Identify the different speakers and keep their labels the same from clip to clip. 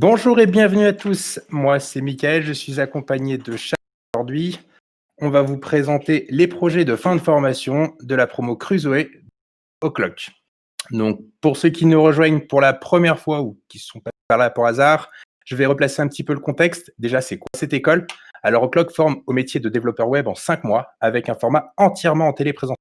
Speaker 1: Bonjour et bienvenue à tous. Moi, c'est Mickaël, je suis accompagné de Charles aujourd'hui. On va vous présenter les projets de fin de formation de la promo Crusoe au Clock. Donc, pour ceux qui nous rejoignent pour la première fois ou qui sont pas par là par hasard, je vais replacer un petit peu le contexte. Déjà, c'est quoi cette école? Alors, au Clock forme au métier de développeur web en 5 mois avec un format entièrement en téléprésentiel.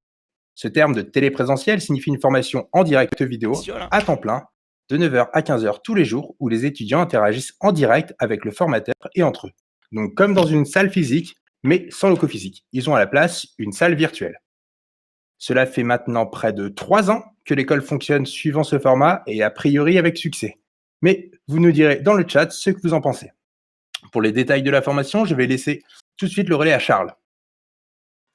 Speaker 1: Ce terme de téléprésentiel signifie une formation en direct vidéo à temps plein de 9h à 15h tous les jours où les étudiants interagissent en direct avec le formateur et entre eux. Donc comme dans une salle physique, mais sans locaux physiques. Ils ont à la place une salle virtuelle. Cela fait maintenant près de 3 ans que l'école fonctionne suivant ce format et a priori avec succès. Mais vous nous direz dans le chat ce que vous en pensez. Pour les détails de la formation, je vais laisser tout de suite le relais à Charles.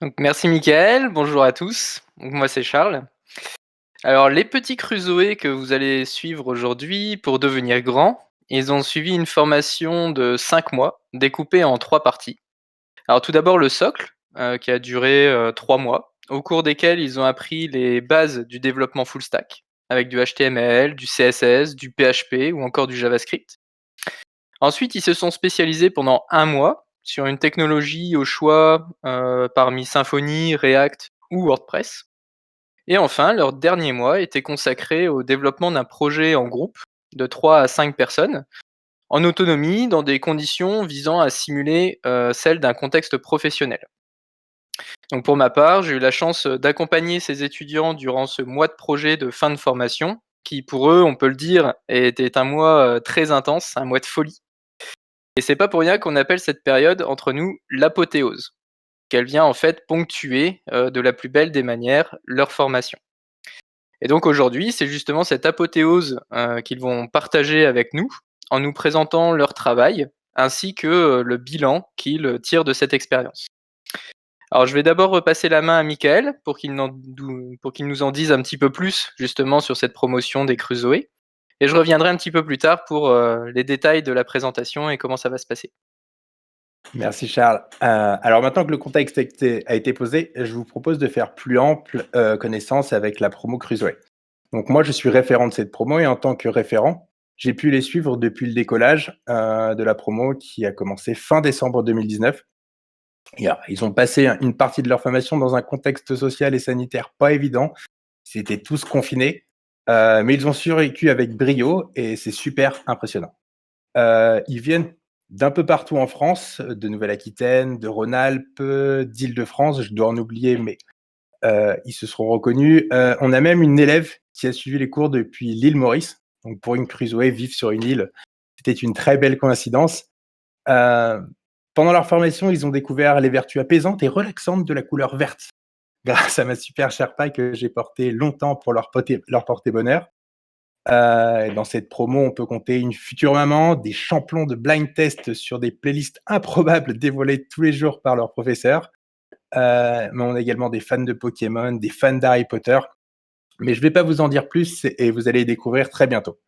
Speaker 2: Donc, merci Mickaël, bonjour à tous. Donc, moi c'est Charles. Alors les petits Crusoe que vous allez suivre aujourd'hui pour devenir grands, ils ont suivi une formation de 5 mois découpée en 3 parties. Alors tout d'abord le socle qui a duré 3 mois, au cours desquels ils ont appris les bases du développement full stack avec du HTML, du CSS, du PHP ou encore du JavaScript. Ensuite, ils se sont spécialisés pendant 1 mois sur une technologie au choix parmi Symfony, React ou WordPress. Et enfin, leur dernier mois était consacré au développement d'un projet en groupe de 3 à 5 personnes, en autonomie, dans des conditions visant à simuler celles d'un contexte professionnel. Donc pour ma part, j'ai eu la chance d'accompagner ces étudiants durant ce mois de projet de fin de formation, qui pour eux, on peut le dire, était un mois très intense, un mois de folie. Et c'est pas pour rien qu'on appelle cette période entre nous l'apothéose, qu'elle vient en fait ponctuer de la plus belle des manières leur formation. Et donc aujourd'hui, c'est justement cette apothéose qu'ils vont partager avec nous en nous présentant leur travail ainsi que le bilan qu'ils tirent de cette expérience. Alors je vais d'abord repasser la main à Mickaël pour qu'il nous en dise un petit peu plus justement sur cette promotion des Crusoe. Et je reviendrai un petit peu plus tard pour les détails de la présentation et comment ça va se passer.
Speaker 1: Merci Charles. Alors maintenant que le contexte a été posé, je vous propose de faire plus ample connaissance avec la promo Crusoe. Donc moi, je suis référent de cette promo et en tant que référent, j'ai pu les suivre depuis le décollage de la promo qui a commencé fin décembre 2019. Et alors, ils ont passé une partie de leur formation dans un contexte social et sanitaire pas évident. Ils étaient tous confinés, mais ils ont survécu avec brio et c'est super impressionnant. Ils viennent d'un peu partout en France, de Nouvelle-Aquitaine, de Rhône-Alpes, d'Île-de-France, je dois en oublier, mais ils se seront reconnus. On a même une élève qui a suivi les cours depuis l'île Maurice. Donc pour une Crusoe, vivre sur une île, c'était une très belle coïncidence. Heu, Pendant leur formation, ils ont découvert les vertus apaisantes et relaxantes de la couleur verte, grâce à ma super Sherpa que j'ai portée longtemps pour leur porter bonheur. Dans cette promo, on peut compter une future maman, des champions de blind test sur des playlists improbables dévoilées tous les jours par leurs professeurs. Mais on a également des fans de Pokémon, des fans d'Harry Potter. Mais je ne vais pas vous en dire plus et vous allez les découvrir très bientôt.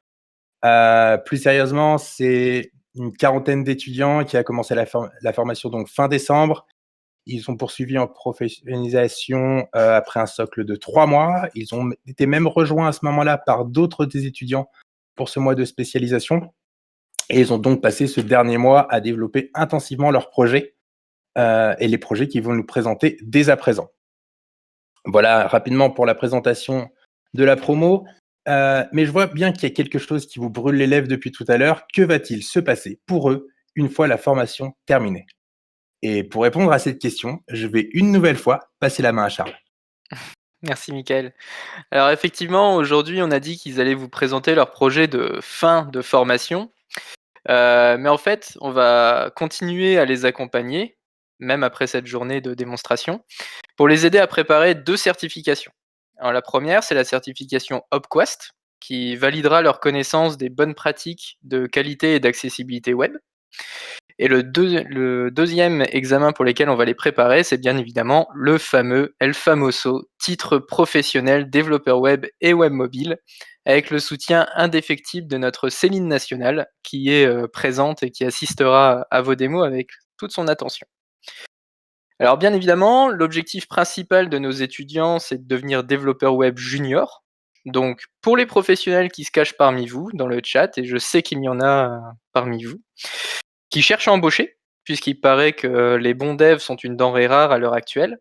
Speaker 1: Plus sérieusement, c'est une quarantaine d'étudiants qui a commencé la formation donc fin décembre. Ils ont poursuivi en professionnalisation après un socle de 3 mois. Ils ont été même rejoints à ce moment-là par d'autres des étudiants pour ce mois de spécialisation. Et ils ont donc passé ce dernier mois à développer intensivement leurs projets et les projets qu'ils vont nous présenter dès à présent. Voilà rapidement pour la présentation de la promo. Mais je vois bien qu'il y a quelque chose qui vous brûle les lèvres depuis tout à l'heure. Que va-t-il se passer pour eux une fois la formation terminée? Et pour répondre à cette question, je vais une nouvelle fois passer la main à Charles.
Speaker 2: Merci Mickaël. Alors effectivement, aujourd'hui, on a dit qu'ils allaient vous présenter leur projet de fin de formation. Mais en fait, on va continuer à les accompagner, même après cette journée de démonstration, pour les aider à préparer 2 certifications. Alors la première, c'est la certification HopQuest, qui validera leur connaissance des bonnes pratiques de qualité et d'accessibilité web. Et le deuxième examen pour lequel on va les préparer, c'est bien évidemment le fameux El Famoso titre professionnel développeur web et web mobile, avec le soutien indéfectible de notre Céline Nationale, qui est présente et qui assistera à vos démos avec toute son attention. Alors bien évidemment, l'objectif principal de nos étudiants, c'est de devenir développeur web junior. Donc, pour les professionnels qui se cachent parmi vous dans le chat, et je sais qu'il y en a parmi vous, qui cherchent à embaucher, puisqu'il paraît que les bons devs sont une denrée rare à l'heure actuelle,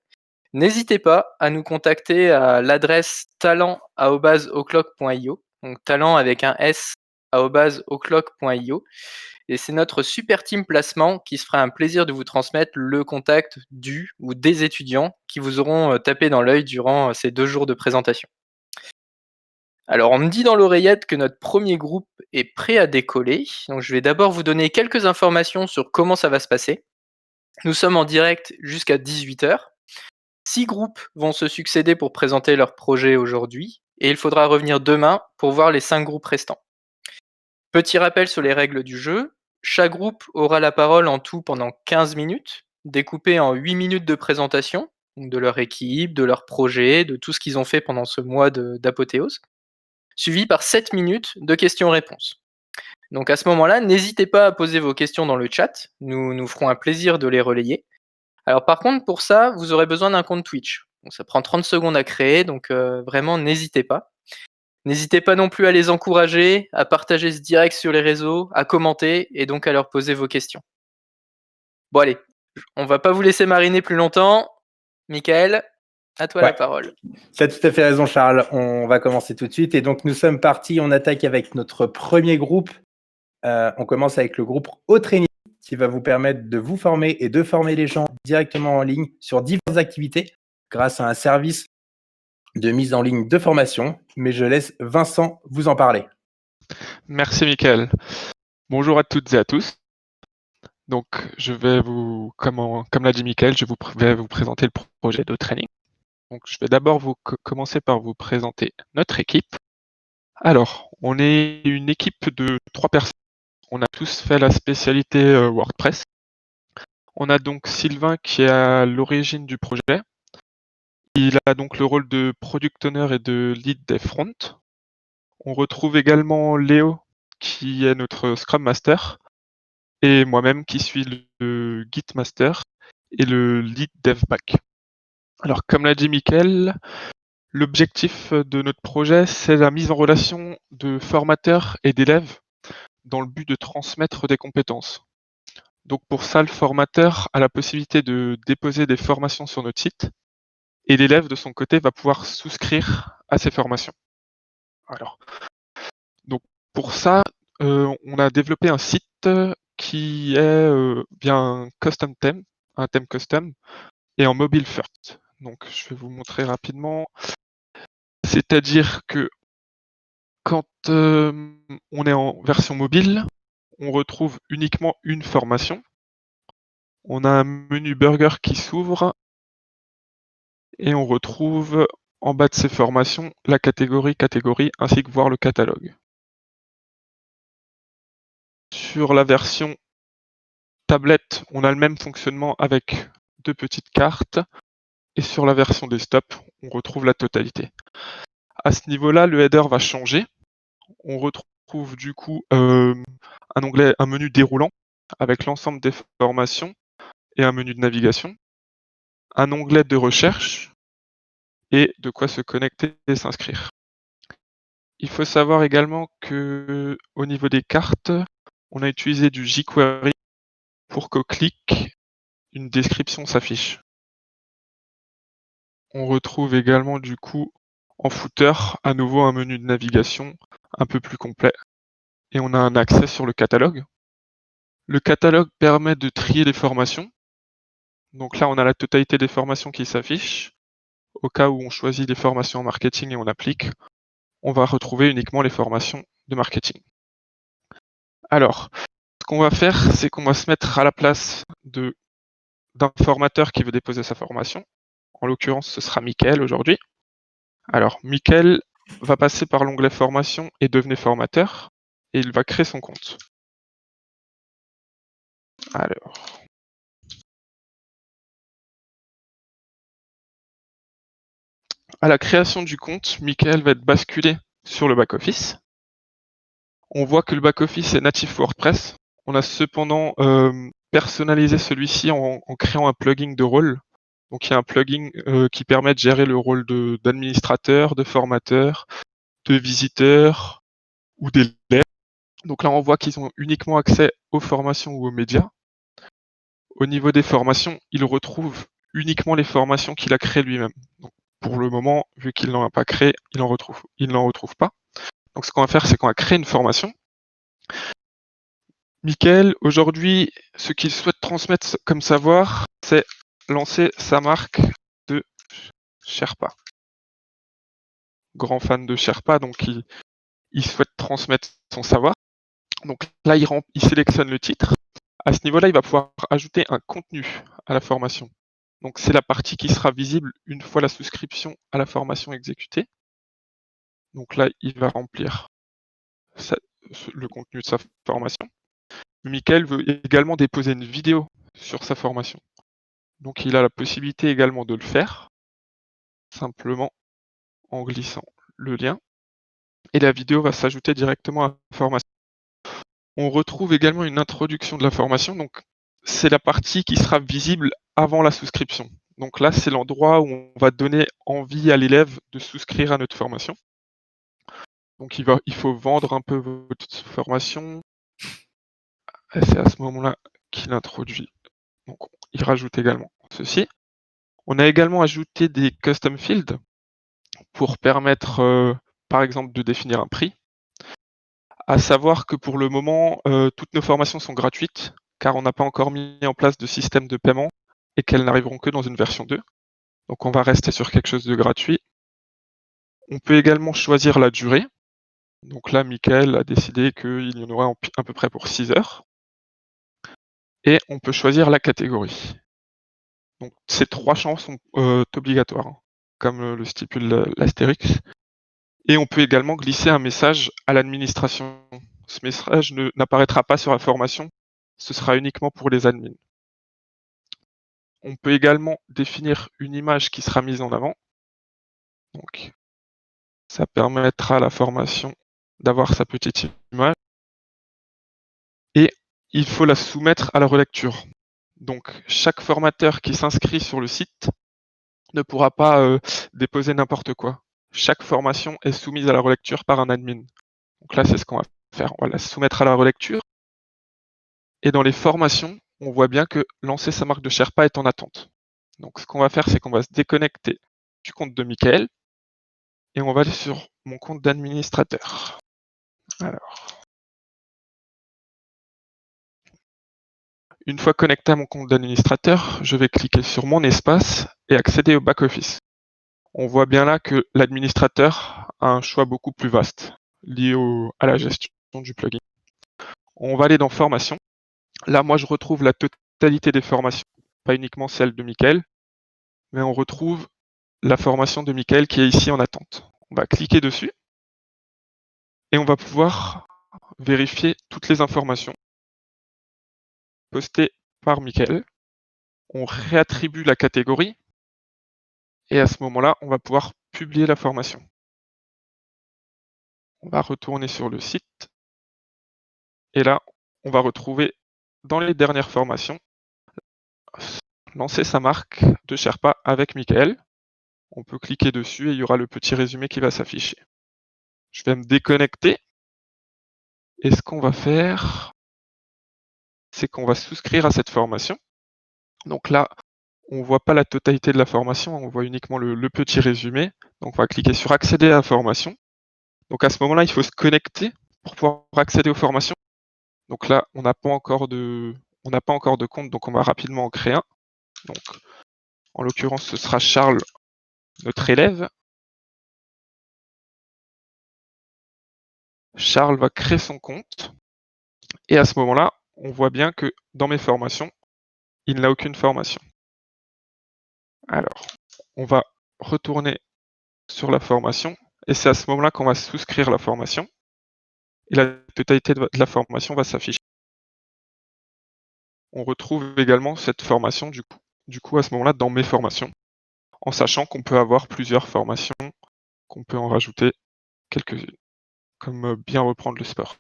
Speaker 2: n'hésitez pas à nous contacter à l'adresse talent@o'clock.io, donc talent avec un S @o'clock.io, et c'est notre super team placement qui se fera un plaisir de vous transmettre le contact du ou des étudiants qui vous auront tapé dans l'œil durant ces 2 jours de présentation. Alors, on me dit dans l'oreillette que notre premier groupe est prêt à décoller, donc je vais d'abord vous donner quelques informations sur comment ça va se passer. Nous sommes en direct jusqu'à 18h. 6 groupes vont se succéder pour présenter leur projet aujourd'hui, et il faudra revenir demain pour voir les 5 groupes restants. Petit rappel sur les règles du jeu, chaque groupe aura la parole en tout pendant 15 minutes, découpées en 8 minutes de présentation, donc de leur équipe, de leur projet, de tout ce qu'ils ont fait pendant ce mois d'apothéose, suivi par 7 minutes de questions-réponses. Donc à ce moment-là, n'hésitez pas à poser vos questions dans le chat, nous nous ferons un plaisir de les relayer. Alors par contre, pour ça, vous aurez besoin d'un compte Twitch. Donc ça prend 30 secondes à créer, donc vraiment n'hésitez pas. N'hésitez pas non plus à les encourager, à partager ce direct sur les réseaux, à commenter et donc à leur poser vos questions. Bon allez, on va pas vous laisser mariner plus longtemps. Michael, à toi la parole.
Speaker 1: Tu as tout à fait raison, Charles. On va commencer tout de suite. Et donc, nous sommes partis. On attaque avec notre premier groupe. On commence avec le groupe Training qui va vous permettre de vous former et de former les gens directement en ligne sur diverses activités grâce à un service de mise en ligne de formation. Mais je laisse Vincent vous en parler.
Speaker 3: Merci, Michael. Bonjour à toutes et à tous. Donc, je vais comme l'a dit Michael, je vais vous présenter le projet de training. Donc, je vais d'abord commencer par vous présenter notre équipe. Alors, on est une équipe de 3 personnes. On a tous fait la spécialité WordPress. On a donc Sylvain qui est à l'origine du projet. Il a donc le rôle de product owner et de lead des fronts. On retrouve également Léo qui est notre Scrum Master et moi-même qui suis le Git Master et le lead dev back. Alors, comme l'a dit Mickaël, l'objectif de notre projet, c'est la mise en relation de formateurs et d'élèves dans le but de transmettre des compétences. Donc pour ça, le formateur a la possibilité de déposer des formations sur notre site et l'élève, de son côté, va pouvoir souscrire à ces formations. Alors, donc pour ça, on a développé un site qui est bien un custom theme, un thème custom, et en mobile first. Donc je vais vous montrer rapidement. C'est-à-dire que quand on est en version mobile, on retrouve uniquement une formation. On a un menu burger qui s'ouvre et on retrouve en bas de ces formations la catégorie ainsi que voir le catalogue. Sur la version tablette, on a le même fonctionnement avec 2 petites cartes et sur la version desktop, on retrouve la totalité. À ce niveau-là, le header va changer. On retrouve du coup un menu déroulant avec l'ensemble des formations et un menu de navigation, un onglet de recherche et de quoi se connecter et s'inscrire. Il faut savoir également que au niveau des cartes, on a utilisé du jQuery pour qu'au clic, une description s'affiche. On retrouve également du coup en footer à nouveau un menu de navigation un peu plus complet et on a un accès sur le catalogue. Le catalogue permet de trier les formations. Donc là, on a la totalité des formations qui s'affichent. Au cas où on choisit les formations en marketing et on applique, on va retrouver uniquement les formations de marketing. Alors, ce qu'on va faire, c'est qu'on va se mettre à la place d'un formateur qui veut déposer sa formation. En l'occurrence, ce sera Mickaël aujourd'hui. Alors, Mickaël va passer par l'onglet formation et devenez formateur et il va créer son compte. Alors, à la création du compte, Mickaël va être basculé sur le back-office. On voit que le back-office est natif WordPress. On a cependant personnalisé celui-ci en créant un plugin de rôle. Donc il y a un plugin qui permet de gérer le rôle d'administrateur, de formateur de visiteurs ou d'élèves. Donc là, on voit qu'ils ont uniquement accès aux formations ou aux médias. Au niveau des formations, il retrouve uniquement les formations qu'il a créées lui-même. Donc, pour le moment, vu qu'il n'en a pas créé, il n'en retrouve pas. Donc ce qu'on va faire, c'est qu'on va créer une formation. Mickaël, aujourd'hui, ce qu'il souhaite transmettre comme savoir, c'est lancer sa marque de Sherpa. Grand fan de Sherpa, donc il souhaite transmettre son savoir. Donc là, il sélectionne le titre. À ce niveau-là, il va pouvoir ajouter un contenu à la formation. Donc c'est la partie qui sera visible une fois la souscription à la formation exécutée. Donc là, il va remplir le contenu de sa formation. Mickaël veut également déposer une vidéo sur sa formation. Donc il a la possibilité également de le faire, simplement en glissant le lien. Et la vidéo va s'ajouter directement à la formation. On retrouve également une introduction de la formation. Donc c'est la partie qui sera visible avant la souscription. Donc là, c'est l'endroit où on va donner envie à l'élève de souscrire à notre formation. Donc il faut vendre un peu votre formation. Et c'est à ce moment-là qu'il introduit. Donc il rajoute également ceci. On a également ajouté des custom fields pour permettre, par exemple, de définir un prix. À savoir que pour le moment, toutes nos formations sont gratuites, car on n'a pas encore mis en place de système de paiement et qu'elles n'arriveront que dans une version 2. Donc on va rester sur quelque chose de gratuit. On peut également choisir la durée. Donc là, Mickaël a décidé qu'il y en aurait à peu près pour 6 heures. Et on peut choisir la catégorie. Donc ces 3 champs sont obligatoires, hein, comme le stipule l'Astérix. Et on peut également glisser un message à l'administration. Ce message n'apparaîtra pas sur la formation, ce sera uniquement pour les admins. On peut également définir une image qui sera mise en avant. Donc, ça permettra à la formation d'avoir sa petite image. Et il faut la soumettre à la relecture. Donc, chaque formateur qui s'inscrit sur le site ne pourra pas déposer n'importe quoi. Chaque formation est soumise à la relecture par un admin. Donc là, c'est ce qu'on va faire. On va la soumettre à la relecture. Et dans les formations, on voit bien que lancer sa marque de Sherpa est en attente. Donc ce qu'on va faire, c'est qu'on va se déconnecter du compte de Mickaël et on va aller sur mon compte d'administrateur. Alors, une fois connecté à mon compte d'administrateur, je vais cliquer sur mon espace et accéder au back-office. On voit bien là que l'administrateur a un choix beaucoup plus vaste lié à la gestion du plugin. On va aller dans Formation. Là, moi, je retrouve la totalité des formations, pas uniquement celle de Mickaël, mais on retrouve la formation de Mickaël qui est ici en attente. On va cliquer dessus et on va pouvoir vérifier toutes les informations postées par Mickaël. On réattribue la catégorie et à ce moment-là, on va pouvoir publier la formation. On va retourner sur le site et là, on va retrouver dans les dernières formations lancer sa marque de Sherpa avec Mickaël. On peut cliquer dessus et il y aura le petit résumé qui va s'afficher. Je vais me déconnecter et ce qu'on va faire, c'est qu'on va souscrire à cette formation. Donc là, on ne voit pas la totalité de la formation, on voit uniquement le petit résumé. Donc on va cliquer sur accéder à la formation. Donc à ce moment-là, il faut se connecter pour pouvoir accéder aux formations. Donc là, on n'a pas encore de compte, donc on va rapidement en créer un. Donc en l'occurrence, ce sera Charles, notre élève. Charles va créer son compte. Et à ce moment-là, on voit bien que dans mes formations, il n'a aucune formation. Alors, on va retourner sur la formation et c'est à ce moment-là qu'on va souscrire la formation et la totalité de la formation va s'afficher. On retrouve également cette formation du coup à ce moment-là dans mes formations, en sachant qu'on peut avoir plusieurs formations, qu'on peut en rajouter quelques-unes, comme bien reprendre le sport.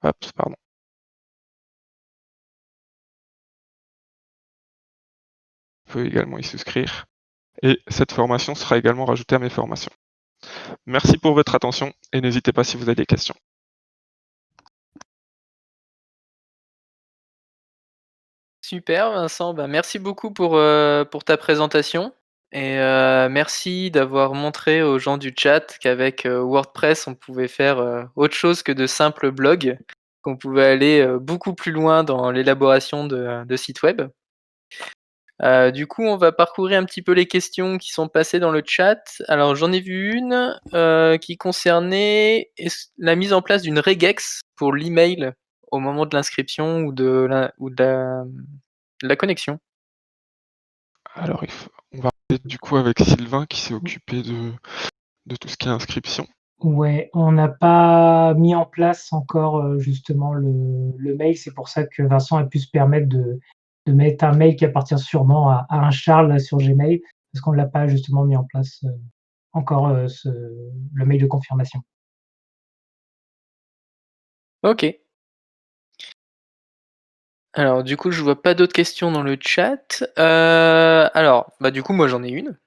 Speaker 3: Hop, pardon. On peut également y souscrire et cette formation sera également rajoutée à mes formations. Merci pour votre attention et n'hésitez pas si vous avez des questions.
Speaker 2: Super Vincent, bah, merci beaucoup pour ta présentation et merci d'avoir montré aux gens du chat qu'avec, WordPress, on pouvait faire, autre chose que de simples blogs, qu'on pouvait aller, beaucoup plus loin dans l'élaboration de sites web. Du coup, on va parcourir un petit peu les questions qui sont passées dans le chat. Alors j'en ai vu une, qui concernait la mise en place d'une regex pour l'email au moment de l'inscription ou de la connexion.
Speaker 3: Alors, on va parler du coup avec Sylvain qui s'est occupé de tout ce qui est inscription.
Speaker 4: Ouais, on n'a pas mis en place encore, justement le mail. C'est pour ça que Vincent a pu se permettre de mettre un mail qui appartient sûrement à un Charles sur Gmail, parce qu'on ne l'a pas justement mis en place, encore, le mail de confirmation.
Speaker 2: OK. Alors du coup, je vois pas d'autres questions dans le chat. Alors, bah, du coup, moi j'en ai une.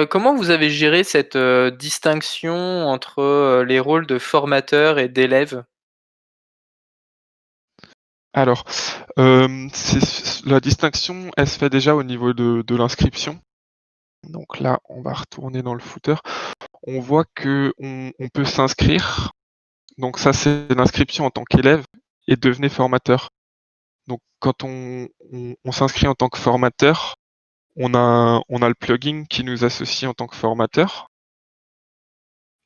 Speaker 2: Comment vous avez géré cette, distinction entre, les rôles de formateur et d'élève?
Speaker 3: Alors, la distinction, elle se fait déjà au niveau de l'inscription. Donc là, on va retourner dans le footer. On voit qu'on peut s'inscrire. Donc ça, c'est l'inscription en tant qu'élève et devenez formateur. Donc quand on s'inscrit en tant que formateur, on a le plugin qui nous associe en tant que formateur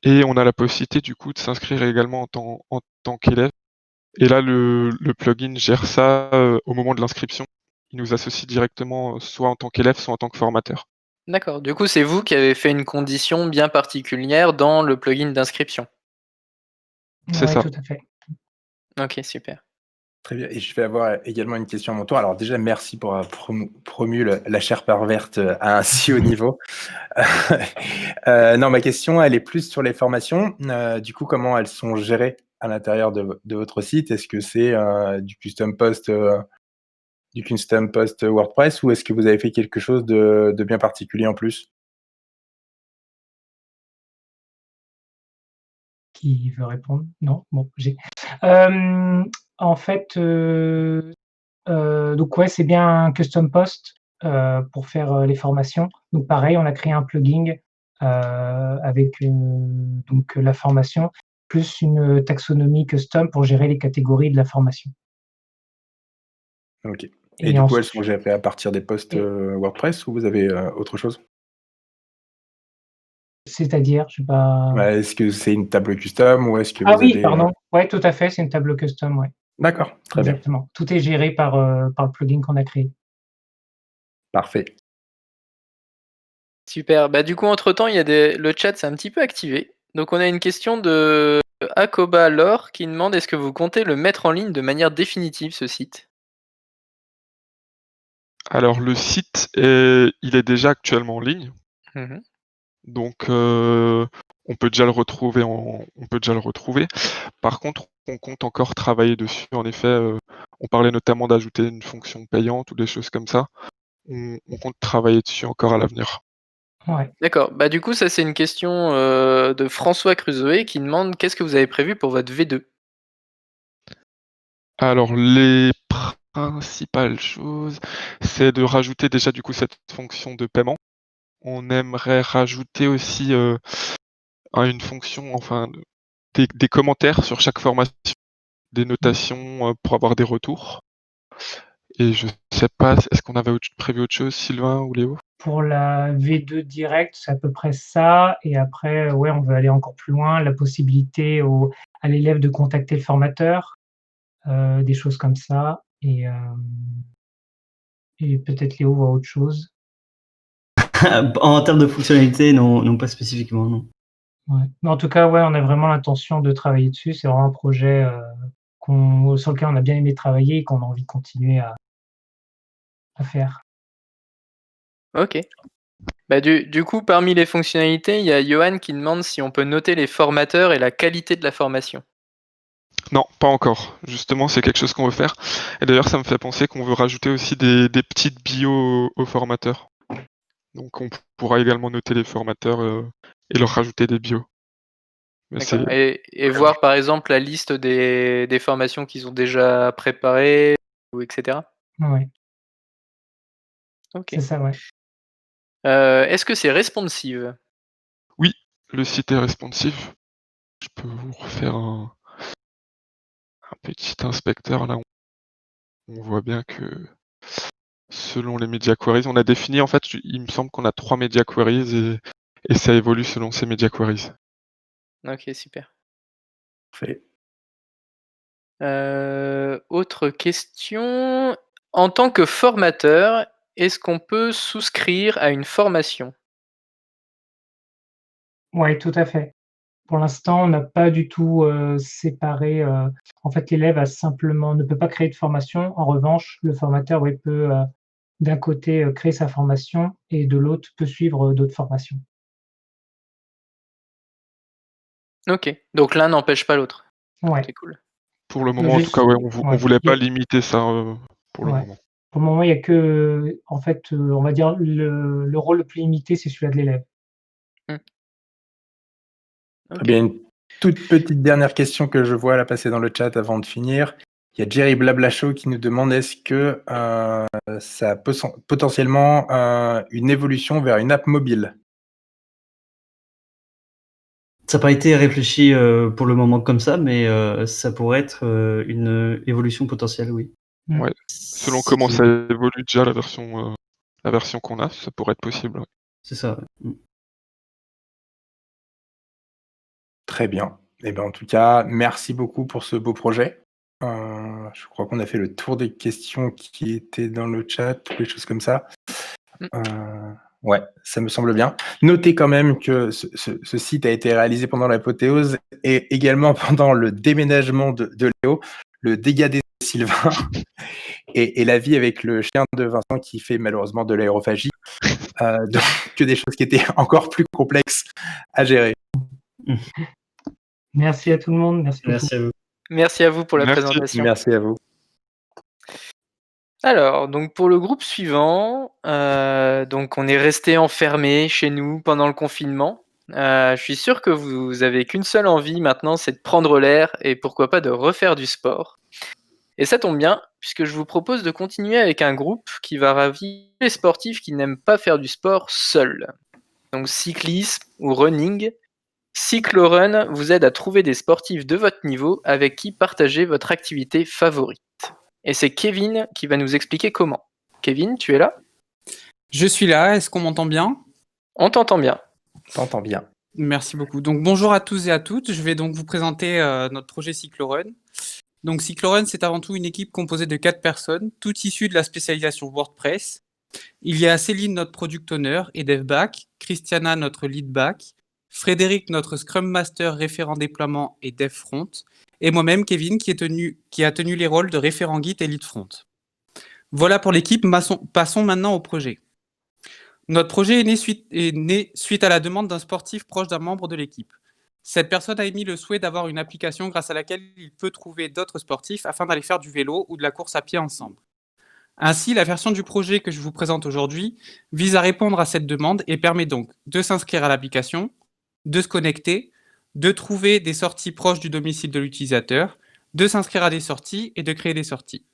Speaker 3: et on a la possibilité du coup de s'inscrire également en tant qu'élève. Et là, le plugin gère ça au moment de l'inscription. Il nous associe directement soit en tant qu'élève, soit en tant que formateur.
Speaker 2: D'accord, du coup, c'est vous qui avez fait une condition bien particulière dans le plugin d'inscription?
Speaker 3: C'est
Speaker 4: Ouais,
Speaker 3: ça.
Speaker 4: tout à fait.
Speaker 2: OK, super.
Speaker 1: Très bien et je vais avoir également une question à mon tour. Alors déjà, merci pour avoir promu la chair perverte à un si haut niveau. Non, ma question, elle est plus sur les formations. Du coup, comment elles sont gérées à l'intérieur de votre site? Est-ce que c'est, du custom post WordPress ou est-ce que vous avez fait quelque chose de bien particulier en plus?
Speaker 4: Qui veut répondre? Non? Bon, en fait, donc ouais, c'est bien un custom post, pour faire, les formations. Donc pareil, on a créé un plugin, avec, donc la formation, plus une taxonomie custom pour gérer les catégories de la formation.
Speaker 1: OK et
Speaker 4: Et
Speaker 1: du coup, elles sont
Speaker 4: ensuite
Speaker 1: gérées à partir des posts,
Speaker 4: et
Speaker 1: WordPress ou vous avez, autre chose?
Speaker 4: c'est-à-dire? J'ai pas
Speaker 1: Ouais, est-ce que c'est une table custom ou est-ce que
Speaker 4: ah
Speaker 1: vous
Speaker 4: oui,
Speaker 1: avez,
Speaker 4: pardon. Ouais, tout à fait, c'est une table custom, ouais,
Speaker 1: d'accord, très bien,
Speaker 4: exactement. Tout est géré par le plugin qu'on a créé.
Speaker 1: parfait.
Speaker 2: Super. Bah, du coup, entre-temps, il y a le chat s'est un petit peu activé. Donc on a une question de Akoba Lore qui demande: «Est-ce que vous comptez le mettre en ligne de manière définitive, ce site?»
Speaker 3: Alors le site il est déjà actuellement en ligne.
Speaker 2: Mmh.
Speaker 3: Donc on peut déjà le retrouver Par contre, on compte encore travailler dessus. En effet, on parlait notamment d'ajouter une fonction payante ou des choses comme ça. On compte travailler dessus encore à l'avenir.
Speaker 4: Ouais.
Speaker 2: D'accord. Bah, du coup, ça, c'est une question, de François Crusoe qui demande: «Qu'est-ce que vous avez prévu pour votre V2?»
Speaker 3: Alors les principales choses, c'est de rajouter déjà du coup cette fonction de paiement. On aimerait rajouter aussi, une fonction, enfin des commentaires sur chaque formation, des notations, pour avoir des retours et je sais pas, est-ce qu'on avait prévu autre chose, Sylvain ou Léo?
Speaker 4: Pour la V2 direct, c'est à peu près ça et après, ouais, on veut aller encore plus loin, la possibilité à l'élève de contacter le formateur, des choses comme ça et peut-être Léo voit autre chose.
Speaker 5: En termes de fonctionnalité, non, non, pas spécifiquement, non.
Speaker 4: Ouais. Mais en tout cas, ouais, on a vraiment l'intention de travailler dessus. C'est vraiment un projet, sur lequel on a bien aimé travailler et qu'on a envie de continuer à faire.
Speaker 2: OK. Bah, du coup, parmi les fonctionnalités, il y a Johan qui demande si on peut noter les formateurs et la qualité de la formation.
Speaker 3: Non, pas encore. Justement, c'est quelque chose qu'on veut faire et d'ailleurs, ça me fait penser qu'on veut rajouter aussi des petites bios aux formateurs. Donc on pourra également noter les formateurs, et leur rajouter des bios. Mais
Speaker 2: D'accord.
Speaker 3: c'est
Speaker 2: Et voir par exemple la liste des formations qu'ils ont déjà préparées, ou etc.
Speaker 4: Ouais,
Speaker 2: Ok.
Speaker 4: c'est ça, ouais.
Speaker 2: Est-ce que c'est responsive?
Speaker 3: oui, le site est responsive. Je peux vous refaire un petit inspecteur là. On voit bien que selon les media queries, on a défini en fait, il me semble qu'on a 3 media queries et ça évolue selon ces media queries.
Speaker 2: Ok, super.
Speaker 1: Parfait.
Speaker 2: Autre question. En tant que formateur, est-ce qu'on peut souscrire à une formation?
Speaker 4: Ouais, tout à fait. Pour l'instant, on n'a pas du tout, séparé, en fait, l'élève a simplement ne peut pas créer de formation. En revanche, le formateur, oui, peut, d'un côté, créer sa formation et de l'autre, peut suivre, d'autres formations.
Speaker 2: Ok, donc l'un n'empêche pas l'autre.
Speaker 4: Ouais,
Speaker 2: C'est cool.
Speaker 3: Pour le moment, en tout
Speaker 4: juste
Speaker 3: cas, ouais, on
Speaker 4: ouais,
Speaker 3: voulait
Speaker 4: il y
Speaker 3: pas
Speaker 4: a
Speaker 3: limiter ça pour le
Speaker 4: ouais.
Speaker 3: moment.
Speaker 4: Pour le moment, il y a que, en fait, on va dire le rôle le plus limité, c'est celui-là de l'élève.
Speaker 2: Hmm.
Speaker 1: Très
Speaker 2: Ok.
Speaker 1: bien. Une toute petite dernière question que je vois là passer dans le chat avant de finir. Il y a Jerry Blablachaud qui nous demande est-ce que ça peut potentiellement une évolution vers une app mobile?
Speaker 5: Ça n'a pas été réfléchi pour le moment comme ça, mais ça pourrait être une évolution potentielle, oui.
Speaker 3: Ouais. Selon
Speaker 5: Si-
Speaker 3: comment ça évolue déjà la version qu'on a, ça pourrait être possible. Ouais.
Speaker 5: C'est ça. Ouais.
Speaker 1: Très bien. Eh ben, en tout cas, merci beaucoup pour ce beau projet. Je crois qu'on a fait le tour des questions qui étaient dans le chat, toutes les choses comme ça.
Speaker 2: Mm.
Speaker 1: Ouais, ça me semble bien. Notez quand même que ce site a été réalisé pendant l'apothéose et également pendant le déménagement de Léo, le dégât des Sylvains et la vie avec le chien de Vincent qui fait malheureusement de l'aérophagie. Donc, que des choses qui étaient encore plus complexes à gérer.
Speaker 4: Merci à tout le monde, merci beaucoup.
Speaker 5: Merci à vous.
Speaker 2: Merci à vous pour la
Speaker 3: Merci.
Speaker 2: présentation.
Speaker 1: Merci à vous.
Speaker 2: Alors, donc pour le groupe suivant, donc on est resté enfermé chez nous pendant le confinement. Je suis sûr que vous avez qu'une seule envie maintenant, c'est de prendre l'air et pourquoi pas de refaire du sport. Et ça tombe bien, puisque je vous propose de continuer avec un groupe qui va ravir les sportifs qui n'aiment pas faire du sport seuls. Donc cyclisme ou running, Cyclorun vous aide à trouver des sportifs de votre niveau avec qui partager votre activité favorite. Et c'est Kevin qui va nous expliquer comment. Kevin, tu es là?
Speaker 6: Je suis là, est-ce qu'on m'entend bien?
Speaker 2: On t'entend bien.
Speaker 1: T'entends bien.
Speaker 6: Merci beaucoup. Donc bonjour à tous et à toutes, je vais donc vous présenter notre projet Cyclorun. Donc Cyclorun, c'est avant tout une équipe composée de 4 personnes, toutes issues de la spécialisation WordPress. Il y a Céline, notre product owner et dev back, Christiana, notre lead back, Frédéric, notre Scrum Master référent déploiement et dev front, et moi-même, Kevin, qui a tenu les rôles de référent Git et lead front. Voilà pour l'équipe, passons maintenant au projet. Notre projet est né suite à la demande d'un sportif proche d'un membre de l'équipe. Cette personne a émis le souhait d'avoir une application grâce à laquelle il peut trouver d'autres sportifs afin d'aller faire du vélo ou de la course à pied ensemble. Ainsi, la version du projet que je vous présente aujourd'hui vise à répondre à cette demande et permet donc de s'inscrire à l'application, de se connecter, de trouver des sorties proches du domicile de l'utilisateur, de s'inscrire à des sorties et de créer des sorties.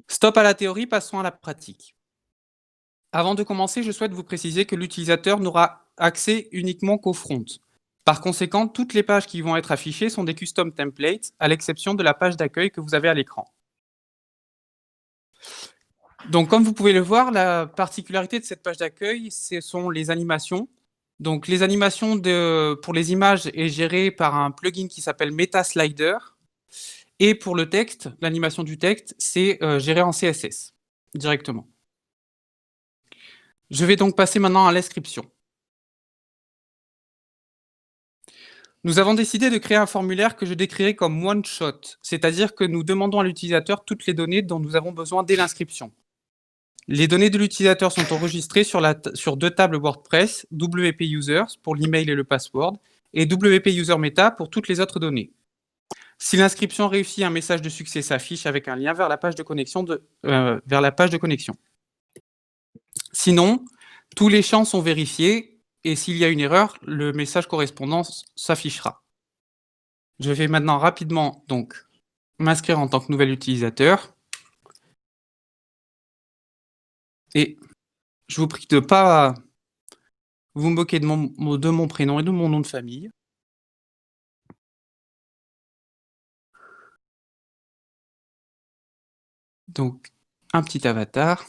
Speaker 6: Stop à la théorie, passons à la pratique. Avant de commencer, je souhaite vous préciser que l'utilisateur n'aura accès uniquement qu'au front. Par conséquent, toutes les pages qui vont être affichées sont des custom templates, à l'exception de la page d'accueil que vous avez à l'écran. Donc, comme vous pouvez le voir, la particularité de cette page d'accueil, ce sont les animations. Donc, les animations pour les images est gérée par un plugin qui s'appelle MetaSlider. Et pour le texte, l'animation du texte, c'est géré en CSS directement. Je vais donc passer maintenant à l'inscription. Nous avons décidé de créer un formulaire que je décrirai comme one-shot, c'est-à-dire que nous demandons à l'utilisateur toutes les données dont nous avons besoin dès l'inscription. Les données de l'utilisateur sont enregistrées sur 2 tables WordPress, WP Users pour l'email et le password, et WP User Meta pour toutes les autres données. Si l'inscription réussit, un message de succès s'affiche avec un lien vers la page de connexion. Sinon, tous les champs sont vérifiés et s'il y a une erreur, le message correspondant s'affichera. Je vais maintenant rapidement donc m'inscrire en tant que nouvel utilisateur. Et je vous prie de ne pas vous moquer de mon prénom et de mon nom de famille. Donc, un petit avatar.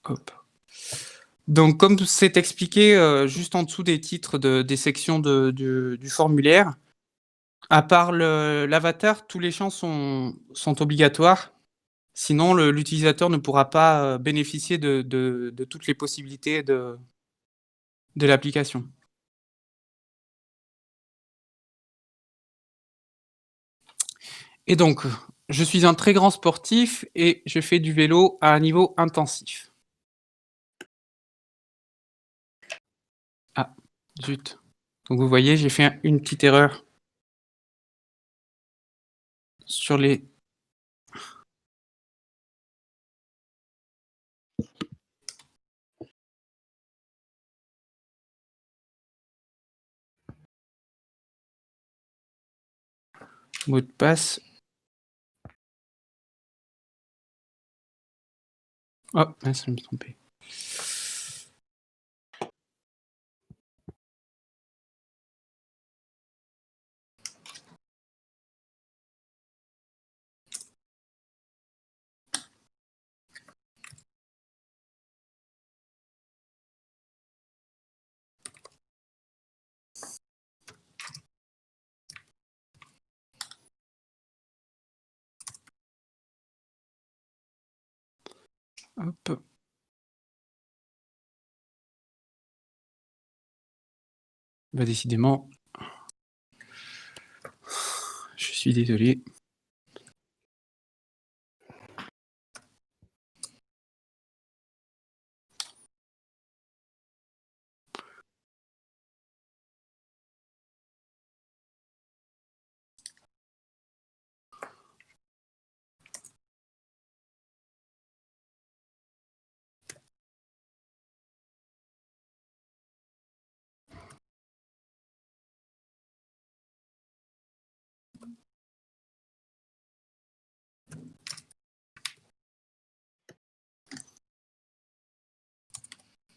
Speaker 6: Hop. Donc, comme c'est expliqué juste en dessous des titres des sections du formulaire, à part l'avatar, tous les champs sont obligatoires. Sinon, l'utilisateur ne pourra pas bénéficier de toutes les possibilités de l'application. Et donc, je suis un très grand sportif et je fais du vélo à un niveau intensif. Ah, zut. Donc vous voyez, j'ai fait une petite erreur sur les... Mot de passe. Oh, mince, je me suis trompé. Hop. Bah, décidément, je suis désolé.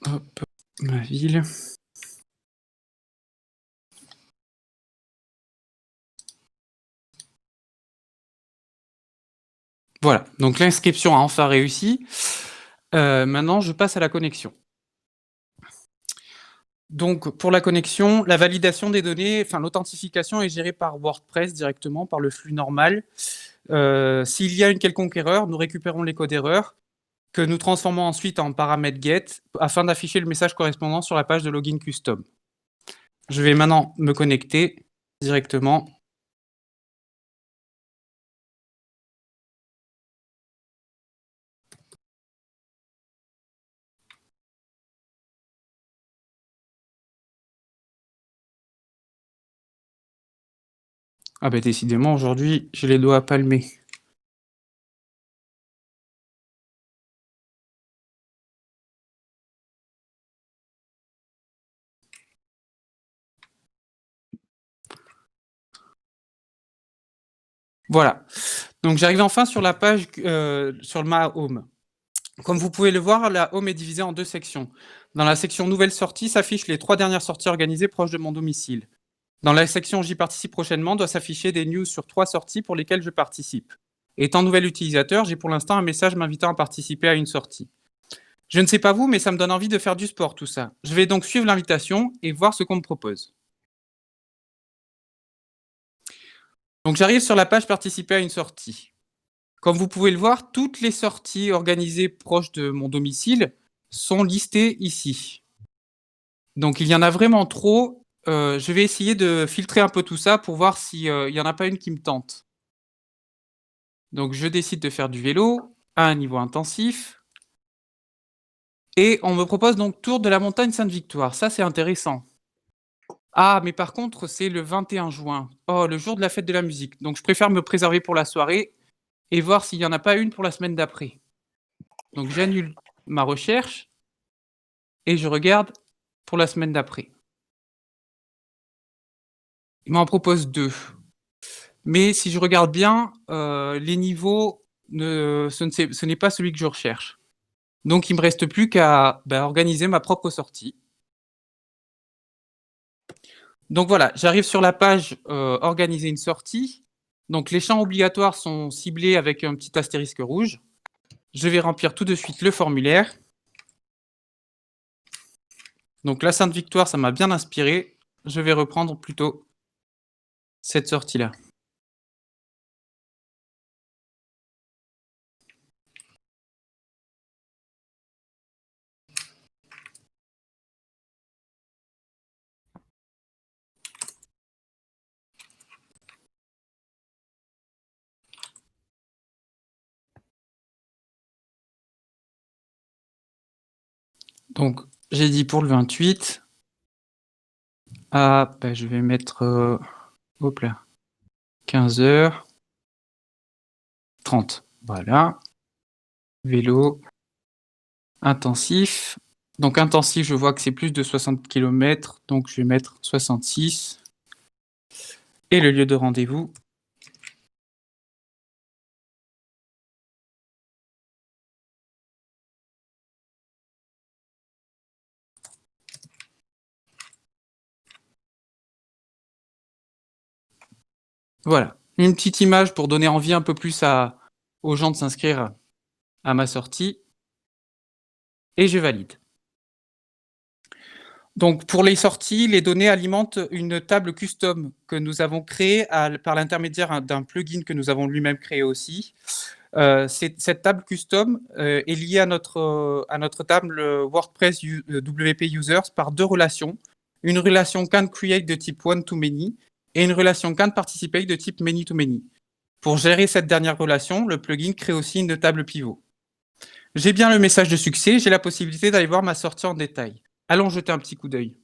Speaker 6: Hop, ma ville. Voilà, donc l'inscription a enfin réussi. Maintenant, je passe à la connexion. Donc, pour la connexion, la validation des données, enfin l'authentification est gérée par WordPress directement, par le flux normal. S'il y a une quelconque erreur, nous récupérons les codes erreurs que nous transformons ensuite en paramètre get afin d'afficher le message correspondant sur la page de login custom. Je vais maintenant me connecter directement. Ah bah décidément, aujourd'hui, j'ai les doigts palmés. Voilà. Donc j'arrive enfin sur la page, sur ma home. Comme vous pouvez le voir, la home est divisée en deux sections. Dans la section nouvelles sorties s'affichent les 3 dernières sorties organisées proches de mon domicile. Dans la section j'y participe prochainement doit s'afficher des news sur 3 sorties pour lesquelles je participe. Étant nouvel utilisateur, j'ai pour l'instant un message m'invitant à participer à une sortie. Je ne sais pas vous, mais ça me donne envie de faire du sport tout ça. Je vais donc suivre l'invitation et voir ce qu'on me propose. Donc j'arrive sur la page participer à une sortie. Comme vous pouvez le voir, toutes les sorties organisées proches de mon domicile sont listées ici. Donc il y en a vraiment trop. Je vais essayer de filtrer un peu tout ça pour voir s'il n'y en a pas une qui me tente. Donc je décide de faire du vélo à un niveau intensif. Et on me propose donc Tour de la Montagne Sainte-Victoire. Ça, c'est intéressant. Ah, mais par contre, c'est le 21 juin. Oh, le jour de la fête de la musique. Donc, je préfère me préserver pour la soirée et voir s'il n'y en a pas une pour la semaine d'après. Donc, j'annule ma recherche et je regarde pour la semaine d'après. Il m'en propose 2. Mais si je regarde bien, les niveaux, ce n'est pas celui que je recherche. Donc, il me reste plus qu'à organiser ma propre sortie. Donc voilà, j'arrive sur la page organiser une sortie. Donc les champs obligatoires sont ciblés avec un petit astérisque rouge. Je vais remplir tout de suite le formulaire. Donc la Sainte-Victoire, ça m'a bien inspiré. Je vais reprendre plutôt cette sortie-là. Donc j'ai dit pour le 28. Ah, je vais mettre hop là, 15h30. Voilà. Vélo. Intensif. Donc intensif, je vois que c'est plus de 60 km, donc je vais mettre 66. Et le lieu de rendez-vous. Voilà, une petite image pour donner envie un peu plus aux gens de s'inscrire à ma sortie. Et je valide. Donc pour les sorties, les données alimentent une table custom que nous avons créée par l'intermédiaire d'un plugin que nous avons lui-même créé aussi. Cette table custom est liée à notre table WordPress WP Users par 2 relations. Une relation can create de type one to many et une relation can participate de type many to many. Pour gérer cette dernière relation, le plugin crée aussi une table pivot. J'ai bien le message de succès, j'ai la possibilité d'aller voir ma sortie en détail. Allons jeter un petit coup d'œil.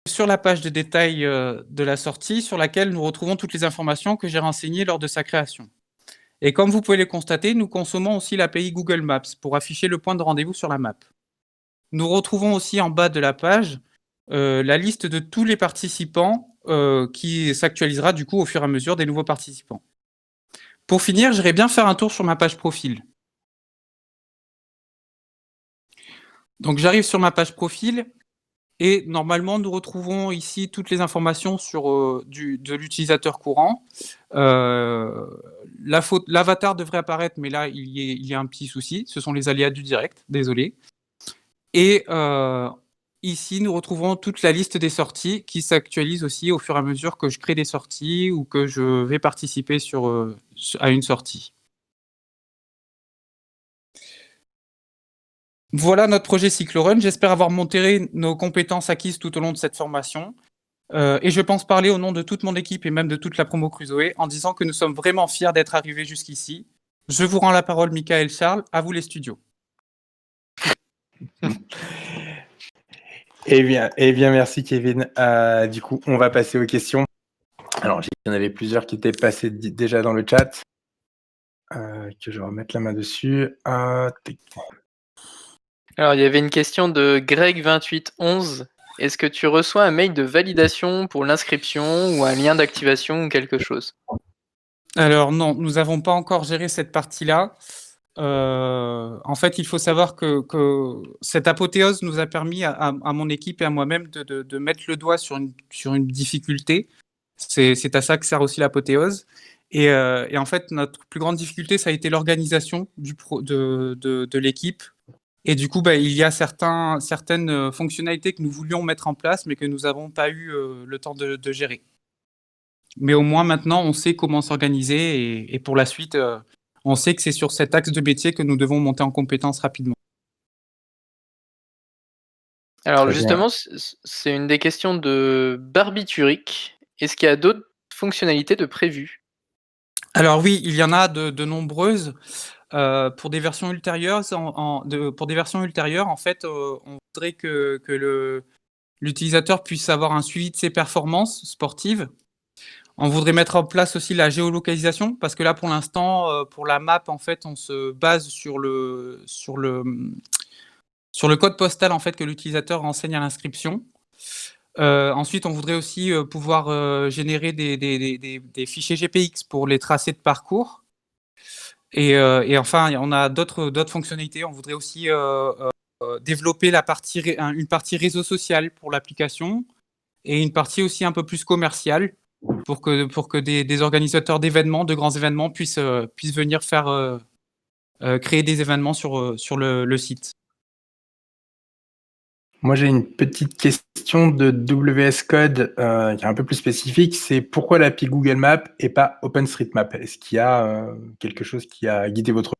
Speaker 6: Sur la page de détail de la sortie, sur laquelle nous retrouvons toutes les informations que j'ai renseignées lors de sa création. Et comme vous pouvez le constater, nous consommons aussi l'API Google Maps pour afficher le point de rendez-vous sur la map. Nous retrouvons aussi en bas de la page la liste de tous les participants qui s'actualisera du coup au fur et à mesure des nouveaux participants. Pour finir, j'irai bien faire un tour sur ma page profil. Donc j'arrive sur ma page profil et normalement nous retrouvons ici toutes les informations sur de l'utilisateur courant. L'avatar devrait apparaître, mais là il y a un petit souci, ce sont les aléas du direct, désolé. Et ici nous retrouvons toute la liste des sorties qui s'actualise aussi au fur et à mesure que je crée des sorties ou que je vais participer à une sortie. Voilà notre projet Cyclorun. J'espère avoir montré nos compétences acquises tout au long de cette formation. Et je pense parler au nom de toute mon équipe et même de toute la promo Crusoe en disant que nous sommes vraiment fiers d'être arrivés jusqu'ici. Je vous rends la parole, Michael Charles. À vous les studios.
Speaker 1: Eh bien, merci Kevin. Du coup, on va passer aux questions. Alors, il y en avait plusieurs qui étaient passés déjà dans le chat. Que je vais remettre la main dessus.
Speaker 2: Alors, il y avait une question de Greg2811. Est-ce que tu reçois un mail de validation pour l'inscription ou un lien d'activation ou quelque chose?
Speaker 6: Alors non, nous n'avons pas encore géré cette partie-là. En fait, il faut savoir que cette apothéose nous a permis à mon équipe et à moi-même de mettre le doigt sur une difficulté. C'est à ça que sert aussi l'apothéose. Et en fait, notre plus grande difficulté, ça a été l'organisation de l'équipe. Et du coup, il y a certaines fonctionnalités que nous voulions mettre en place, mais que nous n'avons pas eu le temps de gérer. Mais au moins maintenant, on sait comment s'organiser et pour la suite, on sait que c'est sur cet axe de métier que nous devons monter en compétences rapidement.
Speaker 2: Alors
Speaker 1: Très bien.
Speaker 2: justement, c'est une des questions de Barbituric. Est-ce qu'il y a d'autres fonctionnalités de prévues?
Speaker 6: Alors oui, il y en a de nombreuses. Pour des versions ultérieures, pour des versions ultérieures, en fait, on voudrait que l'utilisateur puisse avoir un suivi de ses performances sportives. On voudrait mettre en place aussi la géolocalisation parce que là, pour l'instant, pour la map, en fait, on se base sur le code postal en fait que l'utilisateur renseigne à l'inscription. Ensuite, on voudrait aussi pouvoir générer des fichiers GPX pour les tracés de parcours. Et enfin, on a d'autres fonctionnalités. On voudrait aussi développer une partie réseau social pour l'application et une partie aussi un peu plus commerciale pour que des organisateurs d'événements, de grands événements puissent venir faire créer des événements sur le site.
Speaker 1: Moi, j'ai une petite question de WS Code qui est un peu plus spécifique. C'est pourquoi l'API Google Maps et pas OpenStreetMap? Est-ce qu'il y a quelque chose qui a guidé votre...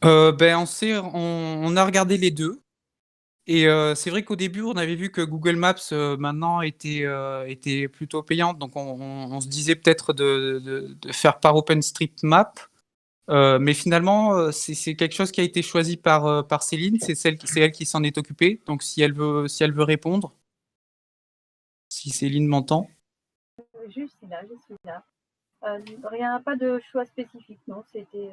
Speaker 6: On a regardé les deux. Et c'est vrai qu'au début, on avait vu que Google Maps maintenant était plutôt payante. Donc on se disait peut-être de faire par OpenStreetMap. Mais finalement, c'est quelque chose qui a été choisi par Céline. C'est elle qui s'en est occupée. Donc si elle veut répondre, si Céline m'entend.
Speaker 7: Je suis là. Rien, pas de choix spécifique, non. C'était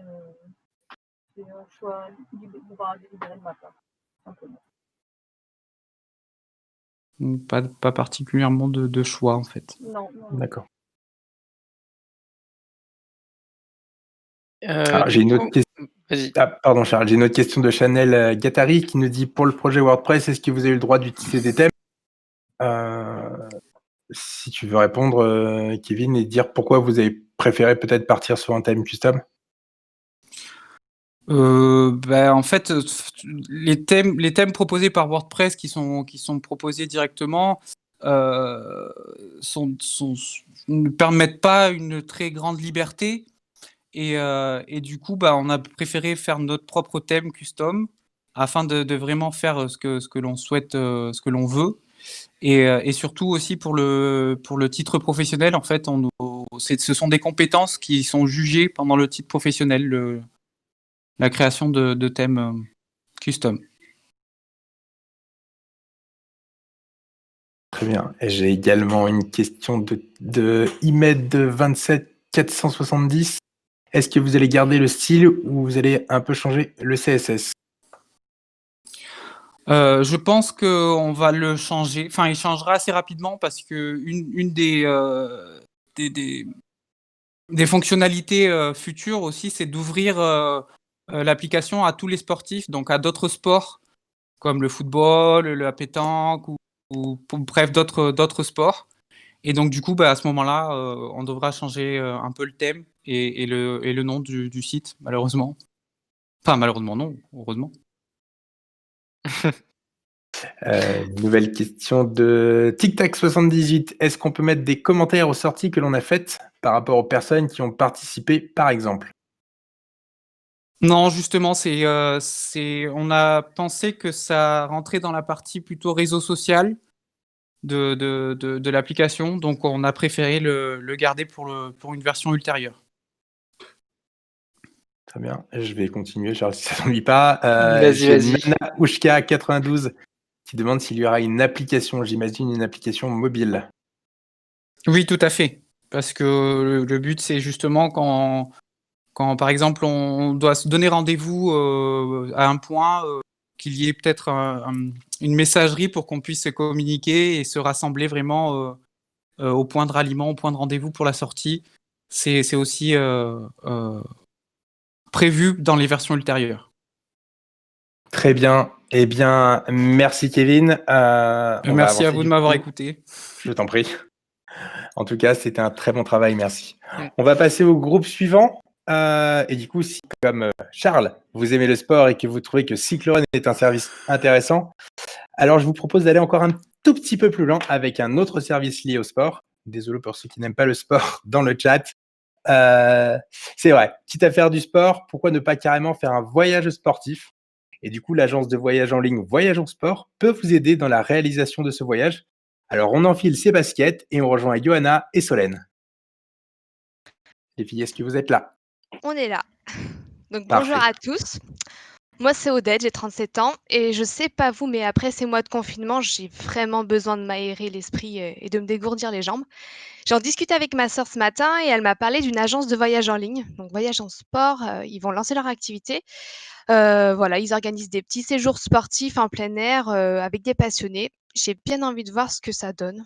Speaker 7: un choix délibéré de ma part, simplement.
Speaker 6: Pas particulièrement de choix en fait.
Speaker 7: Non.
Speaker 1: D'accord.
Speaker 2: Du
Speaker 1: j'ai une autre
Speaker 2: coup,
Speaker 1: question.
Speaker 2: vas-y.
Speaker 1: Ah, pardon Charles, j'ai une autre question de Chanel Gattari qui nous dit pour le projet WordPress, est-ce que vous avez eu le droit d'utiliser des thèmes? Si tu veux répondre, Kevin, et dire pourquoi vous avez préféré peut-être partir sur un thème custom?
Speaker 6: En fait, les thèmes proposés par WordPress qui sont proposés directement ne permettent pas une très grande liberté et du coup, on a préféré faire notre propre thème custom afin de vraiment faire ce que l'on souhaite, ce que l'on veut et surtout aussi pour le titre professionnel, en fait, ce sont des compétences qui sont jugées pendant le titre professionnel, la création de thèmes custom.
Speaker 1: Très bien. Et j'ai également une question de Imed 27470. Est-ce que vous allez garder le style ou vous allez un peu changer le CSS?
Speaker 6: Je pense qu'on va le changer. Enfin, il changera assez rapidement parce que une des fonctionnalités futures aussi, c'est d'ouvrir l'application à tous les sportifs, donc à d'autres sports comme le football, la pétanque ou bref d'autres sports. Et donc du coup, à ce moment-là, on devra changer un peu le thème et le nom du site, malheureusement. Enfin, malheureusement non, heureusement.
Speaker 1: Nouvelle question de TicTac78. Est-ce qu'on peut mettre des commentaires aux sorties que l'on a faites par rapport aux personnes qui ont participé, par exemple?
Speaker 6: Non, justement, on a pensé que ça rentrait dans la partie plutôt réseau social de l'application, donc on a préféré le garder pour une version ultérieure.
Speaker 1: Très bien. Je vais continuer, Charles, si ça ne t'ennuie pas.
Speaker 2: Vas-y,
Speaker 1: J'ai
Speaker 2: vas-y.
Speaker 1: Nana Oushka 92 qui demande s'il y aura une application, j'imagine une application mobile.
Speaker 6: Oui, tout à fait. Parce que le but, c'est justement quand, par exemple, on doit se donner rendez-vous à un point, qu'il y ait peut-être une messagerie pour qu'on puisse se communiquer et se rassembler vraiment au point de ralliement, au point de rendez-vous pour la sortie. C'est aussi prévu dans les versions ultérieures.
Speaker 1: Très bien. Eh bien, merci Kevin.
Speaker 6: Merci à vous de m'avoir écouté.
Speaker 1: Je t'en prie. En tout cas, c'était un très bon travail, merci. On va passer au groupe suivant. Et du coup, si comme Charles, vous aimez le sport et que vous trouvez que Cyclorun est un service intéressant, alors je vous propose d'aller encore un tout petit peu plus loin avec un autre service lié au sport. Désolé pour ceux qui n'aiment pas le sport dans le chat. C'est vrai, quitte à faire du sport, pourquoi ne pas carrément faire un voyage sportif? Et du coup, l'agence de voyage en ligne Voyage en Sport peut vous aider dans la réalisation de ce voyage. Alors, on enfile ses baskets et on rejoint Johanna et Solène. Les filles, est-ce que vous êtes là?
Speaker 8: On est là. Donc bonjour
Speaker 1: Parfait.
Speaker 8: à tous. Moi c'est Odette, j'ai 37 ans et je sais pas vous, mais après ces mois de confinement, j'ai vraiment besoin de m'aérer l'esprit et de me dégourdir les jambes. J'en discutais avec ma sœur ce matin et elle m'a parlé d'une agence de voyage en ligne, donc Voyage en Sport. Ils vont lancer leur activité. Voilà, ils organisent des petits séjours sportifs en plein air avec des passionnés. J'ai bien envie de voir ce que ça donne.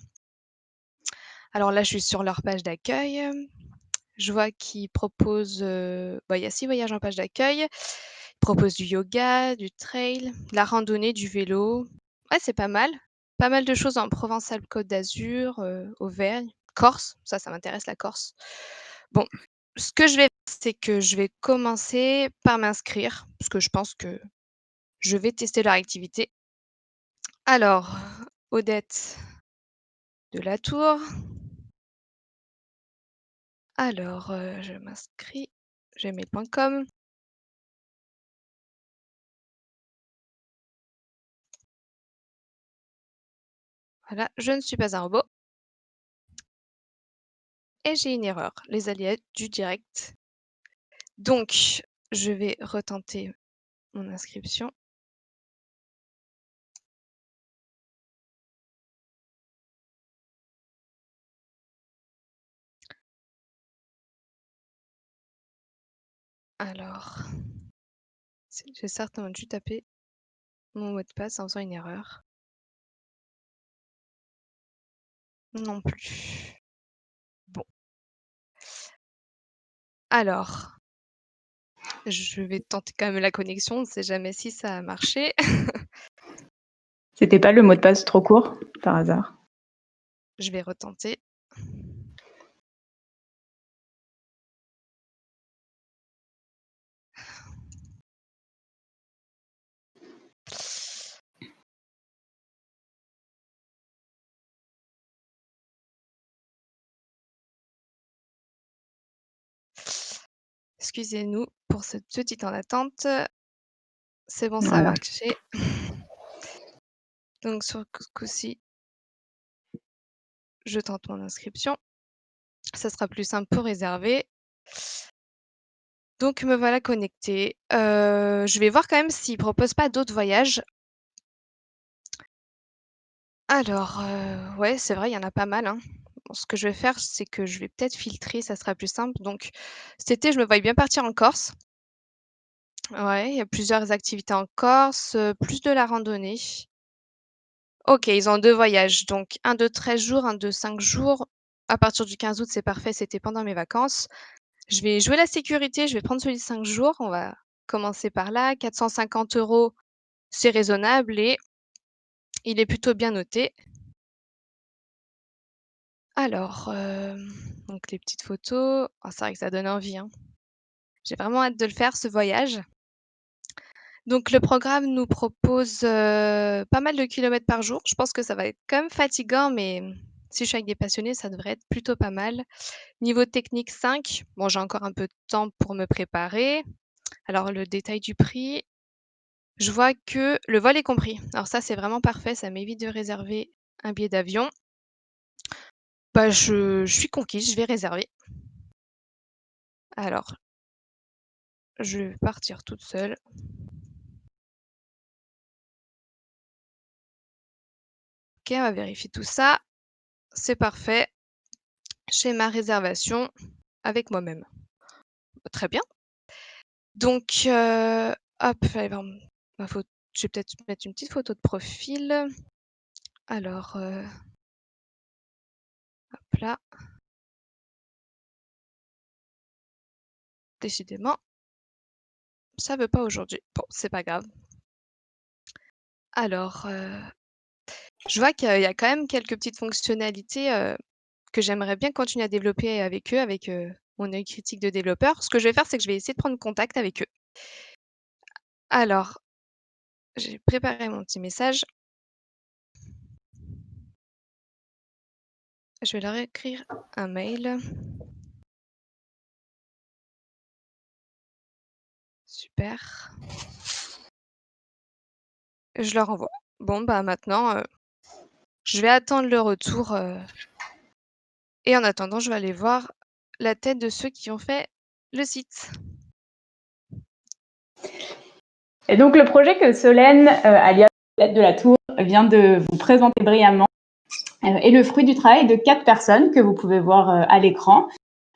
Speaker 8: Alors là, je suis sur leur page d'accueil. Je vois qu'ils proposent, il y a 6 voyages en page d'accueil. Ils proposent du yoga, du trail, de la randonnée, du vélo. Ouais, c'est pas mal. Pas mal de choses en Provence-Alpes-Côte d'Azur, Auvergne, Corse. Ça m'intéresse la Corse. Bon, ce que je vais faire, c'est que je vais commencer par m'inscrire, parce que je pense que je vais tester leur activité. Alors, Odette de la Tour. Alors, je m'inscris, gmail.com. Voilà, je ne suis pas un robot. Et j'ai une erreur, les aléas du direct. Donc, je vais retenter mon inscription. Alors, j'ai certainement dû taper mon mot de passe en faisant une erreur. Non plus. Bon. Alors, je vais tenter quand même la connexion, on ne sait jamais si ça a marché.
Speaker 9: C'était pas le mot de passe trop court, par hasard?
Speaker 8: Je vais retenter. Excusez-nous pour ce petit temps d'attente. C'est bon, ça a
Speaker 9: Voilà.
Speaker 8: marché. Donc sur ce coup-ci, je tente mon inscription. Ça sera plus simple pour réserver. Donc me voilà connectée. Je vais voir quand même s'ils proposent pas d'autres voyages. Alors, ouais, c'est vrai, il y en a pas mal, hein. Bon, ce que je vais faire, c'est que je vais peut-être filtrer, ça sera plus simple. Donc cet été, je me voyais bien partir en Corse. Ouais, il y a plusieurs activités en Corse, plus de la randonnée. OK, ils ont 2 voyages, donc un de 13 jours, un de 5 jours. À partir du 15 août, c'est parfait, c'était pendant mes vacances. Je vais jouer la sécurité, je vais prendre celui de 5 jours. On va commencer par là. 450 €, c'est raisonnable et il est plutôt bien noté. Alors, donc les petites photos. Oh, c'est vrai que ça donne envie, hein. J'ai vraiment hâte de le faire, ce voyage. Donc le programme nous propose, pas mal de kilomètres par jour. Je pense que ça va être quand même fatigant, mais si je suis avec des passionnés, ça devrait être plutôt pas mal. Niveau technique 5, bon, j'ai encore un peu de temps pour me préparer. Alors le détail du prix, je vois que le vol est compris. Alors ça, c'est vraiment parfait, ça m'évite de réserver un billet d'avion. Bah, je suis conquise, je vais réserver. Alors, je vais partir toute seule. OK, on va vérifier tout ça. C'est parfait. J'ai ma réservation avec moi-même. Très bien. Donc, hop, allez voir ma photo. Je vais peut-être mettre une petite photo de profil. Alors, hop là. Décidément, ça veut pas aujourd'hui. Bon, c'est pas grave. Alors, je vois qu'il y a quand même quelques petites fonctionnalités, que j'aimerais bien continuer à développer avec eux, avec, mon œil critique de développeur. Ce que je vais faire, c'est que je vais essayer de prendre contact avec eux. Alors, j'ai préparé mon petit message. Je vais leur écrire un mail. Super. Je leur envoie. Bon, bah maintenant, je vais attendre le retour. Et en attendant, je vais aller voir la tête de ceux qui ont fait le site.
Speaker 9: Et donc, le projet que Solène, alias Tête de la Tour, vient de vous présenter brillamment est le fruit du travail de 4 personnes que vous pouvez voir à l'écran.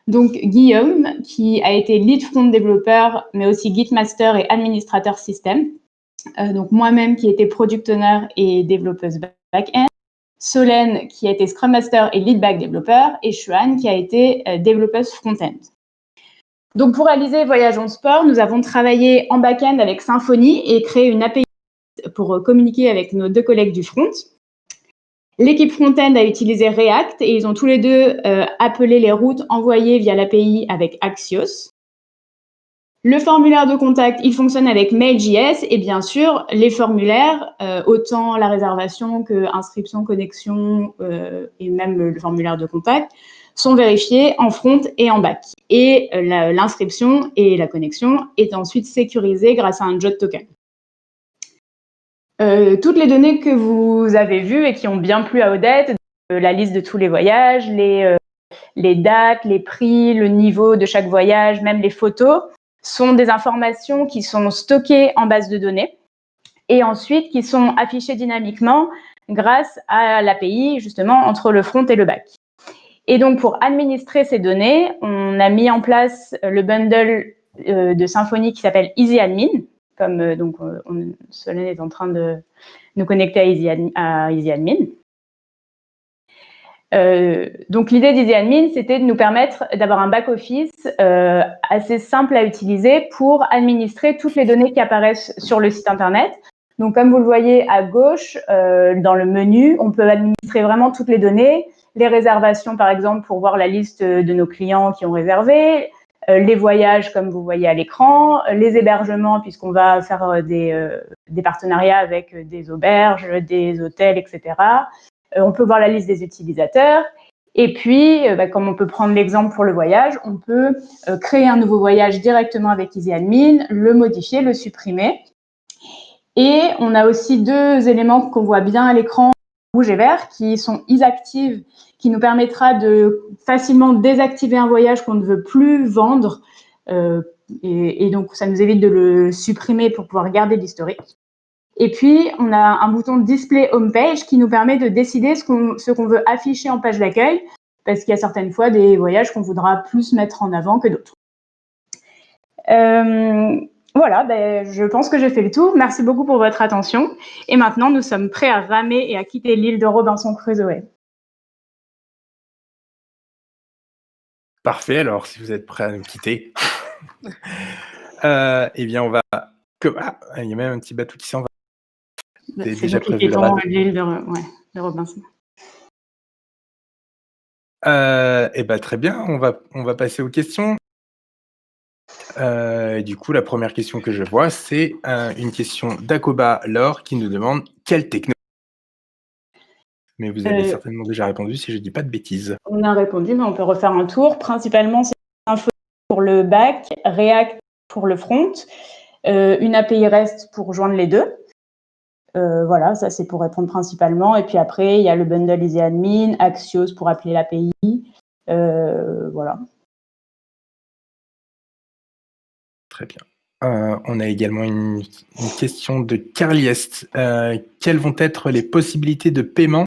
Speaker 9: Donc, Guillaume, qui a été lead front développeur, mais aussi Git master et administrateur système. Donc, moi-même, qui étais product owner et développeuse back-end. Solène, qui a été scrum master et lead back développeur. Et Xuan, qui a été développeuse front-end. Donc, pour réaliser Voyage en Sport, nous avons travaillé en back-end avec Symfony et créé une API pour communiquer avec nos 2 collègues du front. L'équipe front-end a utilisé React et ils ont tous les deux appelé les routes envoyées via l'API avec Axios. Le formulaire de contact, il fonctionne avec Mail.js et bien sûr, les formulaires, autant la réservation que inscription, connexion et même le formulaire de contact, sont vérifiés en front et en back. Et l'inscription et la connexion est ensuite sécurisée grâce à un JWT token. Toutes les données que vous avez vues et qui ont bien plu à Odette, la liste de tous les voyages, les dates, les prix, le niveau de chaque voyage, même les photos, sont des informations qui sont stockées en base de données et ensuite qui sont affichées dynamiquement grâce à l'API, justement, entre le front et le back. Et donc, pour administrer ces données, on a mis en place le bundle de Symfony qui s'appelle EasyAdmin, comme donc Solène est en train de nous connecter à EasyAdmin. Donc l'idée d'EasyAdmin, c'était de nous permettre d'avoir un back-office assez simple à utiliser pour administrer toutes les données qui apparaissent sur le site internet. Donc comme vous le voyez à gauche, dans le menu, on peut administrer vraiment toutes les données, les réservations par exemple pour voir la liste de nos clients qui ont réservé, les voyages comme vous voyez à l'écran, les hébergements puisqu'on va faire des partenariats avec des auberges, des hôtels, etc. On peut voir la liste des utilisateurs. Et puis, comme on peut prendre l'exemple pour le voyage, on peut créer un nouveau voyage directement avec EasyAdmin, le modifier, le supprimer. Et on a aussi 2 éléments qu'on voit bien à l'écran, rouge et vert, qui sont isActive, qui nous permettra de facilement désactiver un voyage qu'on ne veut plus vendre. Et donc, ça nous évite de le supprimer pour pouvoir garder l'historique. Et puis, on a un bouton Display Homepage qui nous permet de décider ce qu'on veut afficher en page d'accueil, parce qu'il y a certaines fois des voyages qu'on voudra plus mettre en avant que d'autres. Voilà, je pense que j'ai fait le tour. Merci beaucoup pour votre attention. Et maintenant, nous sommes prêts à ramer et à quitter l'île de Robinson Crusoe.
Speaker 1: Parfait, alors si vous êtes prêts à nous quitter, eh bien on va... il y a même un petit bateau qui s'en va.
Speaker 9: C'est déjà prévu l'île de Robinson.
Speaker 1: Très bien, on va passer aux questions. Du coup, la première question que je vois, c'est une question d'Akoba Laure qui nous demande quelle techno. Mais vous avez certainement déjà répondu si je ne dis pas de bêtises.
Speaker 9: On a répondu, mais on peut refaire un tour. Principalement, c'est Symfony pour le back, React pour le front, une API REST pour joindre les deux. Voilà, ça c'est pour répondre principalement. Et puis après, il y a le bundle EasyAdmin, Axios pour appeler l'API. Voilà.
Speaker 1: Très bien. On a également une question de Carliest. Quelles vont être les possibilités de paiement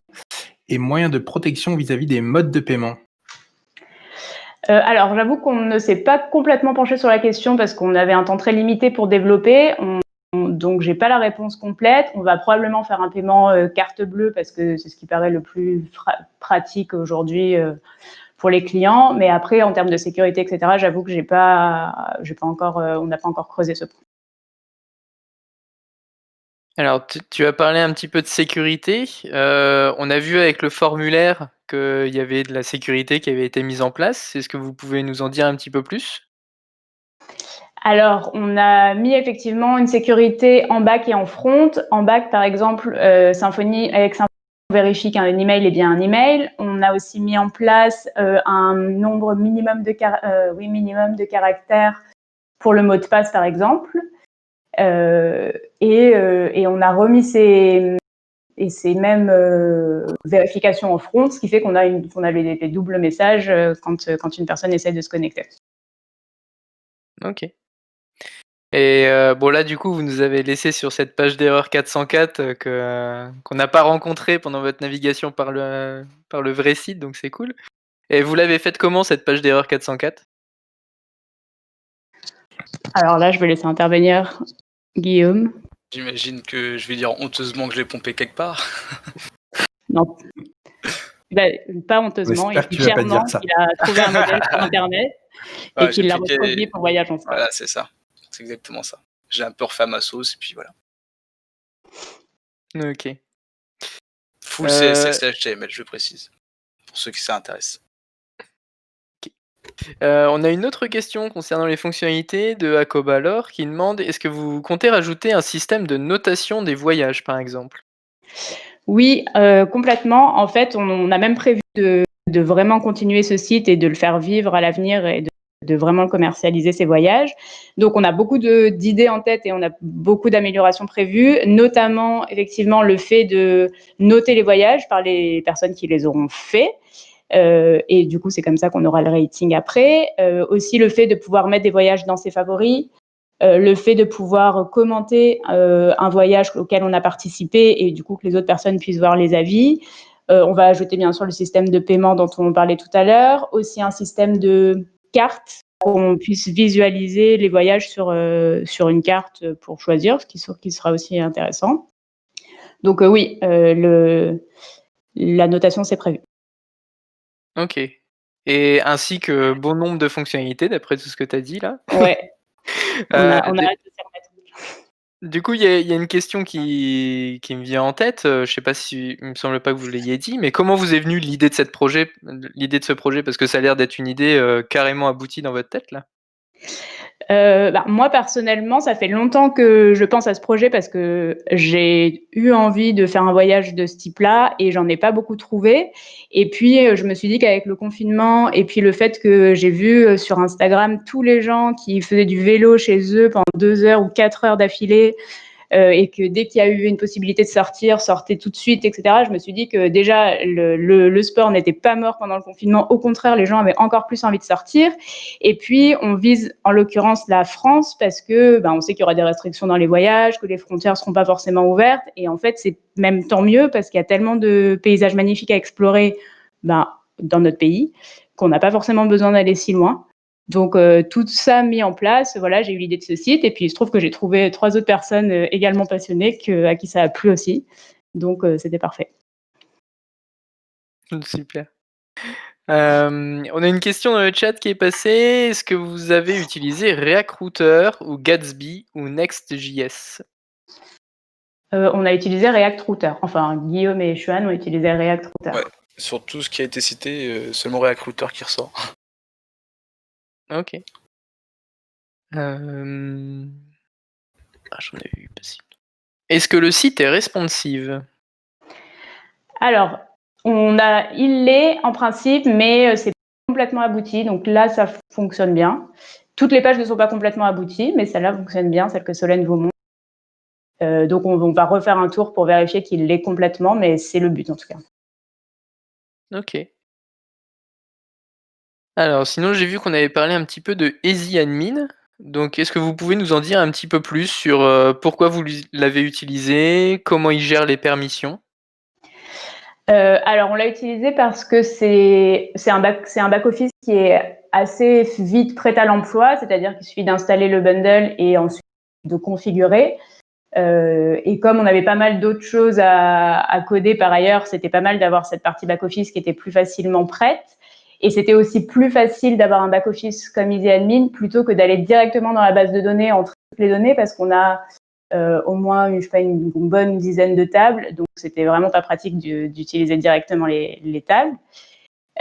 Speaker 1: et moyens de protection vis-à-vis des modes de paiement?
Speaker 9: Alors, j'avoue qu'on ne s'est pas complètement penché sur la question parce qu'on avait un temps très limité pour développer. Donc, j'ai pas la réponse complète. On va probablement faire un paiement carte bleue parce que c'est ce qui paraît le plus pratique aujourd'hui pour les clients. Mais après, en termes de sécurité, etc., j'avoue que on n'a pas encore creusé ce point.
Speaker 2: Alors, tu as parlé un petit peu de sécurité. On a vu avec le formulaire qu'il y avait de la sécurité qui avait été mise en place. Est-ce que vous pouvez nous en dire un petit peu plus?
Speaker 9: Alors, on a mis effectivement une sécurité en back et en front. En back, par exemple, Symfony, on vérifie qu'un email est bien un email. On a aussi mis en place un nombre minimum de caractères pour le mot de passe, par exemple. et on a remis ces mêmes vérifications en front, ce qui fait qu'on a les doubles messages quand une personne essaie de se connecter.
Speaker 2: Ok. Et bon là du coup vous nous avez laissé sur cette page d'erreur 404 qu'on n'a pas rencontrée pendant votre navigation par le vrai site, donc c'est cool. Et vous l'avez faite comment cette page d'erreur 404?
Speaker 9: Alors là, je vais laisser intervenir Guillaume.
Speaker 10: J'imagine que je vais dire honteusement que je l'ai pompé quelque part.
Speaker 9: Non. Pas honteusement, il
Speaker 1: J'espère que
Speaker 9: dit
Speaker 1: tu vas pas
Speaker 9: fièrement
Speaker 1: dire ça.
Speaker 9: qu'il a trouvé un modèle sur Internet et
Speaker 10: Ouais,
Speaker 9: qu'il
Speaker 10: j'ai
Speaker 9: l'a
Speaker 10: cliqué-
Speaker 9: reproduit pour Voyage en Star.
Speaker 10: Voilà, c'est ça. C'est exactement ça. J'ai un peu refait à ma sauce et puis voilà.
Speaker 2: Ok.
Speaker 10: Full CSS et HTML, je précise. Pour ceux qui s'intéressent.
Speaker 2: On a une autre question concernant les fonctionnalités de Acobalor qui demande est-ce que vous comptez rajouter un système de notation des voyages par exemple?
Speaker 9: Oui, complètement. En fait, on a même prévu de vraiment continuer ce site et de le faire vivre à l'avenir et de vraiment commercialiser ces voyages. Donc, on a beaucoup d'idées en tête et on a beaucoup d'améliorations prévues, notamment effectivement le fait de noter les voyages par les personnes qui les auront faits. Et du coup, c'est comme ça qu'on aura le rating après. Aussi, le fait de pouvoir mettre des voyages dans ses favoris. Le fait de pouvoir commenter un voyage auquel on a participé et du coup que les autres personnes puissent voir les avis. On va ajouter bien sûr le système de paiement dont on parlait tout à l'heure, aussi un système de cartes pour qu'on puisse visualiser les voyages sur une carte pour choisir, ce qui sera aussi intéressant. Donc oui, la notation c'est prévu.
Speaker 2: Ok. Et ainsi que bon nombre de fonctionnalités d'après tout ce que tu as dit là.
Speaker 9: Ouais. On a hâte de s'y remettre.
Speaker 2: Du coup, il y a une question qui me vient en tête. Je sais pas si il me semble pas que vous l'ayez dit, mais comment vous est venue l'idée de ce projet, parce que ça a l'air d'être une idée carrément aboutie dans votre tête là.
Speaker 9: Moi personnellement, ça fait longtemps que je pense à ce projet parce que j'ai eu envie de faire un voyage de ce type-là et j'en ai pas beaucoup trouvé. Et puis je me suis dit qu'avec le confinement et puis le fait que j'ai vu sur Instagram tous les gens qui faisaient du vélo chez eux pendant 2 heures ou 4 heures d'affilée, et que dès qu'il y a eu une possibilité de sortir, sortez tout de suite, etc. Je me suis dit que déjà le sport n'était pas mort pendant le confinement. Au contraire, les gens avaient encore plus envie de sortir. Et puis, on vise en l'occurrence la France parce que on sait qu'il y aura des restrictions dans les voyages, que les frontières ne seront pas forcément ouvertes. Et en fait, c'est même tant mieux parce qu'il y a tellement de paysages magnifiques à explorer dans notre pays qu'on n'a pas forcément besoin d'aller si loin. Donc, tout ça mis en place, voilà, j'ai eu l'idée de ce site et puis il se trouve que j'ai trouvé 3 autres personnes également passionnées à qui ça a plu aussi. Donc, c'était parfait.
Speaker 2: Super. On a une question dans le chat qui est passée. Est-ce que vous avez utilisé React Router ou Gatsby ou Next.js?
Speaker 9: On a utilisé React Router. Enfin, Guillaume et Xuan ont utilisé React Router.
Speaker 10: Ouais. Sur tout ce qui a été cité, seulement React Router qui ressort.
Speaker 2: Ok. J'en ai vu passer. Est-ce que le site est responsive?
Speaker 9: Alors, il l'est en principe, mais c'est pas complètement abouti. Donc là, ça fonctionne bien. Toutes les pages ne sont pas complètement abouties, mais celle-là fonctionne bien, celle que Solène vous montre. Donc on va refaire un tour pour vérifier qu'il l'est complètement, mais c'est le but en tout cas.
Speaker 2: Ok. Alors, sinon, j'ai vu qu'on avait parlé un petit peu de EasyAdmin. Donc, est-ce que vous pouvez nous en dire un petit peu plus sur pourquoi vous l'avez utilisé, comment il gère les permissions?
Speaker 9: Alors, on l'a utilisé parce que c'est un back-office qui est assez vite prêt à l'emploi, c'est-à-dire qu'il suffit d'installer le bundle et ensuite de configurer. Et comme on avait pas mal d'autres choses à coder par ailleurs, c'était pas mal d'avoir cette partie back-office qui était plus facilement prête. Et c'était aussi plus facile d'avoir un back-office comme EasyAdmin plutôt que d'aller directement dans la base de données, entrer toutes les données, parce qu'on a au moins une bonne dizaine de tables. Donc, c'était vraiment pas pratique d'utiliser directement les tables.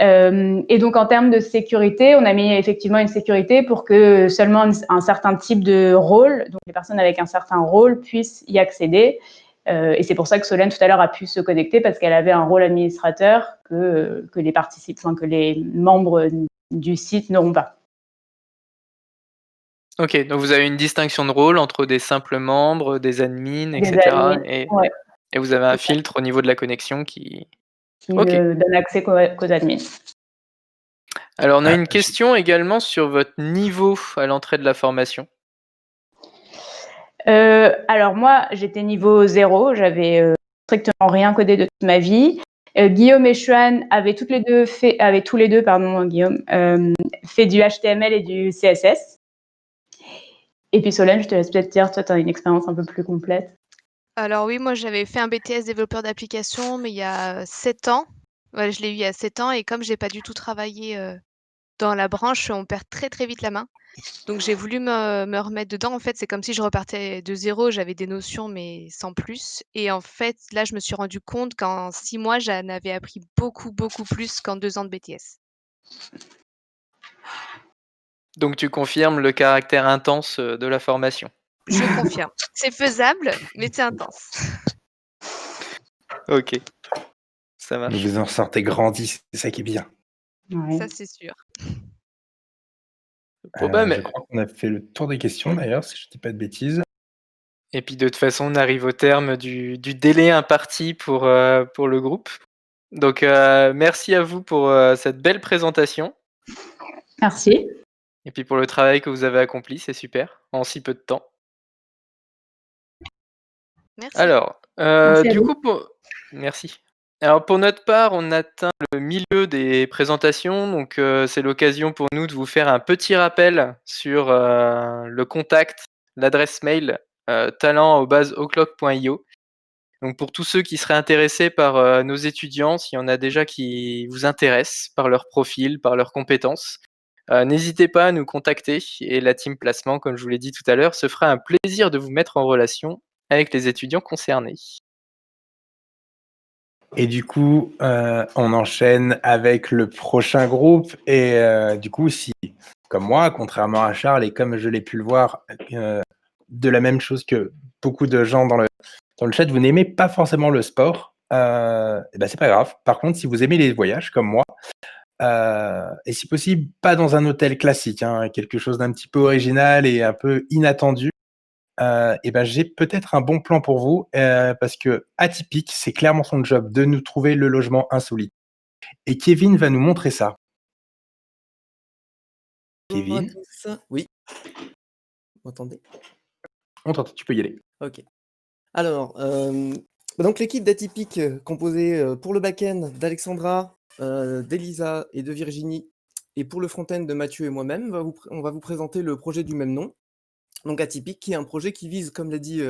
Speaker 9: Et donc, en termes de sécurité, on a mis effectivement une sécurité pour que seulement un certain type de rôle, donc les personnes avec un certain rôle, puissent y accéder. Et c'est pour ça que Solène, tout à l'heure, a pu se connecter parce qu'elle avait un rôle administrateur que les membres du site n'auront pas.
Speaker 2: Ok, donc vous avez une distinction de rôle entre des simples membres, des admins,
Speaker 9: Des
Speaker 2: etc.
Speaker 9: admins, ouais,
Speaker 2: Et vous avez un
Speaker 9: c'est ça,
Speaker 2: filtre au niveau de la connexion qui...
Speaker 9: qui
Speaker 2: Ok.
Speaker 9: ne donne accès qu'aux admins.
Speaker 2: Alors on a
Speaker 1: Ah,
Speaker 2: une question également sur votre niveau à l'entrée de la formation.
Speaker 9: Alors moi, j'étais niveau 0, j'avais strictement rien codé de toute ma vie. Guillaume et Xuan avaient tous les deux fait du HTML et du CSS. Et puis Solène, je te laisse peut-être dire, toi, tu as une expérience un peu plus complète.
Speaker 8: Alors oui, moi j'avais fait un BTS développeur d'application, mais il y a 7 ans. Ouais, je l'ai eu il y a 7 ans et comme j'ai pas du tout travaillé dans la branche, on perd très très vite la main. Donc j'ai voulu me remettre dedans. En fait, c'est comme si je repartais de zéro, j'avais des notions mais sans plus. Et en fait, là, je me suis rendu compte qu'en 6 mois, j'en avais appris beaucoup, beaucoup plus qu'en 2 ans de BTS.
Speaker 2: Donc tu confirmes le caractère intense de la formation.
Speaker 8: Je confirme. C'est faisable, mais c'est intense.
Speaker 2: Ok, ça
Speaker 1: Mais
Speaker 2: marche.
Speaker 1: vous en sortez grandi, c'est ça qui est bien.
Speaker 9: Ouais.
Speaker 8: Ça, c'est sûr.
Speaker 2: Bon, bah,
Speaker 1: Je crois qu'on a fait le tour des questions d'ailleurs, si je ne dis pas de bêtises.
Speaker 2: Et puis de toute façon, on arrive au terme du délai imparti pour le groupe. Donc merci à vous pour cette belle présentation.
Speaker 9: Merci.
Speaker 2: Et puis pour le travail que vous avez accompli, c'est super, en si peu de temps.
Speaker 8: Merci.
Speaker 2: Alors,
Speaker 9: Merci à vous.
Speaker 2: Merci. Alors pour notre part, on atteint le milieu des présentations, donc c'est l'occasion pour nous de vous faire un petit rappel sur le contact, l'adresse mail talent@oclock.io. Donc pour tous ceux qui seraient intéressés par nos étudiants, s'il y en a déjà qui vous intéressent par leur profil, par leurs compétences, n'hésitez pas à nous contacter et la team placement, comme je vous l'ai dit tout à l'heure, se fera un plaisir de vous mettre en relation avec les étudiants concernés.
Speaker 1: Et du coup, on enchaîne avec le prochain groupe. Et du coup, si, comme moi, contrairement à Charles, et comme je l'ai pu le voir, de la même chose que beaucoup de gens dans le chat, vous n'aimez pas forcément le sport, et ben c'est pas grave. Par contre, si vous aimez les voyages, comme moi, et si possible, pas dans un hôtel classique, hein, quelque chose d'un petit peu original et un peu inattendu, et ben j'ai peut-être un bon plan pour vous, parce que Atypique, c'est clairement son job de nous trouver le logement insolite. Et Kevin va nous montrer ça.
Speaker 11: Bonjour à
Speaker 1: Kevin,
Speaker 11: tous. Oui, vous m'entendez?
Speaker 1: on t'entend, tu peux y aller.
Speaker 11: Ok. Alors, donc l'équipe d'Atypique, composée pour le back-end d'Alexandra, d'Elisa et de Virginie, et pour le front-end de Mathieu et moi-même, on va vous présenter le projet du même nom. Donc Atypique, qui est un projet qui vise, comme l'a dit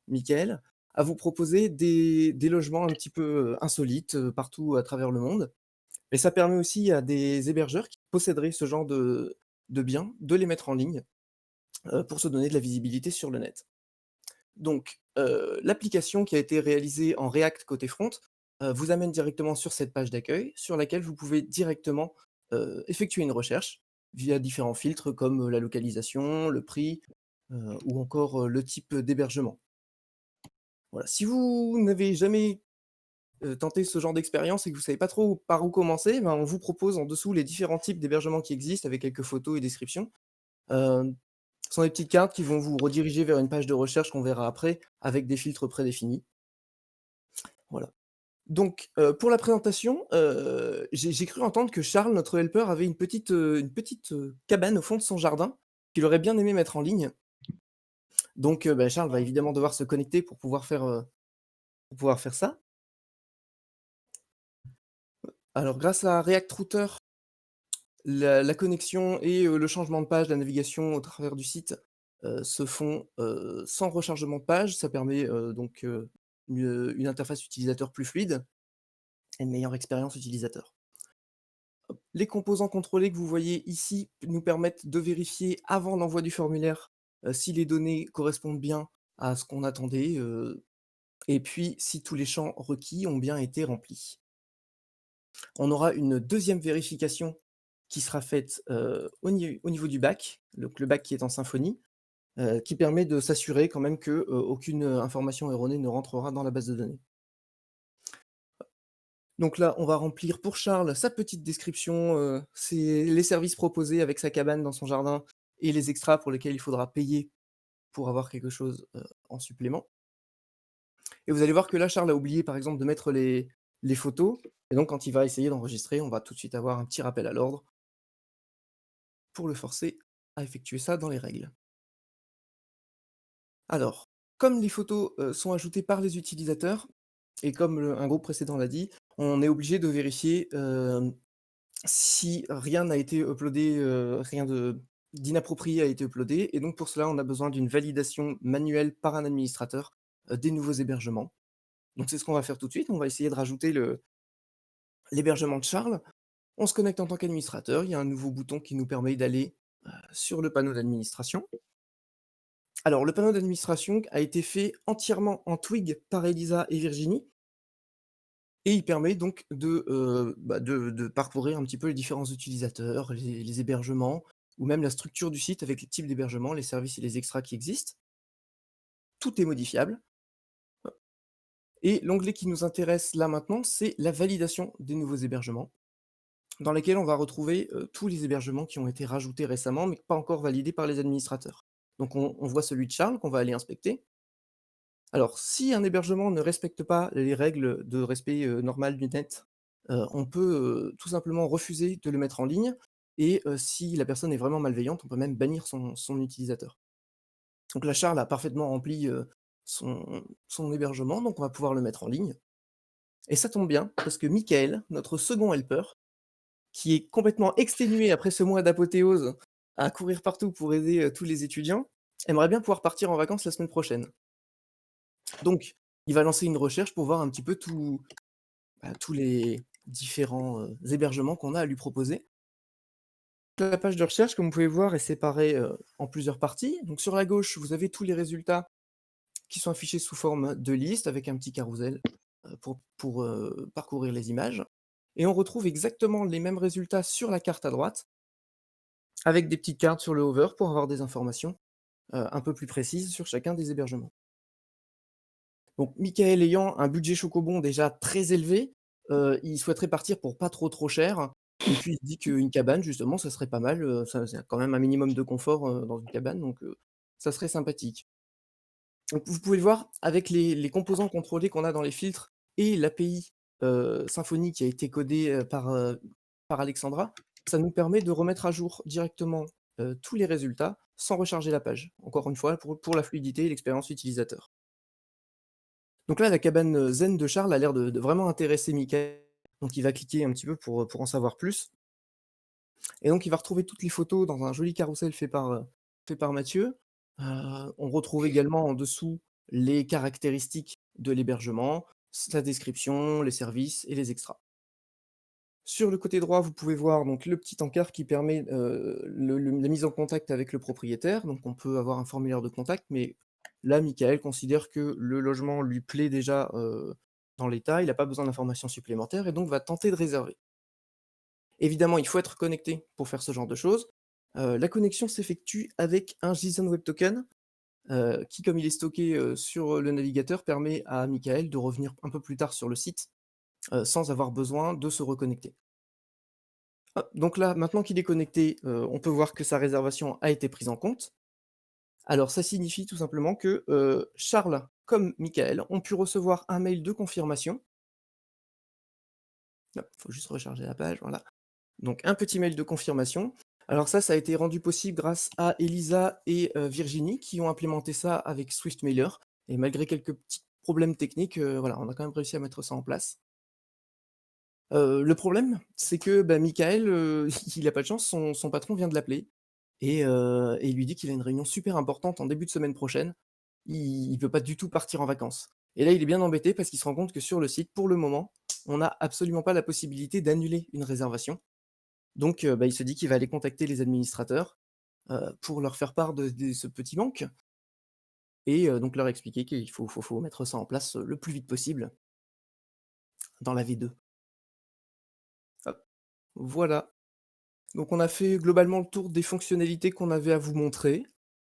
Speaker 11: Mickaël, à vous proposer des logements un petit peu insolites partout à travers le monde. Mais ça permet aussi à des hébergeurs qui posséderaient ce genre de biens de les mettre en ligne pour se donner de la visibilité sur le net. Donc, l'application qui a été réalisée en React côté front vous amène directement sur cette page d'accueil, sur laquelle vous pouvez directement effectuer une recherche via différents filtres comme la localisation, le prix ou encore le type d'hébergement. Voilà. Si vous n'avez jamais tenté ce genre d'expérience et que vous ne savez pas trop par où commencer, ben, on vous propose en dessous les différents types d'hébergements qui existent avec quelques photos et descriptions. Ce sont des petites cartes qui vont vous rediriger vers une page de recherche qu'on verra après, avec des filtres prédéfinis. Voilà. Donc, pour la présentation, j'ai cru entendre que Charles, notre helper, avait une petite cabane au fond de son jardin qu'il aurait bien aimé mettre en ligne. Donc, bah, Charles va évidemment devoir se connecter pour pouvoir faire ça. Alors, grâce à React Router, la connexion et le changement de page, la navigation au travers du site se font sans rechargement de page. Ça permet donc une interface utilisateur plus fluide et une meilleure expérience utilisateur. Les composants contrôlés que vous voyez ici nous permettent de vérifier avant l'envoi du formulaire si les données correspondent bien à ce qu'on attendait et puis si tous les champs requis ont bien été remplis. On aura une deuxième vérification qui sera faite au niveau du back, donc le back qui est en Symfony, qui permet de s'assurer quand même qu'aucune information erronée ne rentrera dans la base de données. Donc là, on va remplir pour Charles sa petite description, c'est les services proposés avec sa cabane dans son jardin et les extras pour lesquels il faudra payer pour avoir quelque chose en supplément. Et vous allez voir que là, Charles a oublié par exemple de mettre les photos, et donc quand il va essayer d'enregistrer, on va tout de suite avoir un petit rappel à l'ordre pour le forcer à effectuer ça dans les règles. Alors, comme les photos sont ajoutées par les utilisateurs, et comme un groupe précédent l'a dit, on est obligé de vérifier si rien n'a été uploadé, rien d'inapproprié a été uploadé, et donc pour cela, on a besoin d'une validation manuelle par un administrateur des nouveaux hébergements. Donc c'est ce qu'on va faire tout de suite. On va essayer de rajouter l'hébergement de Charles. On se connecte en tant qu'administrateur. Il y a un nouveau bouton qui nous permet d'aller sur le panneau d'administration. Alors, le panneau d'administration a été fait entièrement en Twig par Elisa et Virginie. Et il permet donc de parcourir un petit peu les différents utilisateurs, les hébergements, ou même la structure du site avec les types d'hébergements, les services et les extras qui existent. Tout est modifiable. Et l'onglet qui nous intéresse là maintenant, c'est la validation des nouveaux hébergements, dans lesquels on va retrouver tous les hébergements qui ont été rajoutés récemment, mais pas encore validés par les administrateurs. Donc on voit celui de Charles qu'on va aller inspecter. Alors, si un hébergement ne respecte pas les règles de respect normal du net, on peut tout simplement refuser de le mettre en ligne, et si la personne est vraiment malveillante, on peut même bannir son utilisateur. Donc là, Charles a parfaitement rempli son hébergement, donc on va pouvoir le mettre en ligne. Et ça tombe bien, parce que Michael, notre second helper, qui est complètement exténué après ce mois d'apothéose à courir partout pour aider tous les étudiants, aimerait bien pouvoir partir en vacances la semaine prochaine. Donc, il va lancer une recherche pour voir un petit peu tous les différents hébergements qu'on a à lui proposer. La page de recherche, comme vous pouvez voir, est séparée en plusieurs parties. Donc sur la gauche, vous avez tous les résultats qui sont affichés sous forme de liste avec un petit carrousel pour parcourir les images. Et on retrouve exactement les mêmes résultats sur la carte à droite, avec des petites cartes sur le hover pour avoir des informations un peu plus précises sur chacun des hébergements. Donc Michael ayant un budget Chocobon déjà très élevé, il souhaiterait partir pour pas trop cher, et puis il se dit qu'une cabane justement ça serait pas mal, ça c'est quand même un minimum de confort dans une cabane, donc ça serait sympathique. Donc vous pouvez le voir avec les composants contrôlés qu'on a dans les filtres et l'API Symfony qui a été codée par Alexandra, ça nous permet de remettre à jour directement tous les résultats sans recharger la page. Encore une fois, pour la fluidité et l'expérience utilisateur. Donc là, la cabane zen de Charles a l'air de vraiment intéresser Michael, donc il va cliquer un petit peu pour en savoir plus. Et donc il va retrouver toutes les photos dans un joli carrousel fait par Mathieu. On retrouve également en dessous les caractéristiques de l'hébergement, sa description, les services et les extras. Sur le côté droit, vous pouvez voir donc le petit encart qui permet la mise en contact avec le propriétaire. Donc on peut avoir un formulaire de contact, mais là, Michael considère que le logement lui plaît déjà dans l'état, il n'a pas besoin d'informations supplémentaires et donc va tenter de réserver. Évidemment, il faut être connecté pour faire ce genre de choses. La connexion s'effectue avec un JSON Web Token qui, comme il est stocké sur le navigateur, permet à Michael de revenir un peu plus tard sur le site sans avoir besoin de se reconnecter. Donc là, maintenant qu'il est connecté, on peut voir que sa réservation a été prise en compte. Alors ça signifie tout simplement que Charles, comme Michael, ont pu recevoir un mail de confirmation. Il faut juste recharger la page, voilà. Donc un petit mail de confirmation. Alors ça a été rendu possible grâce à Elisa et Virginie qui ont implémenté ça avec SwiftMailer. Et malgré quelques petits problèmes techniques, voilà, on a quand même réussi à mettre ça en place. Le problème, c'est que Michael, il a pas de chance, son patron vient de l'appeler et il lui dit qu'il a une réunion super importante en début de semaine prochaine. Il peut pas du tout partir en vacances. Et là, il est bien embêté parce qu'il se rend compte que sur le site, pour le moment, on n'a absolument pas la possibilité d'annuler une réservation. Donc il se dit qu'il va aller contacter les administrateurs pour leur faire part de ce petit manque et donc leur expliquer qu'il faut mettre ça en place le plus vite possible dans la V2. Hop, voilà. Donc on a fait globalement le tour des fonctionnalités qu'on avait à vous montrer.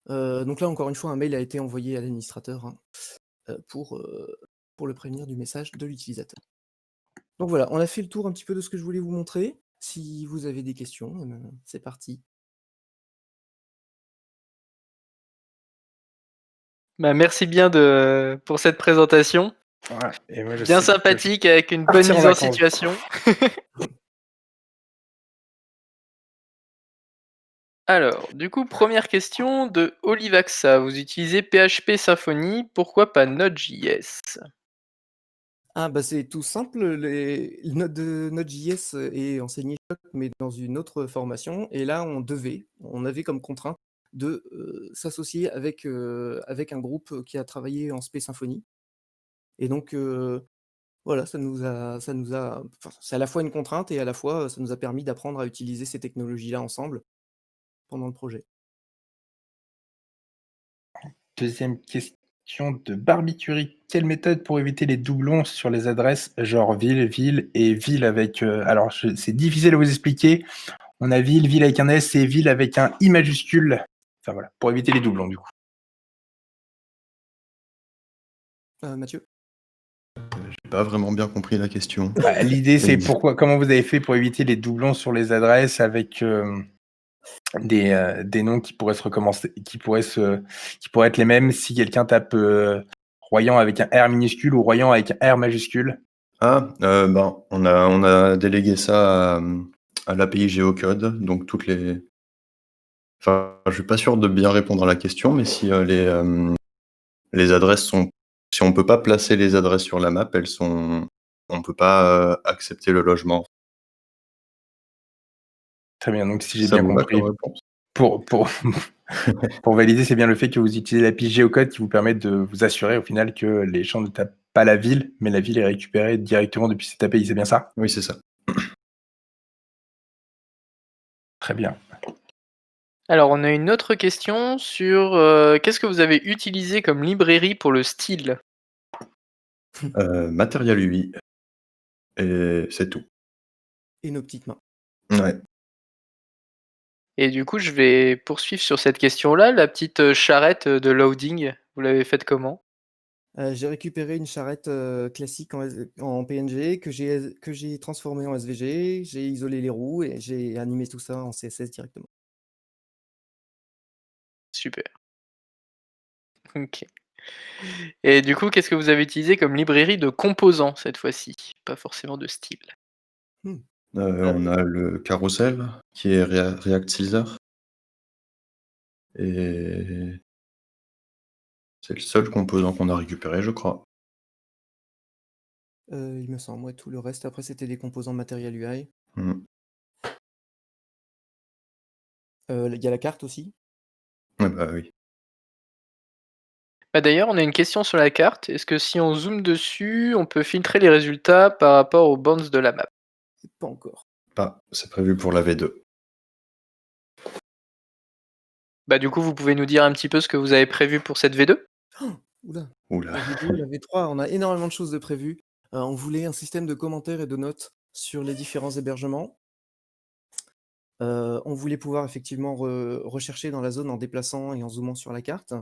Speaker 11: Donc là, encore une fois, un mail a été envoyé à l'administrateur pour le prévenir du message de l'utilisateur. Donc voilà, on a fait le tour un petit peu de ce que je voulais vous montrer. Si vous avez des questions, c'est parti.
Speaker 2: Bah, merci bien pour cette présentation.
Speaker 1: Ouais, et moi, je
Speaker 2: Bien
Speaker 1: sais que je vais
Speaker 2: sympathique, avec une bonne
Speaker 1: partir en
Speaker 2: mise en
Speaker 1: vacances.
Speaker 2: situation. Alors, du coup, première question de Olivaxa. Vous utilisez PHP Symfony, pourquoi pas Node.js?
Speaker 11: Ah bah c'est tout simple, Node.js est enseigné mais dans une autre formation et là on avait comme contrainte de s'associer avec un groupe qui a travaillé en spé Symfony et donc voilà, enfin, c'est à la fois une contrainte et à la fois ça nous a permis d'apprendre à utiliser ces technologies-là ensemble pendant le projet.
Speaker 1: Deuxième question de Barbiturique. Quelle méthode pour éviter les doublons sur les adresses genre ville et ville avec... alors, c'est difficile à vous expliquer. On a ville avec un S et ville avec un I majuscule. Enfin voilà, pour éviter les doublons du coup.
Speaker 11: Mathieu?
Speaker 12: J'ai pas vraiment bien compris la question.
Speaker 1: Bah, l'idée, c'est
Speaker 12: Mais-
Speaker 1: comment vous avez fait pour éviter les doublons sur les adresses avec des noms qui pourraient se recommencer, qui pourraient être les mêmes si quelqu'un tape Royan avec un R minuscule ou Royan avec un R majuscule.
Speaker 12: Ah, on a délégué ça à l'API Geocode, donc toutes les... Enfin, je suis pas sûr de bien répondre à la question, mais si les adresses sont... Si on peut pas placer les adresses sur la map, on peut pas accepter le logement.
Speaker 1: Très bien, donc si j'ai
Speaker 12: Ça
Speaker 1: bien
Speaker 12: vous va
Speaker 1: compris,
Speaker 12: comme réponse?
Speaker 1: pour valider, c'est bien le fait que vous utilisez l'API Geocode qui vous permet de vous assurer au final que les gens ne tapent pas la ville, mais la ville est récupérée directement depuis cette API, c'est bien ça?
Speaker 12: Oui, c'est ça.
Speaker 1: Très bien.
Speaker 2: Alors, on a une autre question sur qu'est-ce que vous avez utilisé comme librairie pour le style?
Speaker 12: Material UI. Et c'est tout.
Speaker 11: Inoptiquement.
Speaker 12: Ouais.
Speaker 2: Et du coup, je vais poursuivre sur cette question-là. La petite charrette de loading, vous l'avez faite comment?
Speaker 11: J'ai récupéré une charrette classique en PNG que j'ai transformée en SVG, j'ai isolé les roues et j'ai animé tout ça en CSS directement.
Speaker 2: Super. Ok. Et du coup, qu'est-ce que vous avez utilisé comme librairie de composants cette fois-ci? Pas forcément de style.
Speaker 12: On a le carrousel qui est React Caesar. Et c'est le seul composant qu'on a récupéré, je crois.
Speaker 11: Il me semble, ouais, tout le reste après c'était des composants Material UI.
Speaker 12: Mm.
Speaker 11: Il y a la carte aussi.
Speaker 12: Ouais, bah oui.
Speaker 2: Bah, d'ailleurs, on a une question sur la carte. Est-ce que si on zoome dessus, on peut filtrer les résultats par rapport aux bounds de la map?
Speaker 11: Pas encore.
Speaker 12: C'est prévu pour la V2.
Speaker 2: Bah, du coup, vous pouvez nous dire un petit peu ce que vous avez prévu pour cette V2?
Speaker 11: Oula.
Speaker 12: Oula.
Speaker 11: La V2, la V3, on a énormément de choses de prévues. On voulait un système de commentaires et de notes sur les différents hébergements. On voulait pouvoir effectivement rechercher dans la zone en déplaçant et en zoomant sur la carte.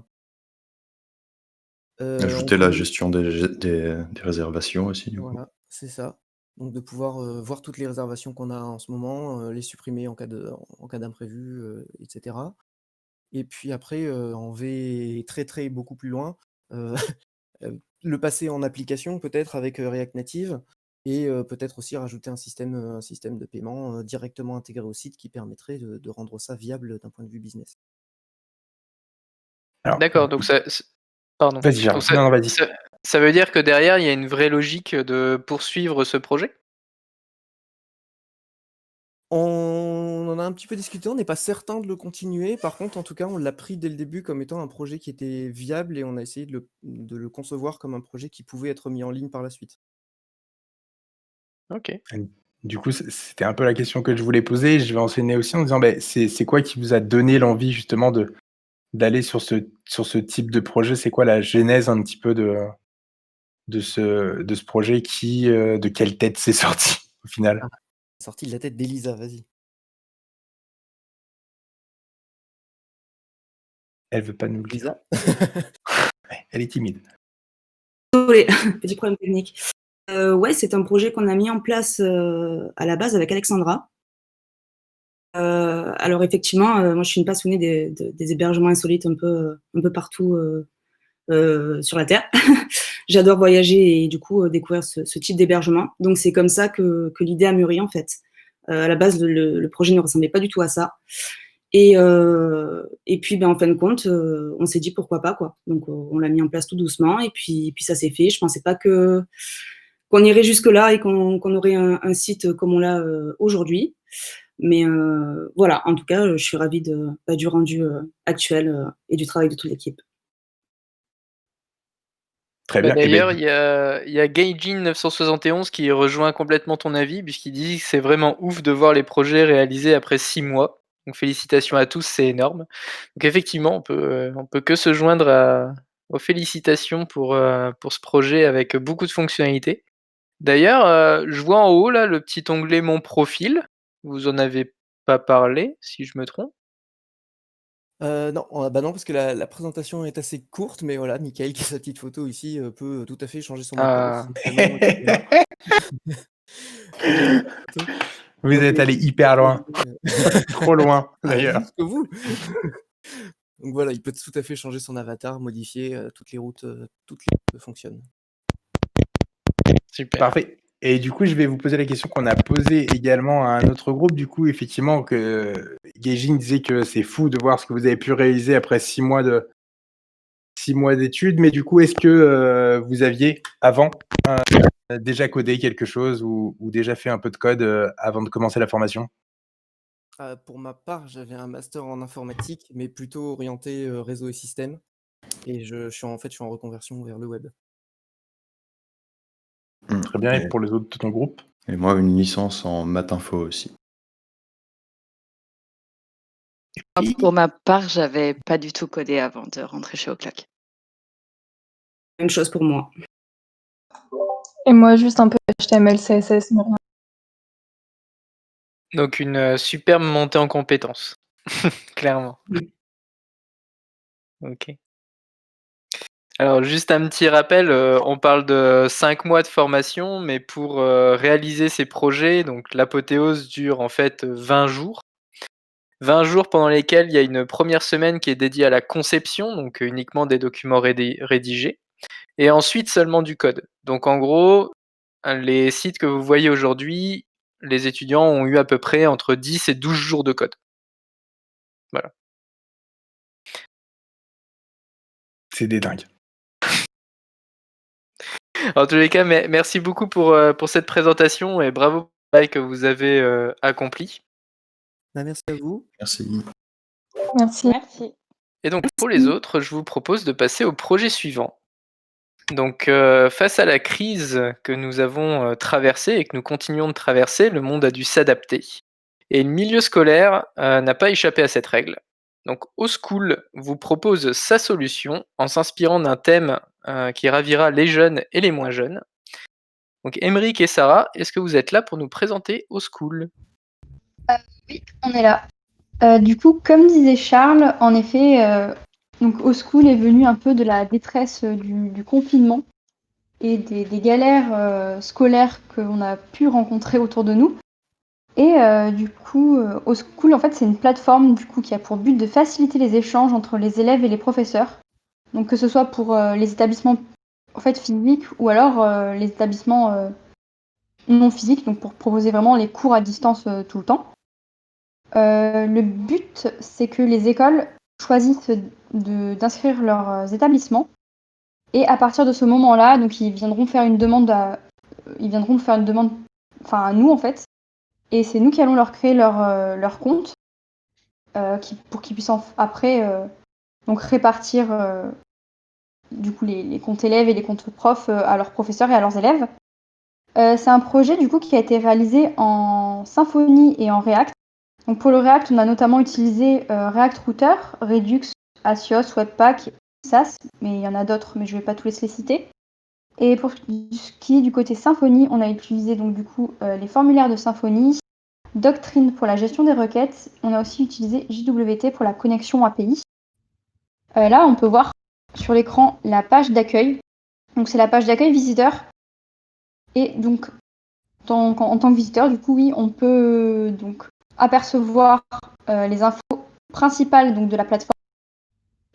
Speaker 12: Ajouter la gestion des réservations aussi, du coup.
Speaker 11: Voilà, c'est ça. Donc de pouvoir voir toutes les réservations qu'on a en ce moment, les supprimer en cas d'imprévu, etc. Et puis après, en V très beaucoup plus loin, le passer en application peut-être avec React Native et peut-être aussi rajouter un système de paiement directement intégré au site qui permettrait de rendre ça viable d'un point de vue business.
Speaker 1: Alors,
Speaker 2: D'accord, donc pardon.
Speaker 1: vas-y, Charles.
Speaker 2: Donc
Speaker 1: Non, vas-y.
Speaker 2: ça veut dire que derrière, il y a une vraie logique de poursuivre ce projet?
Speaker 11: On en a un petit peu discuté, on n'est pas certain de le continuer. Par contre, en tout cas, on l'a pris dès le début comme étant un projet qui était viable et on a essayé de le concevoir comme un projet qui pouvait être mis en ligne par la suite.
Speaker 2: OK.
Speaker 1: Du coup, c'était un peu la question que je voulais poser. Je vais enseigner aussi en disant, c'est quoi qui vous a donné l'envie justement d'aller sur ce type de projet? C'est quoi la genèse un petit peu de ce projet de quelle tête c'est sorti au final?
Speaker 11: Ah, sorti de la tête d'Elisa, vas-y.
Speaker 1: Elle veut pas nous le dire.
Speaker 11: Elisa?
Speaker 1: Ouais, elle est timide.
Speaker 13: Désolée, petit problème technique. Ouais, c'est un projet qu'on a mis en place à la base avec Alexandra. Alors effectivement, moi je suis une passionnée des hébergements insolites un peu partout sur la Terre. J'adore voyager et du coup découvrir ce type d'hébergement. Donc c'est comme ça que l'idée a mûri en fait. À la base, le projet ne ressemblait pas du tout à ça. Et puis, en fin de compte, on s'est dit pourquoi pas, quoi. Donc, on l'a mis en place tout doucement et puis ça s'est fait. Je pensais pas qu'on irait jusque-là et qu'on aurait un site comme on l'a aujourd'hui. Mais voilà, en tout cas, je suis ravie du rendu actuel et du travail de toute l'équipe.
Speaker 1: Très bien.
Speaker 2: D'ailleurs, il y a Gaijin971 qui rejoint complètement ton avis, puisqu'il dit que c'est vraiment ouf de voir les projets réalisés après 6 mois. Donc félicitations à tous, c'est énorme. Donc effectivement, on peut que se joindre aux félicitations pour ce projet avec beaucoup de fonctionnalités. D'ailleurs, je vois en haut là le petit onglet Mon profil. Vous en avez pas parlé, si je me trompe.
Speaker 11: Non, non, parce que la présentation est assez courte, mais voilà, Mickaël qui a sa petite photo ici peut tout à fait changer son mot de passe, son prénom, etc.
Speaker 1: Vous êtes allé hyper loin. Trop loin, d'ailleurs.
Speaker 11: Plus que vous. Donc voilà, il peut tout à fait changer son avatar, modifier toutes les routes fonctionnent.
Speaker 2: Super.
Speaker 1: Parfait. Et du coup, je vais vous poser la question qu'on a posée également à un autre groupe. Du coup, effectivement, que Gaijin disait que c'est fou de voir ce que vous avez pu réaliser après 6 mois d'études. Mais du coup, est-ce que vous aviez avant déjà codé quelque chose ou déjà fait un peu de code avant de commencer la formation?
Speaker 11: Pour ma part, j'avais un master en informatique, mais plutôt orienté réseau et système. Et je suis en reconversion vers le web.
Speaker 1: Très bien. Et pour les autres de ton groupe?
Speaker 12: Et moi, une licence en maths info aussi.
Speaker 14: Pour ma part, j'avais pas du tout codé avant de rentrer chez Oclac.
Speaker 13: Même chose pour moi.
Speaker 15: Et moi, juste un peu HTML, CSS, mais rien.
Speaker 2: Donc une superbe montée en compétences, clairement. Ok. Alors juste un petit rappel, on parle de 5 mois de formation, mais pour réaliser ces projets, donc l'apothéose dure en fait 20 jours. 20 jours pendant lesquels il y a une première semaine qui est dédiée à la conception, donc uniquement des documents rédigés, et ensuite seulement du code. Donc en gros, les sites que vous voyez aujourd'hui, les étudiants ont eu à peu près entre 10 et 12 jours de code. Voilà.
Speaker 1: C'est des dingues.
Speaker 2: En tous les cas, merci beaucoup pour cette présentation et bravo pour le travail que vous avez accompli.
Speaker 11: Merci à vous.
Speaker 12: Merci.
Speaker 15: Merci.
Speaker 8: Merci.
Speaker 2: Et donc pour les autres, je vous propose de passer au projet suivant. Donc face à la crise que nous avons traversée et que nous continuons de traverser, le monde a dû s'adapter. Et le milieu scolaire n'a pas échappé à cette règle. Donc OSchool vous propose sa solution en s'inspirant d'un thème qui ravira les jeunes et les moins jeunes. Donc Émeric et Sarah, est-ce que vous êtes là pour nous présenter OSchool?
Speaker 16: Oui, on est là. Du coup, comme disait Charles, en effet, donc OSchool est venu un peu de la détresse du confinement et des galères scolaires qu'on a pu rencontrer autour de nous. Et du coup, OSchool, en fait, c'est une plateforme du coup qui a pour but de faciliter les échanges entre les élèves et les professeurs. Donc que ce soit pour les établissements en fait physiques ou alors les établissements non physiques, donc pour proposer vraiment les cours à distance tout le temps. Le but, c'est que les écoles choisissent d'inscrire leurs établissements et à partir de ce moment-là, donc ils viendront faire une demande à nous en fait, et c'est nous qui allons leur créer leur compte pour qu'ils puissent après donc répartir du coup les comptes élèves et les comptes profs à leurs professeurs et à leurs élèves. C'est un projet du coup qui a été réalisé en Symfony et en React. Donc pour le React, on a notamment utilisé React Router, Redux, Asios, Webpack, SAS, mais il y en a d'autres, mais je ne vais pas tous les citer. Et pour ce qui est du côté Symfony, on a utilisé donc du coup les formulaires de Symfony, Doctrine pour la gestion des requêtes. On a aussi utilisé JWT pour la connexion API. Là, on peut voir sur l'écran la page d'accueil. Donc c'est la page d'accueil visiteur. Et donc en tant que visiteur, du coup, oui, on peut donc apercevoir les infos principales donc, de la plateforme.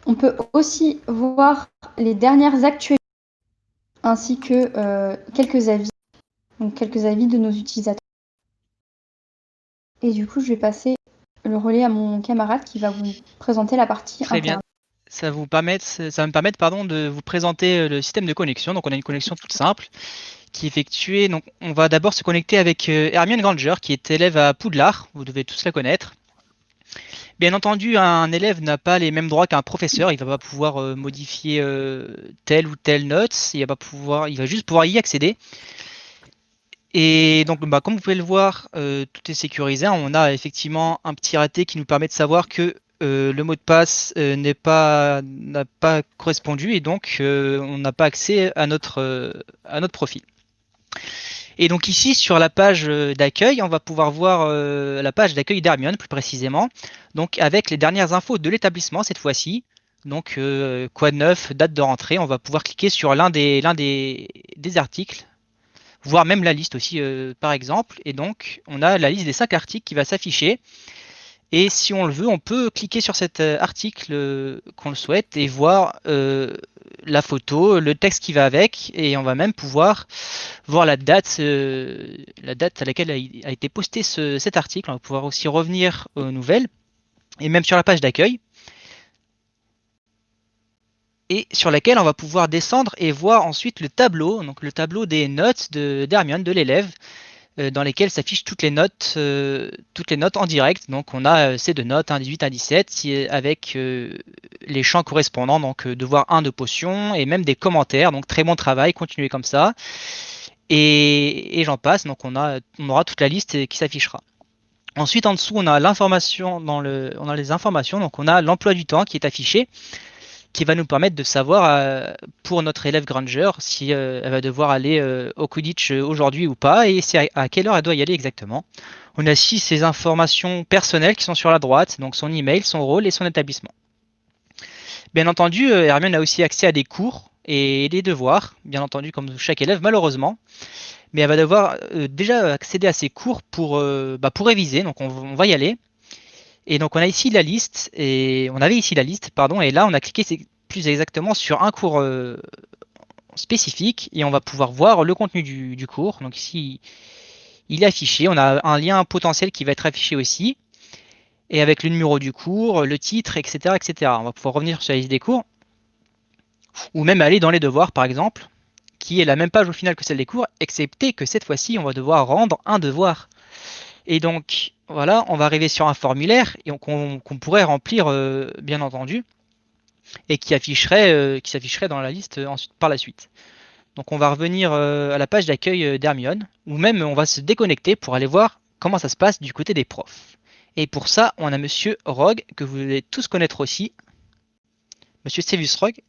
Speaker 16: On peut aussi voir les dernières actualités ainsi que quelques avis, donc quelques avis de nos utilisateurs. Et du coup, je vais passer le relais à mon camarade qui va vous présenter la partie
Speaker 17: Très bien.
Speaker 16: interne.
Speaker 17: Ça va me permettre de vous présenter le système de connexion. Donc on a une connexion toute simple qui est effectuée. Donc on va d'abord se connecter avec Hermione Granger qui est élève à Poudlard. Vous devez tous la connaître. Bien entendu, un élève n'a pas les mêmes droits qu'un professeur. Il va pas pouvoir modifier telle ou telle note. Il va juste pouvoir y accéder. Et donc, comme vous pouvez le voir, tout est sécurisé. On a effectivement un petit raté qui nous permet de savoir que le mot de passe n'a pas correspondu et donc on n'a pas accès à notre profil. Et donc ici, sur la page d'accueil, on va pouvoir voir la page d'accueil d'Hermione, plus précisément, donc avec les dernières infos de l'établissement cette fois-ci. Donc, quoi de neuf, date de rentrée. On va pouvoir cliquer sur l'un des articles, voire même la liste aussi, par exemple. Et donc, on a la liste des 5 articles qui va s'afficher. Et si on le veut, on peut cliquer sur cet article qu'on le souhaite et voir la photo, le texte qui va avec, et on va même pouvoir voir la date à laquelle a été posté cet article. On va pouvoir aussi revenir aux nouvelles, et même sur la page d'accueil, et sur laquelle on va pouvoir descendre et voir ensuite le tableau, donc le tableau des notes d'Hermione, de l'élève, dans lesquelles s'affichent toutes les notes en direct. Donc on a ces deux notes, 1, 18, 1, 17, avec les champs correspondants, donc devoir 1 de potion, et même des commentaires, donc très bon travail, continuez comme ça, et j'en passe. Donc on aura toute la liste qui s'affichera. Ensuite, en dessous, on a l'information on a les informations, donc on a l'emploi du temps qui est affiché, qui va nous permettre de savoir pour notre élève Granger si elle va devoir aller au Quidditch aujourd'hui ou pas, et c'est à quelle heure elle doit y aller exactement. On a aussi ses informations personnelles qui sont sur la droite, donc son email, son rôle et son établissement. Bien entendu, Hermione a aussi accès à des cours et des devoirs, bien entendu comme chaque élève malheureusement, mais elle va devoir déjà accéder à ces cours pour réviser, donc on va y aller. Et donc on a ici la liste, et on avait ici la liste, pardon, et là on a cliqué plus exactement sur un cours spécifique, et on va pouvoir voir le contenu du cours. Donc ici il est affiché, on a un lien potentiel qui va être affiché aussi, et avec le numéro du cours, le titre, etc., etc. On va pouvoir revenir sur la liste des cours, ou même aller dans les devoirs par exemple, qui est la même page au final que celle des cours, excepté que cette fois-ci on va devoir rendre un devoir. Et donc voilà, on va arriver sur un formulaire qu'on pourrait remplir bien entendu, et qui s'afficherait dans la liste ensuite, par la suite. Donc on va revenir à la page d'accueil d'Hermione, ou même on va se déconnecter pour aller voir comment ça se passe du côté des profs. Et pour ça, on a Monsieur Rogue, que vous devez tous connaître aussi, Monsieur Severus Rogue,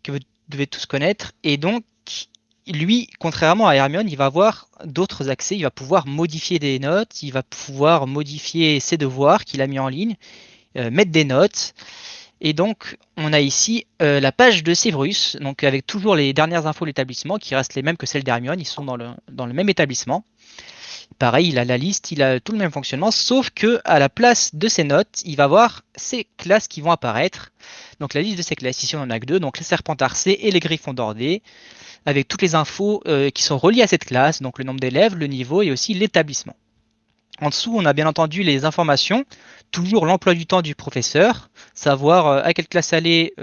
Speaker 17: que vous devez tous connaître, et donc lui, contrairement à Hermione, il va avoir d'autres accès, il va pouvoir modifier des notes, il va pouvoir modifier ses devoirs qu'il a mis en ligne, mettre des notes, et donc on a ici la page de Severus, donc avec toujours les dernières infos de l'établissement qui restent les mêmes que celles d'Hermione, ils sont dans le même établissement. Pareil, il a la liste, il a tout le même fonctionnement, sauf que à la place de ses notes, il va avoir ses classes qui vont apparaître. Donc la liste de ses classes, ici on en a que 2, donc les Serpentards C et les Gryffondors D, avec toutes les infos qui sont reliées à cette classe, donc le nombre d'élèves, le niveau et aussi l'établissement. En dessous, on a bien entendu les informations, toujours l'emploi du temps du professeur, savoir à quelle classe aller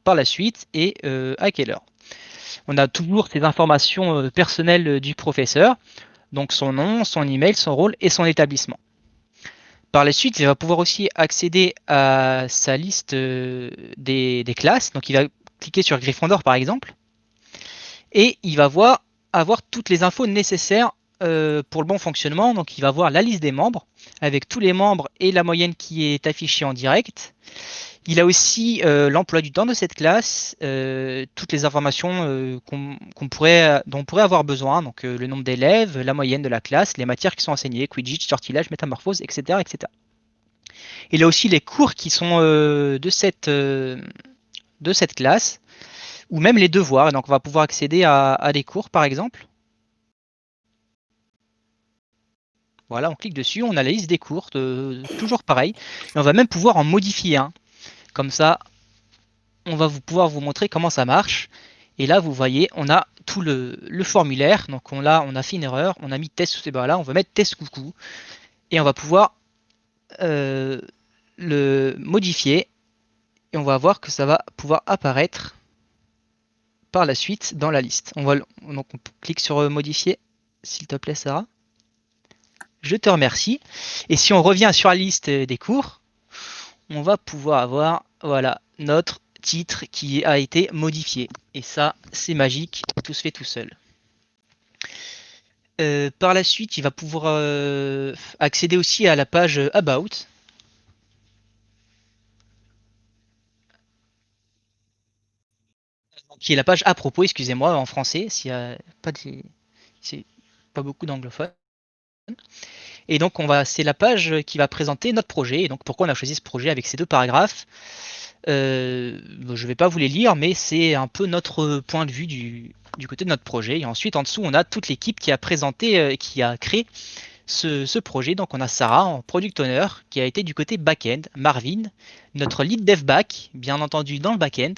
Speaker 17: par la suite et à quelle heure. On a toujours ces informations personnelles du professeur, donc son nom, son email, son rôle et son établissement. Par la suite, il va pouvoir aussi accéder à sa liste des classes, donc il va cliquer sur Gryffondor par exemple, et il va avoir toutes les infos nécessaires pour le bon fonctionnement. Donc il va voir la liste des membres avec tous les membres et la moyenne qui est affichée en direct. Il a aussi l'emploi du temps de cette classe, toutes les informations dont on pourrait avoir besoin, donc le nombre d'élèves, la moyenne de la classe, les matières qui sont enseignées, Quidditch, sortilège, métamorphose, etc., etc. Il a aussi les cours qui sont de cette classe, ou même les devoirs. Donc on va pouvoir accéder à des cours par exemple. Voilà, on clique dessus, on a la liste des cours, toujours pareil. Et on va même pouvoir en modifier un. Comme ça, on va pouvoir vous montrer comment ça marche. Et là, vous voyez, on a tout le formulaire. Donc on a fait une erreur, on a mis test sous ces barres-là, on va mettre test coucou. Et on va pouvoir le modifier. Et on va voir que ça va pouvoir apparaître par la suite dans la liste. Donc on clique sur modifier, s'il te plaît Sarah. Je te remercie. Et si on revient sur la liste des cours, on va pouvoir avoir voilà, notre titre qui a été modifié. Et ça, c'est magique, tout se fait tout seul. Par la suite, il va pouvoir accéder aussi à la page About. Qui est la page à propos, excusez-moi, en français, s'il n'y a pas beaucoup d'anglophones. Et donc c'est la page qui va présenter notre projet. Et donc pourquoi on a choisi ce projet avec ces 2 paragraphes. Je ne vais pas vous les lire, mais c'est un peu notre point de vue du côté de notre projet. Et ensuite, en dessous, on a toute l'équipe qui a présenté, qui a créé ce projet. Donc on a Sarah en product owner qui a été du côté back-end, Marvin, notre lead dev back, bien entendu dans le back-end,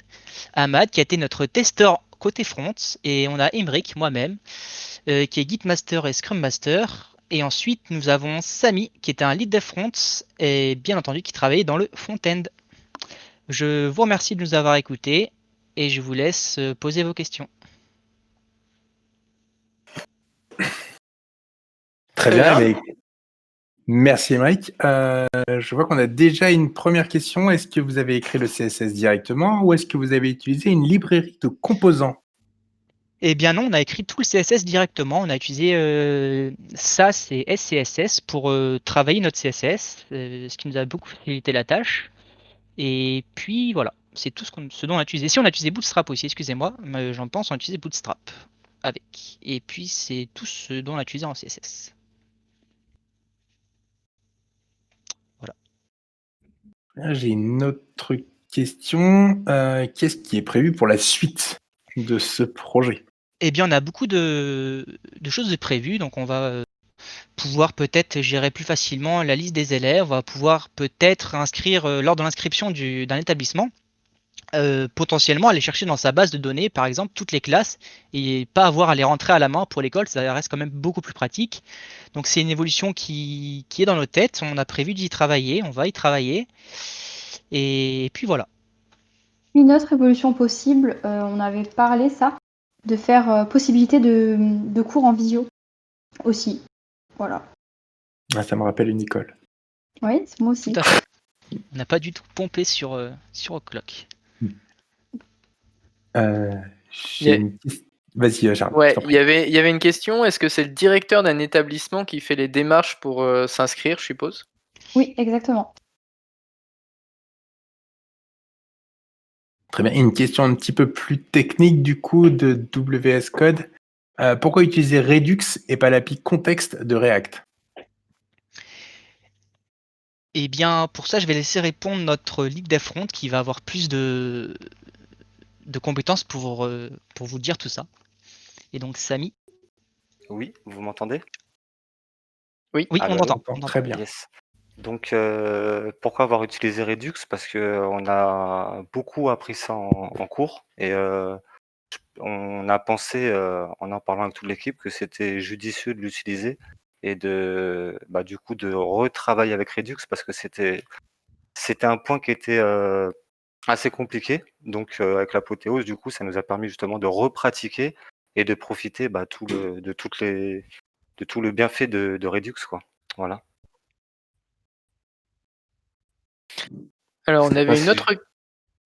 Speaker 17: Ahmad qui a été notre testeur côté front, et on a Emric, moi-même, qui est Git Master et Scrum Master. Et ensuite, nous avons Samy, qui était un lead dev front, et bien entendu, qui travaillait dans le front-end. Je vous remercie de nous avoir écoutés, et je vous laisse poser vos questions.
Speaker 1: Très bien. Mais... Merci, Emric. Je vois qu'on a déjà une première question. Est-ce que vous avez écrit le CSS directement ou est-ce que vous avez utilisé une librairie de composants?
Speaker 17: Eh bien non, on a écrit tout le CSS directement. On a utilisé SAS et SCSS pour travailler notre CSS, ce qui nous a beaucoup facilité la tâche. Et puis voilà, c'est tout ce dont on a utilisé. Si on a utilisé Bootstrap aussi, excusez-moi, mais j'en pense, on a utilisé Bootstrap avec. Et puis c'est tout ce dont on a utilisé en CSS. Voilà.
Speaker 1: J'ai une autre question. Qu'est-ce qui est prévu pour la suite de ce projet?
Speaker 17: Eh bien, on a beaucoup de choses de prévues, donc on va pouvoir peut-être gérer plus facilement la liste des élèves, on va pouvoir peut-être inscrire lors de l'inscription d'un établissement, potentiellement aller chercher dans sa base de données, par exemple, toutes les classes et pas avoir à les rentrer à la main pour l'école, ça reste quand même beaucoup plus pratique. Donc c'est une évolution qui est dans nos têtes, on a prévu d'y travailler, on va y travailler, et puis voilà.
Speaker 16: Une autre évolution possible, on avait parlé ça, de faire possibilité de cours en visio aussi. Voilà.
Speaker 1: Ah, ça me rappelle une école.
Speaker 16: Oui, c'est moi aussi.
Speaker 17: Tout à fait. On n'a pas du tout pompé sur O'Clock.
Speaker 1: Vas-y, Charles.
Speaker 2: Ouais, il y avait une question. Est-ce que c'est le directeur d'un établissement qui fait les démarches pour s'inscrire, je suppose?
Speaker 16: Oui, exactement.
Speaker 1: Très bien. Une question un petit peu plus technique du coup de WS Code. Pourquoi utiliser Redux et pas l'API contexte de React?
Speaker 17: Eh bien, pour ça, je vais laisser répondre notre lead dev front qui va avoir plus de compétences pour vous dire tout ça. Et donc, Samy.
Speaker 18: Oui, vous m'entendez?
Speaker 17: Oui, on t'entend.
Speaker 1: Très bien.
Speaker 18: Yes. Donc, pourquoi avoir utilisé Redux? Parce qu'on a beaucoup appris ça en cours et on a pensé, en parlant avec toute l'équipe, que c'était judicieux de l'utiliser et du coup de retravailler avec Redux parce que c'était un point qui était assez compliqué. Donc, avec l'apothéose, du coup, ça nous a permis justement de repratiquer et de profiter de tout le bienfait de Redux, quoi. Voilà.
Speaker 2: Alors, on avait une autre...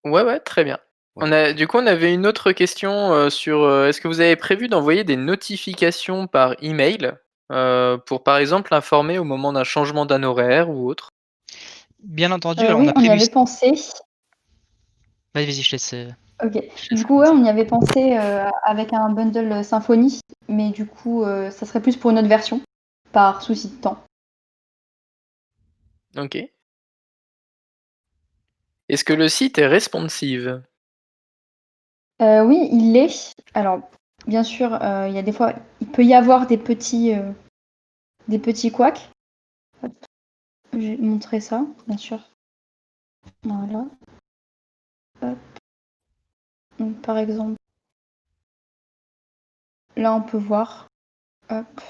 Speaker 2: Ouais, très bien. Du coup, on avait une autre question sur est-ce que vous avez prévu d'envoyer des notifications par email pour, par exemple, informer au moment d'un changement d'un horaire ou autre?
Speaker 17: Bien entendu,
Speaker 16: Oui, on y avait pensé.
Speaker 17: Vas-y, je te laisse.
Speaker 16: Ok. Du coup, ouais, on y avait pensé avec un bundle Symfony, mais du coup, ça serait plus pour une autre version, par souci de temps.
Speaker 2: Ok. Est-ce que le site est responsive?
Speaker 16: Oui, il l'est. Alors, bien sûr, il y a des fois, il peut y avoir des petits couacs. Hop. Je vais montrer ça, bien sûr. Voilà. Hop. Donc, par exemple, là, on peut voir hop,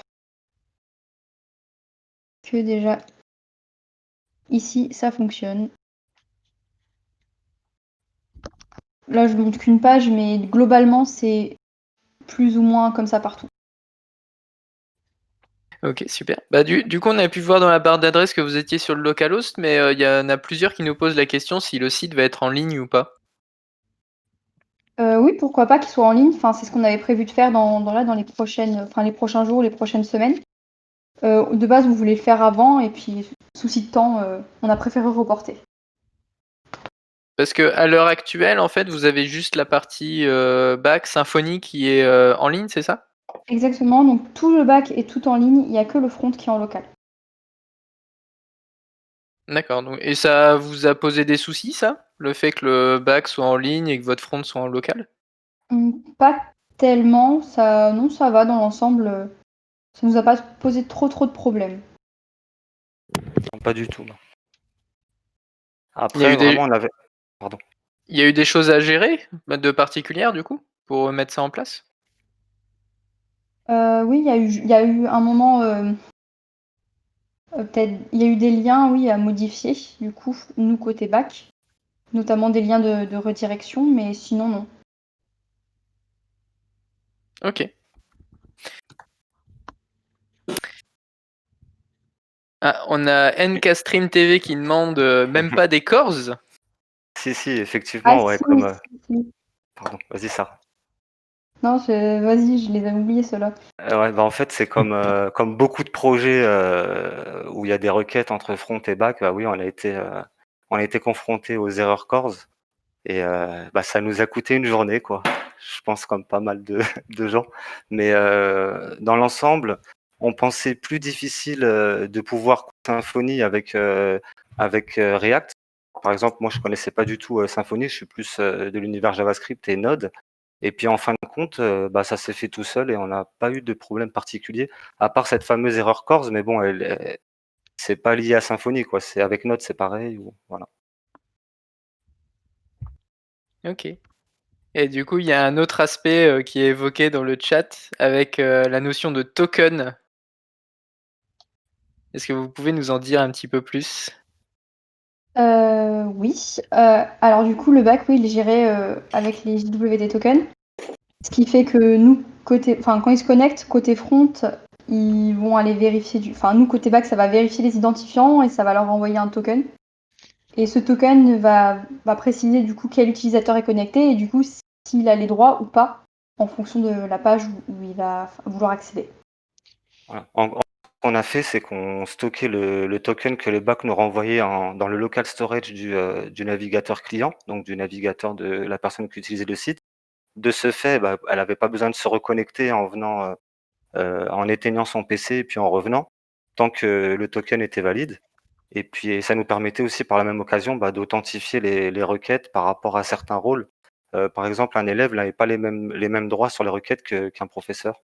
Speaker 16: que déjà, ici, ça fonctionne. Là, je ne montre qu'une page, mais globalement, c'est plus ou moins comme ça partout.
Speaker 2: Ok, super. Bah, du coup, on a pu voir dans la barre d'adresse que vous étiez sur le localhost, mais il y en a plusieurs qui nous posent la question si le site va être en ligne ou pas.
Speaker 16: Oui, pourquoi pas qu'il soit en ligne. Enfin, c'est ce qu'on avait prévu de faire dans les prochains jours, les prochaines semaines. De base, on voulait le faire avant, et puis, souci de temps, on a préféré reporter.
Speaker 2: Parce que à l'heure actuelle, en fait, vous avez juste la partie back Symfony qui est en ligne, c'est ça?
Speaker 16: Exactement, donc tout le back est tout en ligne, il n'y a que le front qui est en local.
Speaker 2: D'accord. Et ça vous a posé des soucis, ça? Le fait que le back soit en ligne et que votre front soit en local?
Speaker 16: Pas tellement, non, ça va dans l'ensemble. Ça nous a pas posé trop de problèmes.
Speaker 18: Non, pas du tout. Non.
Speaker 2: Il y a
Speaker 18: Après,
Speaker 2: eu
Speaker 18: vraiment, on avait. Pardon.
Speaker 2: Il y a eu des choses à gérer, de particulières, du coup, pour mettre ça en place?
Speaker 16: Oui, il y a eu un moment, peut-être, il y a eu des liens, oui, à modifier, du coup, nous, côté back, notamment des liens de redirection, mais sinon, non.
Speaker 2: Ok. Ah, on a NKStream TV qui demande même pas des cores?
Speaker 18: Si, effectivement, ouais,
Speaker 16: si,
Speaker 18: comme.
Speaker 16: si.
Speaker 18: Pardon, vas-y, Sarah.
Speaker 16: Non, vas-y, je les avais oubliés, ceux-là.
Speaker 18: Ouais, bah en fait, c'est comme beaucoup de projets où il y a des requêtes entre front et back. Bah oui, on a été confronté aux erreurs cores et bah ça nous a coûté une journée, quoi. Je pense comme pas mal de gens. Mais dans l'ensemble, on pensait plus difficile de pouvoir Symfony avec React. Par exemple, moi, je connaissais pas du tout Symfony. Je suis plus de l'univers JavaScript et Node. Et puis en fin de compte, bah, ça s'est fait tout seul et on n'a pas eu de problème particulier, à part cette fameuse erreur cors, mais bon, c'est pas lié à Symfony, quoi. C'est avec Node, c'est pareil, voilà.
Speaker 2: Ok. Et du coup, il y a un autre aspect qui est évoqué dans le chat avec la notion de token. Est-ce que vous pouvez nous en dire un petit peu plus?
Speaker 16: Oui. Alors du coup, le back, oui, il est géré avec les JWT tokens. Ce qui fait que nous, quand ils se connectent, côté front, ils vont aller vérifier nous, côté back, ça va vérifier les identifiants et ça va leur envoyer un token. Et ce token va préciser du coup quel utilisateur est connecté et du coup s'il a les droits ou pas en fonction de la page où il va vouloir accéder.
Speaker 18: Voilà. Ce qu'on a fait, c'est qu'on stockait le token que le back nous renvoyait dans le local storage du navigateur client, donc du navigateur de la personne qui utilisait le site. De ce fait, bah, elle n'avait pas besoin de se reconnecter en venant, en éteignant son PC et puis en revenant, tant que le token était valide. Et puis ça nous permettait aussi par la même occasion d'authentifier les requêtes par rapport à certains rôles. Par exemple, un élève n'avait pas les mêmes droits sur les requêtes qu'un professeur.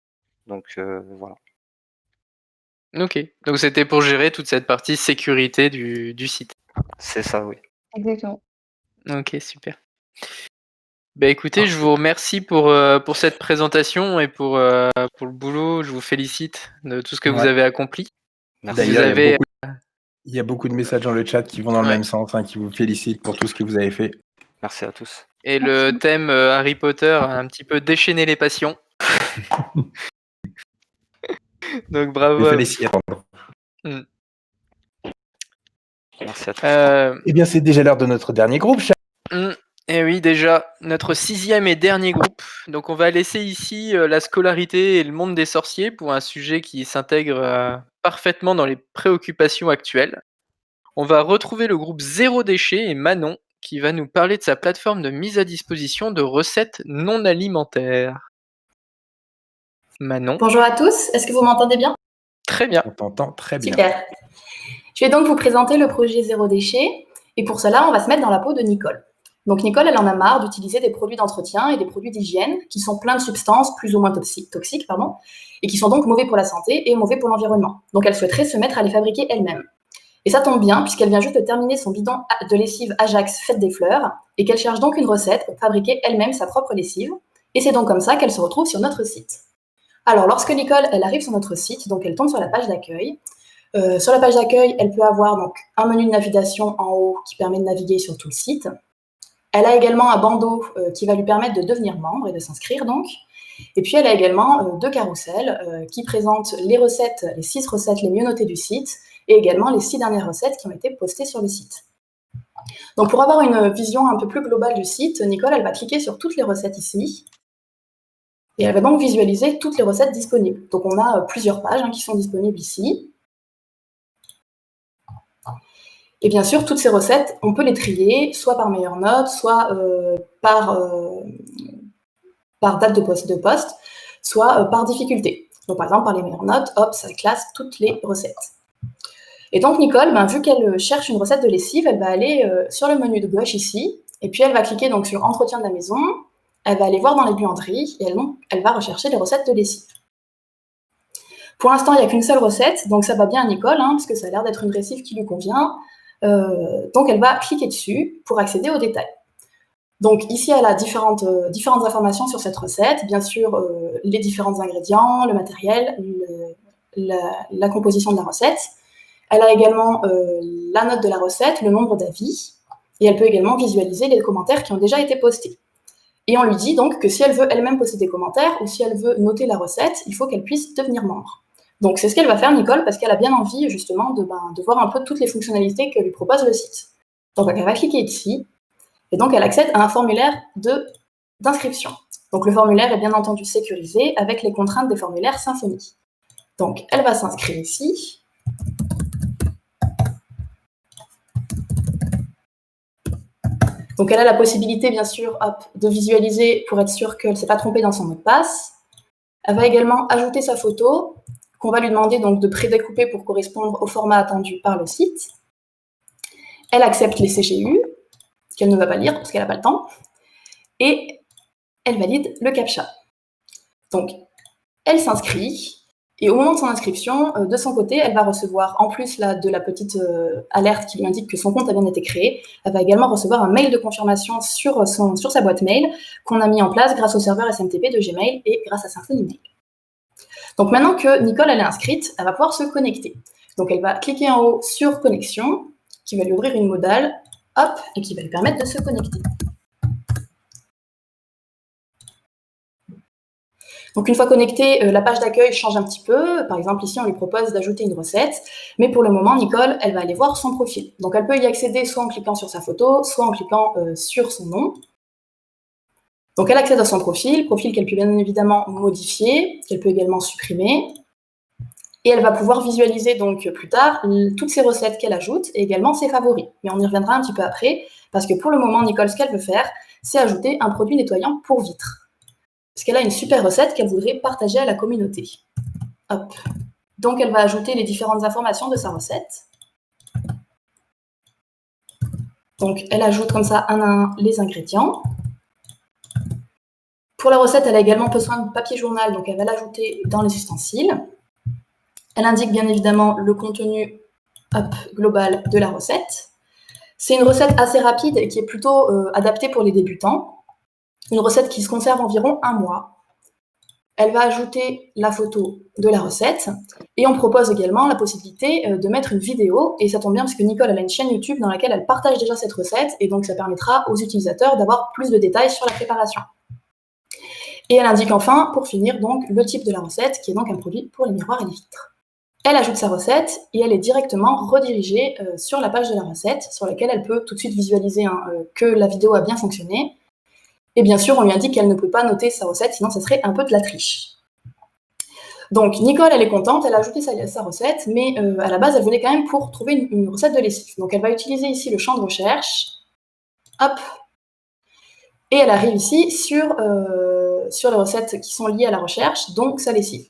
Speaker 18: Donc voilà.
Speaker 2: Ok. Donc c'était pour gérer toute cette partie sécurité du site.
Speaker 18: C'est ça, oui.
Speaker 16: Exactement.
Speaker 2: Ok, super. Bah écoutez, je vous remercie pour cette présentation et pour le boulot. Je vous félicite de tout ce que vous
Speaker 1: Ouais.
Speaker 2: avez accompli.
Speaker 18: Merci.
Speaker 1: D'ailleurs, il y a beaucoup de messages dans le chat qui vont dans le
Speaker 2: Ouais.
Speaker 1: même sens, qui vous félicitent pour tout ce que vous avez fait.
Speaker 18: Merci à tous.
Speaker 2: Et le thème Harry Potter a un petit peu déchaîné les passions. Donc bravo.
Speaker 1: Les félicite.
Speaker 2: Mm.
Speaker 18: Merci à tous.
Speaker 1: Eh bien, c'est déjà l'heure de notre dernier groupe, Charles.
Speaker 2: Et oui, déjà, notre 6e et dernier groupe. Donc on va laisser ici la scolarité et le monde des sorciers pour un sujet qui s'intègre parfaitement dans les préoccupations actuelles. On va retrouver le groupe Zéro Déchet et Manon qui va nous parler de sa plateforme de mise à disposition de recettes non alimentaires. Manon.
Speaker 19: Bonjour à tous, est-ce que vous m'entendez bien?
Speaker 2: Très bien.
Speaker 1: On t'entend très bien.
Speaker 19: Super. Je vais donc vous présenter le projet Zéro Déchet et pour cela, on va se mettre dans la peau de Nicole. Donc Nicole, elle en a marre d'utiliser des produits d'entretien et des produits d'hygiène qui sont pleins de substances plus ou moins toxiques, et qui sont donc mauvais pour la santé et mauvais pour l'environnement. Donc elle souhaiterait se mettre à les fabriquer elle-même. Et ça tombe bien, puisqu'elle vient juste de terminer son bidon de lessive Ajax Fête des Fleurs, et qu'elle cherche donc une recette pour fabriquer elle-même sa propre lessive. Et c'est donc comme ça qu'elle se retrouve sur notre site. Alors, lorsque Nicole elle arrive sur notre site, donc elle tombe sur la page d'accueil. Sur la page d'accueil, elle peut avoir donc un menu de navigation en haut qui permet de naviguer sur tout le site. Elle a également un bandeau qui va lui permettre de devenir membre et de s'inscrire donc. Et puis elle a également 2 carousels qui présentent les recettes, les 6 recettes les mieux notées du site, et également les 6 dernières recettes qui ont été postées sur le site. Donc pour avoir une vision un peu plus globale du site, Nicole elle va cliquer sur toutes les recettes ici, et elle va donc visualiser toutes les recettes disponibles. Donc on a plusieurs pages qui sont disponibles ici. Et bien sûr, toutes ces recettes, on peut les trier, soit par meilleure note, soit par date de poste, soit par difficulté. Donc par exemple, par les meilleures notes, hop, ça classe toutes les recettes. Et donc Nicole, vu qu'elle cherche une recette de lessive, elle va aller sur le menu de gauche ici, et puis elle va cliquer donc sur Entretien de la maison, elle va aller voir dans les buanderies, et elle va rechercher les recettes de lessive. Pour l'instant, il n'y a qu'une seule recette, donc ça va bien à Nicole, parce que ça a l'air d'être une lessive qui lui convient. Donc elle va cliquer dessus pour accéder aux détails. Donc ici, elle a différentes informations sur cette recette, bien sûr les différents ingrédients, le matériel, la composition de la recette. Elle a également la note de la recette, le nombre d'avis, et elle peut également visualiser les commentaires qui ont déjà été postés. Et on lui dit donc que si elle veut elle-même poster des commentaires ou si elle veut noter la recette, il faut qu'elle puisse devenir membre. Donc c'est ce qu'elle va faire, Nicole, parce qu'elle a bien envie justement de voir un peu toutes les fonctionnalités que lui propose le site. Donc elle va cliquer ici, et donc elle accède à un formulaire d'inscription. Donc le formulaire est bien entendu sécurisé avec les contraintes des formulaires Symfony. Donc elle va s'inscrire ici. Donc elle a la possibilité, bien sûr, de visualiser pour être sûre qu'elle ne s'est pas trompée dans son mot de passe. Elle va également ajouter sa photo, qu'on va lui demander donc de prédécouper pour correspondre au format attendu par le site. Elle accepte les CGU, qu'elle ne va pas lire parce qu'elle n'a pas le temps, et elle valide le CAPTCHA. Donc, elle s'inscrit, et au moment de son inscription, de son côté, elle va recevoir, en plus de la petite alerte qui lui indique que son compte a bien été créé, elle va également recevoir un mail de confirmation sur sa boîte mail qu'on a mis en place grâce au serveur SMTP de Gmail et grâce à Symfony Mail. Donc maintenant que Nicole elle est inscrite, elle va pouvoir se connecter. Donc elle va cliquer en haut sur connexion, qui va lui ouvrir une modale, hop, et qui va lui permettre de se connecter. Donc une fois connectée, la page d'accueil change un petit peu. Par exemple, ici, on lui propose d'ajouter une recette. Mais pour le moment, Nicole, elle va aller voir son profil. Donc elle peut y accéder soit en cliquant sur sa photo, soit en cliquant sur son nom. Donc elle accède à son profil qu'elle peut bien évidemment modifier, qu'elle peut également supprimer. Et elle va pouvoir visualiser donc plus tard toutes ces recettes qu'elle ajoute et également ses favoris. Mais on y reviendra un petit peu après, parce que pour le moment, Nicole, ce qu'elle veut faire, c'est ajouter un produit nettoyant pour vitres. Parce qu'elle a une super recette qu'elle voudrait partager à la communauté. Hop. Donc elle va ajouter les différentes informations de sa recette. Donc elle ajoute comme ça un à un les ingrédients. Pour la recette, elle a également besoin de papier journal, donc elle va l'ajouter dans les ustensiles. Elle indique bien évidemment le contenu global de la recette. C'est une recette assez rapide et qui est plutôt adaptée pour les débutants. Une recette qui se conserve environ 1 mois. Elle va ajouter la photo de la recette et on propose également la possibilité de mettre une vidéo. Et ça tombe bien parce que Nicole elle a une chaîne YouTube dans laquelle elle partage déjà cette recette et donc ça permettra aux utilisateurs d'avoir plus de détails sur la préparation. Et elle indique enfin, pour finir, donc le type de la recette qui est donc un produit pour les miroirs et les vitres. Elle ajoute sa recette et elle est directement redirigée sur la page de la recette sur laquelle elle peut tout de suite visualiser que la vidéo a bien fonctionné. Et bien sûr, on lui indique qu'elle ne peut pas noter sa recette, sinon ça serait un peu de la triche. Donc, Nicole, elle est contente, elle a ajouté sa recette, mais à la base, elle venait quand même pour trouver une recette de lessive. Donc, elle va utiliser ici le champ de recherche. Hop. Et elle arrive ici sur les recettes qui sont liées à la recherche, donc sa lessive.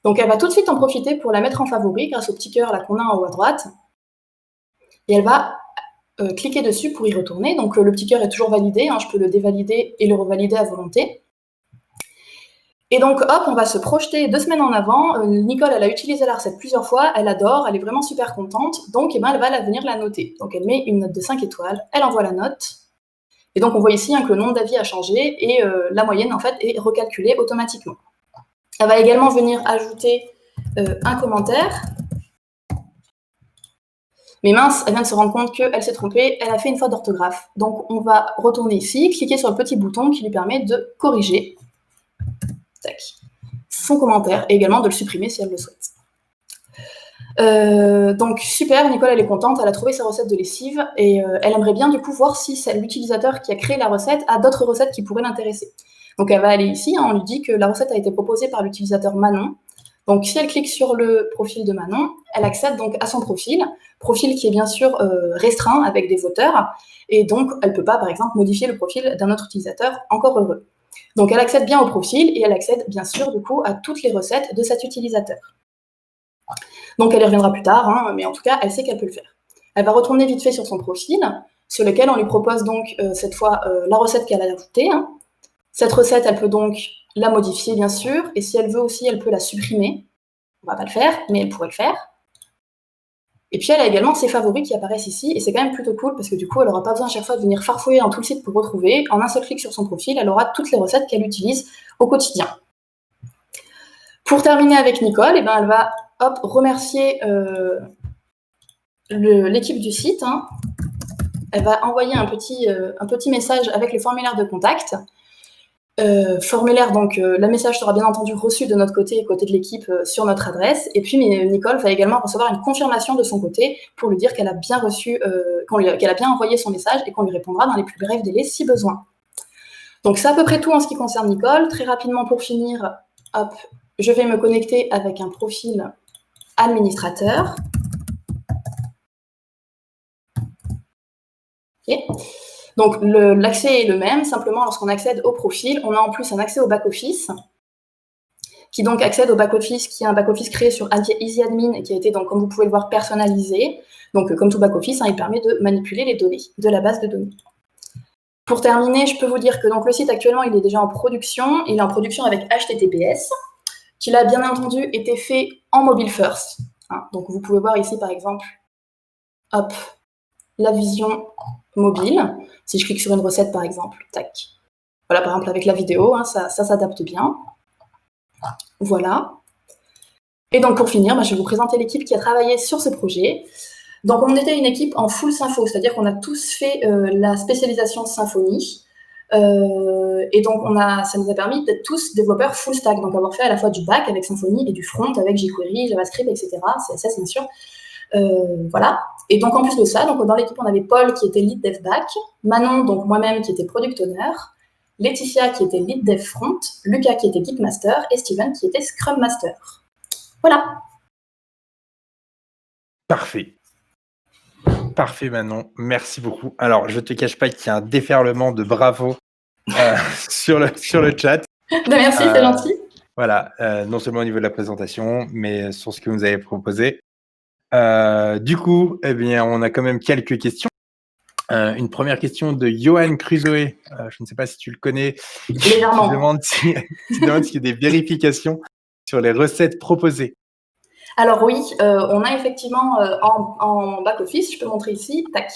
Speaker 19: Donc, elle va tout de suite en profiter pour la mettre en favori grâce au petit cœur là qu'on a en haut à droite. Et elle va cliquer dessus pour y retourner. Donc le petit cœur est toujours validé, je peux le dévalider et le revalider à volonté. Et donc, hop, on va se projeter 2 semaines en avant. Nicole, elle a utilisé la recette plusieurs fois, elle adore, elle est vraiment super contente. Donc, elle va venir la noter. Donc, elle met une note de 5 étoiles, elle envoie la note. Et donc, on voit ici que le nombre d'avis a changé et la moyenne, en fait, est recalculée automatiquement. Elle va également venir ajouter un commentaire. Mais mince, elle vient de se rendre compte qu'elle s'est trompée, elle a fait une faute d'orthographe. Donc, on va retourner ici, cliquer sur le petit bouton qui lui permet de corriger son commentaire et également de le supprimer si elle le souhaite. Donc super, Nicole elle est contente, elle a trouvé sa recette de lessive et elle aimerait bien du coup voir si c'est l'utilisateur qui a créé la recette a d'autres recettes qui pourraient l'intéresser. Donc elle va aller ici, on lui dit que la recette a été proposée par l'utilisateur Manon. Donc si elle clique sur le profil de Manon, elle accède donc à son profil qui est bien sûr restreint avec des voteurs et donc elle ne peut pas par exemple modifier le profil d'un autre utilisateur encore heureux. Donc elle accède bien au profil et elle accède bien sûr du coup à toutes les recettes de cet utilisateur. Donc elle y reviendra plus tard, hein, mais en tout cas elle sait qu'elle peut le faire. Elle va retourner vite fait sur son profil, sur lequel on lui propose donc cette fois la recette qu'elle a ajoutée. Hein. Cette recette, elle peut donc la modifier bien sûr, et si elle veut aussi, elle peut la supprimer. On va pas le faire, mais elle pourrait le faire. Et puis elle a également ses favoris qui apparaissent ici, et c'est quand même plutôt cool parce que du coup elle n'aura pas besoin à chaque fois de venir farfouiller dans tout le site pour retrouver. En un seul clic sur son profil, elle aura toutes les recettes qu'elle utilise au quotidien. Pour terminer avec Nicole, eh ben, elle va remercier l'équipe du site. Hein. Elle va envoyer un petit message avec le formulaire de contact. Formulaire, donc le message sera bien entendu reçu de notre côté, côté de l'équipe, sur notre adresse. Et puis Nicole va également recevoir une confirmation de son côté pour lui dire qu'elle a bien reçu, qu'elle a bien envoyé son message et qu'on lui répondra dans les plus brefs délais si besoin. Donc c'est à peu près tout en ce qui concerne Nicole. Très rapidement pour finir, hop, je vais me connecter avec un profil administrateur. Okay. Donc l'accès est le même, simplement lorsqu'on accède au profil, on a en plus un accès au back-office, qui donc accède au back-office, qui est un back-office créé sur EasyAdmin et qui a été, donc, comme vous pouvez le voir, personnalisé. Donc comme tout back-office, hein, il permet de manipuler les données de la base de données. Pour terminer, je peux vous dire que donc, le site actuellement, il est déjà en production. Il est en production avec HTTPS, qui a bien entendu été fait en mobile first. Hein. Donc vous pouvez voir ici, par exemple, hop, la vision mobile. Si je clique sur une recette, par exemple, tac. Voilà, par exemple, avec la vidéo, hein, ça s'adapte bien. Voilà. Et donc, pour finir, je vais vous présenter l'équipe qui a travaillé sur ce projet. Donc, on était une équipe en full Sympho, c'est-à-dire qu'on a tous fait la spécialisation Symfony. Et donc, ça nous a permis d'être tous développeurs full stack, donc avoir fait à la fois du back avec Symfony et du front avec jQuery, JavaScript, etc., CSS, bien sûr. Voilà. Et donc, en plus de ça, donc, dans l'équipe, on avait Paul qui était lead dev back, Manon, donc moi-même, qui était product owner, Laetitia qui était lead dev front, Lucas qui était Git master et Steven qui était Scrum master. Voilà.
Speaker 1: Parfait. Parfait, Manon. Merci beaucoup. Alors, je ne te cache pas qu'il y a un déferlement de bravo sur le chat.
Speaker 19: Merci, c'est gentil.
Speaker 1: Voilà, non seulement au niveau de la présentation, mais sur ce que vous nous avez proposé. Du coup, eh bien, on a quand même quelques questions. Une première question de Johan Crusoe. Je ne sais pas si tu le connais.
Speaker 19: Légèrement.
Speaker 1: Qui demande s'il y a des vérifications sur les recettes proposées.
Speaker 19: Alors oui, on a effectivement en back-office, je peux montrer ici, tac.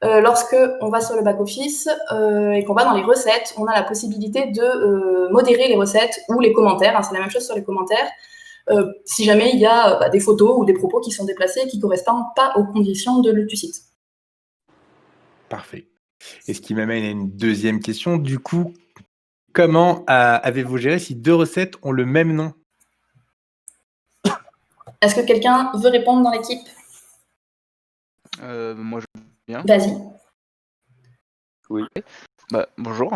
Speaker 19: Lorsque on va sur le back-office et qu'on va dans les recettes, on a la possibilité de modérer les recettes ou les commentaires. Hein, c'est la même chose sur les commentaires. Si jamais il y a des photos ou des propos qui sont déplacés et qui ne correspondent pas aux conditions du site.
Speaker 1: Parfait. Et ce qui m'amène à une deuxième question. Du coup, comment avez-vous géré si deux recettes ont le même nom?
Speaker 19: Est-ce que quelqu'un veut répondre dans l'équipe?
Speaker 20: Moi, je veux bien.
Speaker 19: Vas-y.
Speaker 20: Oui. Bonjour.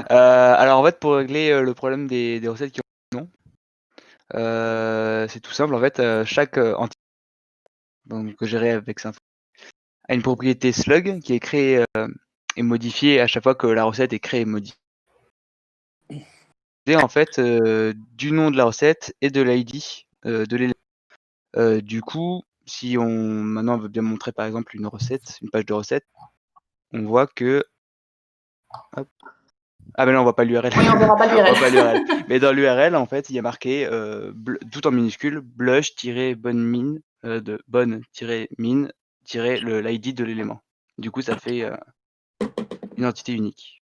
Speaker 20: Alors, en fait, pour régler le problème des recettes qui ont le nom, c'est tout simple. En fait, chaque entité que gérer avec Symfony a une propriété slug qui est créée et modifiée à chaque fois que la recette est créée et modifiée. Et en fait, du nom de la recette et de l'ID de l'élève. Du coup, si maintenant on veut bien montrer par exemple une page de recette, on voit que hop, Ah ben là, on voit pas l'URL.
Speaker 19: Oui, on verra pas
Speaker 20: On voit pas
Speaker 19: l'URL.
Speaker 20: l'URL. Mais dans l'URL, en fait, il y a marqué tout en minuscule blush-bonne mine de bonne-mine l'ID de l'élément. Du coup, ça fait une entité unique.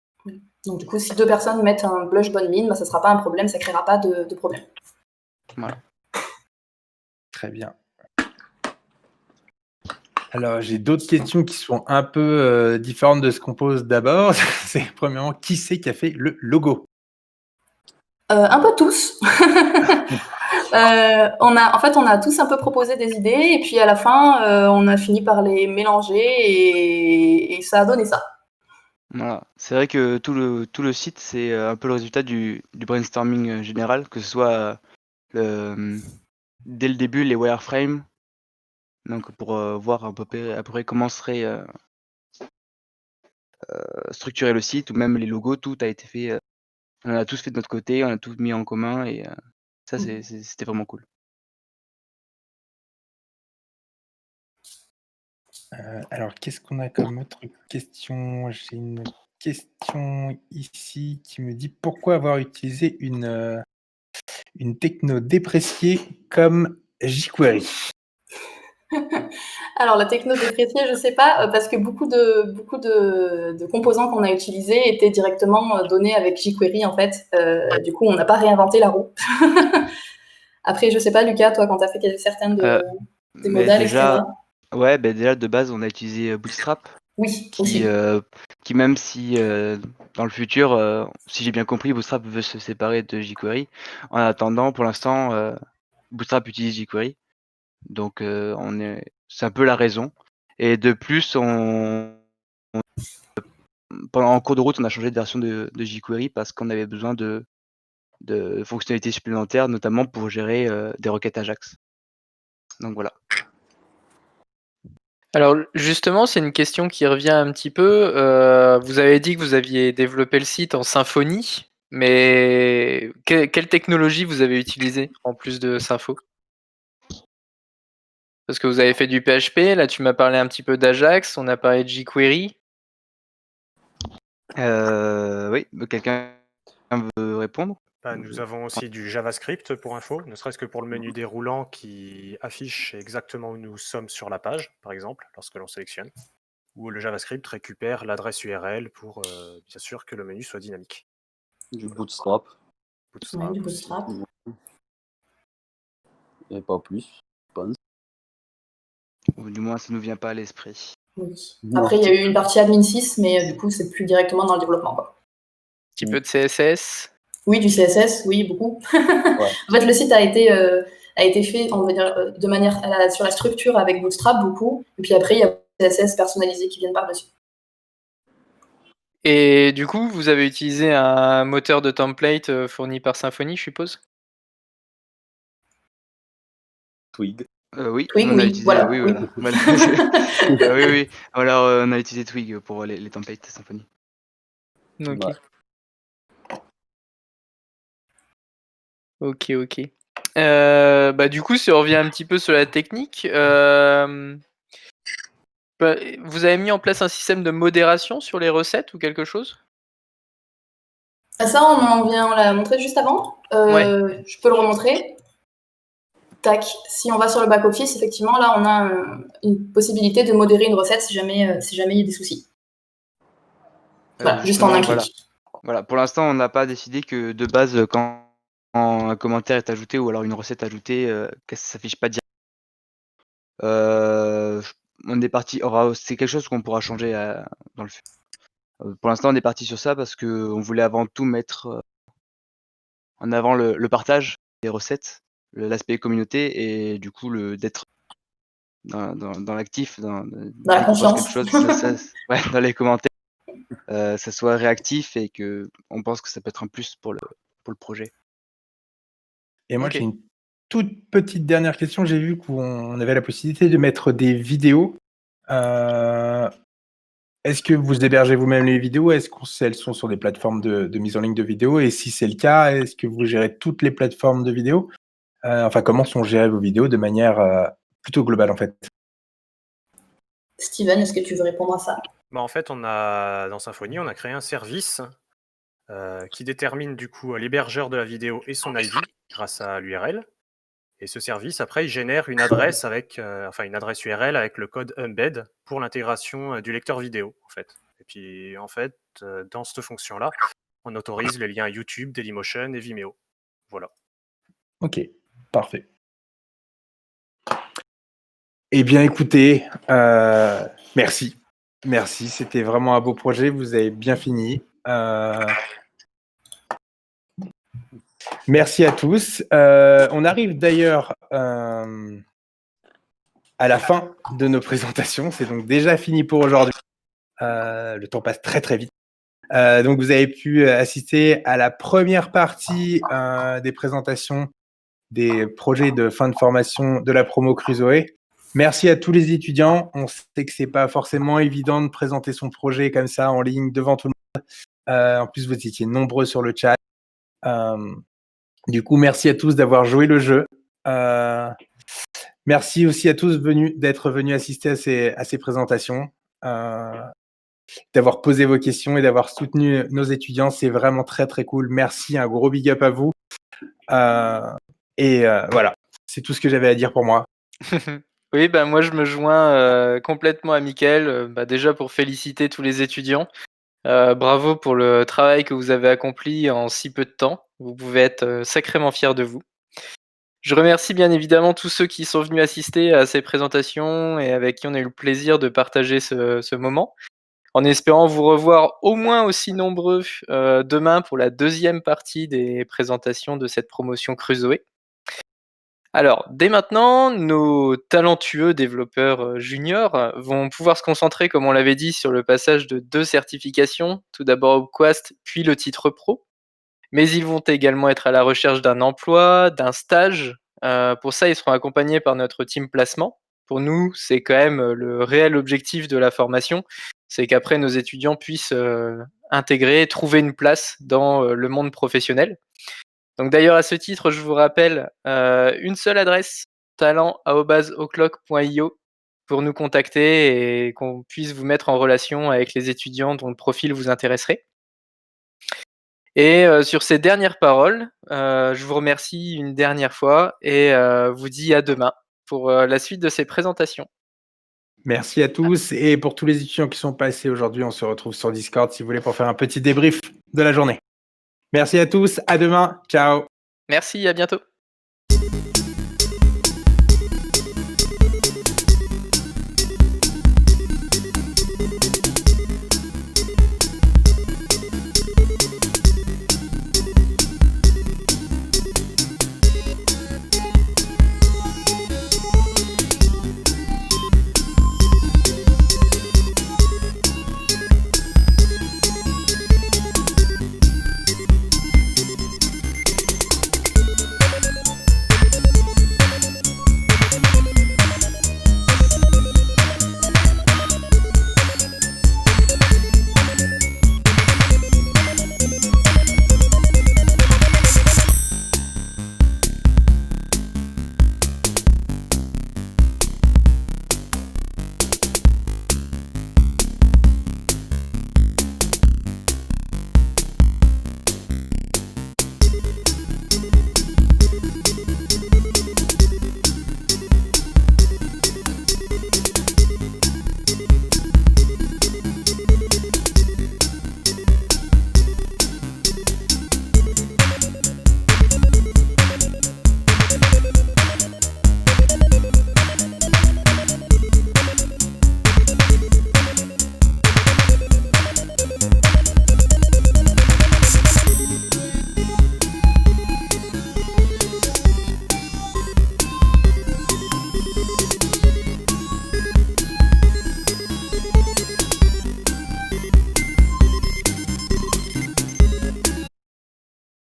Speaker 19: Donc du coup, si 2 personnes mettent un blush bonne mine, bah, ça sera pas un problème, ça créera pas de problème.
Speaker 20: Voilà.
Speaker 1: Très bien. Alors, j'ai d'autres questions qui sont un peu différentes de ce qu'on pose d'abord. C'est premièrement, qui c'est qui a fait le logo?
Speaker 19: Un peu tous. On a tous un peu proposé des idées et puis à la fin, on a fini par les mélanger et ça a donné ça.
Speaker 20: Voilà. C'est vrai que tout le site, c'est un peu le résultat du brainstorming général, que ce soit dès le début les wireframes, donc pour voir à peu près comment serait structuré le site, ou même les logos, tout a été fait. On a tous fait de notre côté, on a tout mis en commun et ça, c'était vraiment cool.
Speaker 1: Alors, qu'est-ce qu'on a comme autre question? J'ai une question ici qui me dit pourquoi avoir utilisé une techno dépréciée comme jQuery?
Speaker 19: Alors la techno dépréciée, je sais pas, parce que beaucoup de composants qu'on a utilisés étaient directement donnés avec jQuery en fait. Du coup, on n'a pas réinventé la roue. Après, je sais pas, Lucas, toi, quand tu as fait certaines des
Speaker 20: Mais
Speaker 19: modèles, etc.
Speaker 20: ouais, déjà de base, on a utilisé Bootstrap.
Speaker 19: Oui, aussi.
Speaker 20: Qui même si dans le futur, si j'ai bien compris, Bootstrap veut se séparer de jQuery. En attendant, pour l'instant, Bootstrap utilise jQuery. Donc c'est un peu la raison. Et de plus, en cours de route, on a changé de version de jQuery parce qu'on avait besoin de fonctionnalités supplémentaires, notamment pour gérer des requêtes Ajax. Donc voilà.
Speaker 2: Alors justement, c'est une question qui revient un petit peu. Vous avez dit que vous aviez développé le site en Symfony, mais quelle technologie vous avez utilisée en plus de Sympho? Parce que vous avez fait du PHP, là tu m'as parlé un petit peu d'Ajax, on a parlé de jQuery.
Speaker 20: Oui, quelqu'un veut répondre?
Speaker 21: Nous avons aussi du JavaScript pour info, ne serait-ce que pour le menu déroulant qui affiche exactement où nous sommes sur la page, par exemple, lorsque l'on sélectionne, où le JavaScript récupère l'adresse URL pour bien sûr que le menu soit dynamique.
Speaker 22: Du Bootstrap.
Speaker 19: Ouais, du Bootstrap.
Speaker 22: Et pas plus, je pense.
Speaker 20: Ou du moins, ça ne nous vient pas à l'esprit.
Speaker 19: Oui. Après, il y a eu une partie admin 6, mais du coup, c'est plus directement dans le développement, quoi.
Speaker 2: Un petit peu de CSS?
Speaker 19: Oui, du CSS, oui, beaucoup. En fait, le site a été fait, on va dire, de manière sur la structure avec Bootstrap, beaucoup. Et puis après, il y a des CSS personnalisés qui viennent par-dessus.
Speaker 2: Et du coup, vous avez utilisé un moteur de template fourni par Symfony, je suppose?
Speaker 22: Twig.
Speaker 20: Oui,
Speaker 19: Twig,
Speaker 20: on a
Speaker 19: oui,
Speaker 20: utilisé.
Speaker 19: voilà,
Speaker 20: Oui,
Speaker 19: oui.
Speaker 20: voilà. Oui, oui. Alors, on a utilisé Twig pour les templates Symfony.
Speaker 2: Ok. Ok. Du coup, si on revient un petit peu sur la technique, vous avez mis en place un système de modération sur les recettes ou quelque chose?
Speaker 19: Ça, on l'a montré juste avant. Je peux le remontrer. Tac. Si on va sur le back-office, effectivement, là, on a une possibilité de modérer une recette si jamais il y a des soucis. Voilà, juste en un clic.
Speaker 20: Voilà. Pour l'instant, on n'a pas décidé que de base, quand un commentaire est ajouté ou alors une recette ajoutée, que ça s'affiche pas direct. On est parti. C'est quelque chose qu'on pourra changer dans le futur. Pour l'instant, on est parti sur ça parce qu'on voulait avant tout mettre en avant le partage des recettes, l'aspect communauté et du coup d'être dans l'actif,
Speaker 19: dans la confiance.
Speaker 20: Quelque chose, dans les commentaires, ça soit réactif et que on pense que ça peut être un plus pour le projet.
Speaker 1: Et moi, j'ai une toute petite dernière question. J'ai vu qu'on avait la possibilité de mettre des vidéos. Est-ce que vous hébergez vous-même les vidéos? Est-ce qu'elles sont sur des plateformes de mise en ligne de vidéos? Et si c'est le cas, est-ce que vous gérez toutes les plateformes de vidéos? Comment sont gérées vos vidéos de manière plutôt globale, en fait?
Speaker 19: Steven, est-ce que tu veux répondre à ça?
Speaker 21: En fait, dans Symfony, on a créé un service qui détermine du coup l'hébergeur de la vidéo et son ID grâce à l'URL. Et ce service, après, il génère une adresse avec, une adresse URL avec le code embed pour l'intégration du lecteur vidéo, en fait. Et puis, en fait, dans cette fonction-là, on autorise les liens YouTube, Dailymotion et Vimeo. Voilà.
Speaker 1: Ok, parfait. Eh bien, écoutez, merci. Merci, c'était vraiment un beau projet, vous avez bien fini. Merci à tous. On arrive d'ailleurs à la fin de nos présentations. C'est donc déjà fini pour aujourd'hui. Le temps passe très très vite. Donc vous avez pu assister à la première partie des présentations des projets de fin de formation de la promo Crusoe. Merci à tous les étudiants. On sait que c'est pas forcément évident de présenter son projet comme ça en ligne devant tout le monde. En plus, vous étiez nombreux sur le chat. Du coup, merci à tous d'avoir joué le jeu. Merci aussi à tous d'être venus assister à ces présentations, d'avoir posé vos questions et d'avoir soutenu nos étudiants. C'est vraiment très, très cool. Merci, un gros big up à vous. Voilà, c'est tout ce que j'avais à dire pour moi.
Speaker 2: Oui, moi je me joins complètement à Mickaël, déjà pour féliciter tous les étudiants. Bravo pour le travail que vous avez accompli en si peu de temps. Vous pouvez être sacrément fiers de vous. Je remercie bien évidemment tous ceux qui sont venus assister à ces présentations et avec qui on a eu le plaisir de partager ce moment, en espérant vous revoir au moins aussi nombreux demain pour la deuxième partie des présentations de cette promotion Crusoe. Alors, dès maintenant, nos talentueux développeurs juniors vont pouvoir se concentrer, comme on l'avait dit, sur le passage de 2 certifications, tout d'abord Upquast, puis le titre pro. Mais ils vont également être à la recherche d'un emploi, d'un stage. Pour ça, ils seront accompagnés par notre team placement. Pour nous, c'est quand même le réel objectif de la formation, c'est qu'après, nos étudiants puissent intégrer, trouver une place dans le monde professionnel. Donc d'ailleurs, à ce titre, je vous rappelle une seule adresse, talent@oclock.io, pour nous contacter et qu'on puisse vous mettre en relation avec les étudiants dont le profil vous intéresserait. Et sur ces dernières paroles, je vous remercie une dernière fois et vous dis à demain pour la suite de ces présentations.
Speaker 1: Merci à tous et pour tous les étudiants qui sont passés aujourd'hui, on se retrouve sur Discord si vous voulez pour faire un petit débrief de la journée. Merci à tous, à demain, ciao.
Speaker 2: Merci, à bientôt.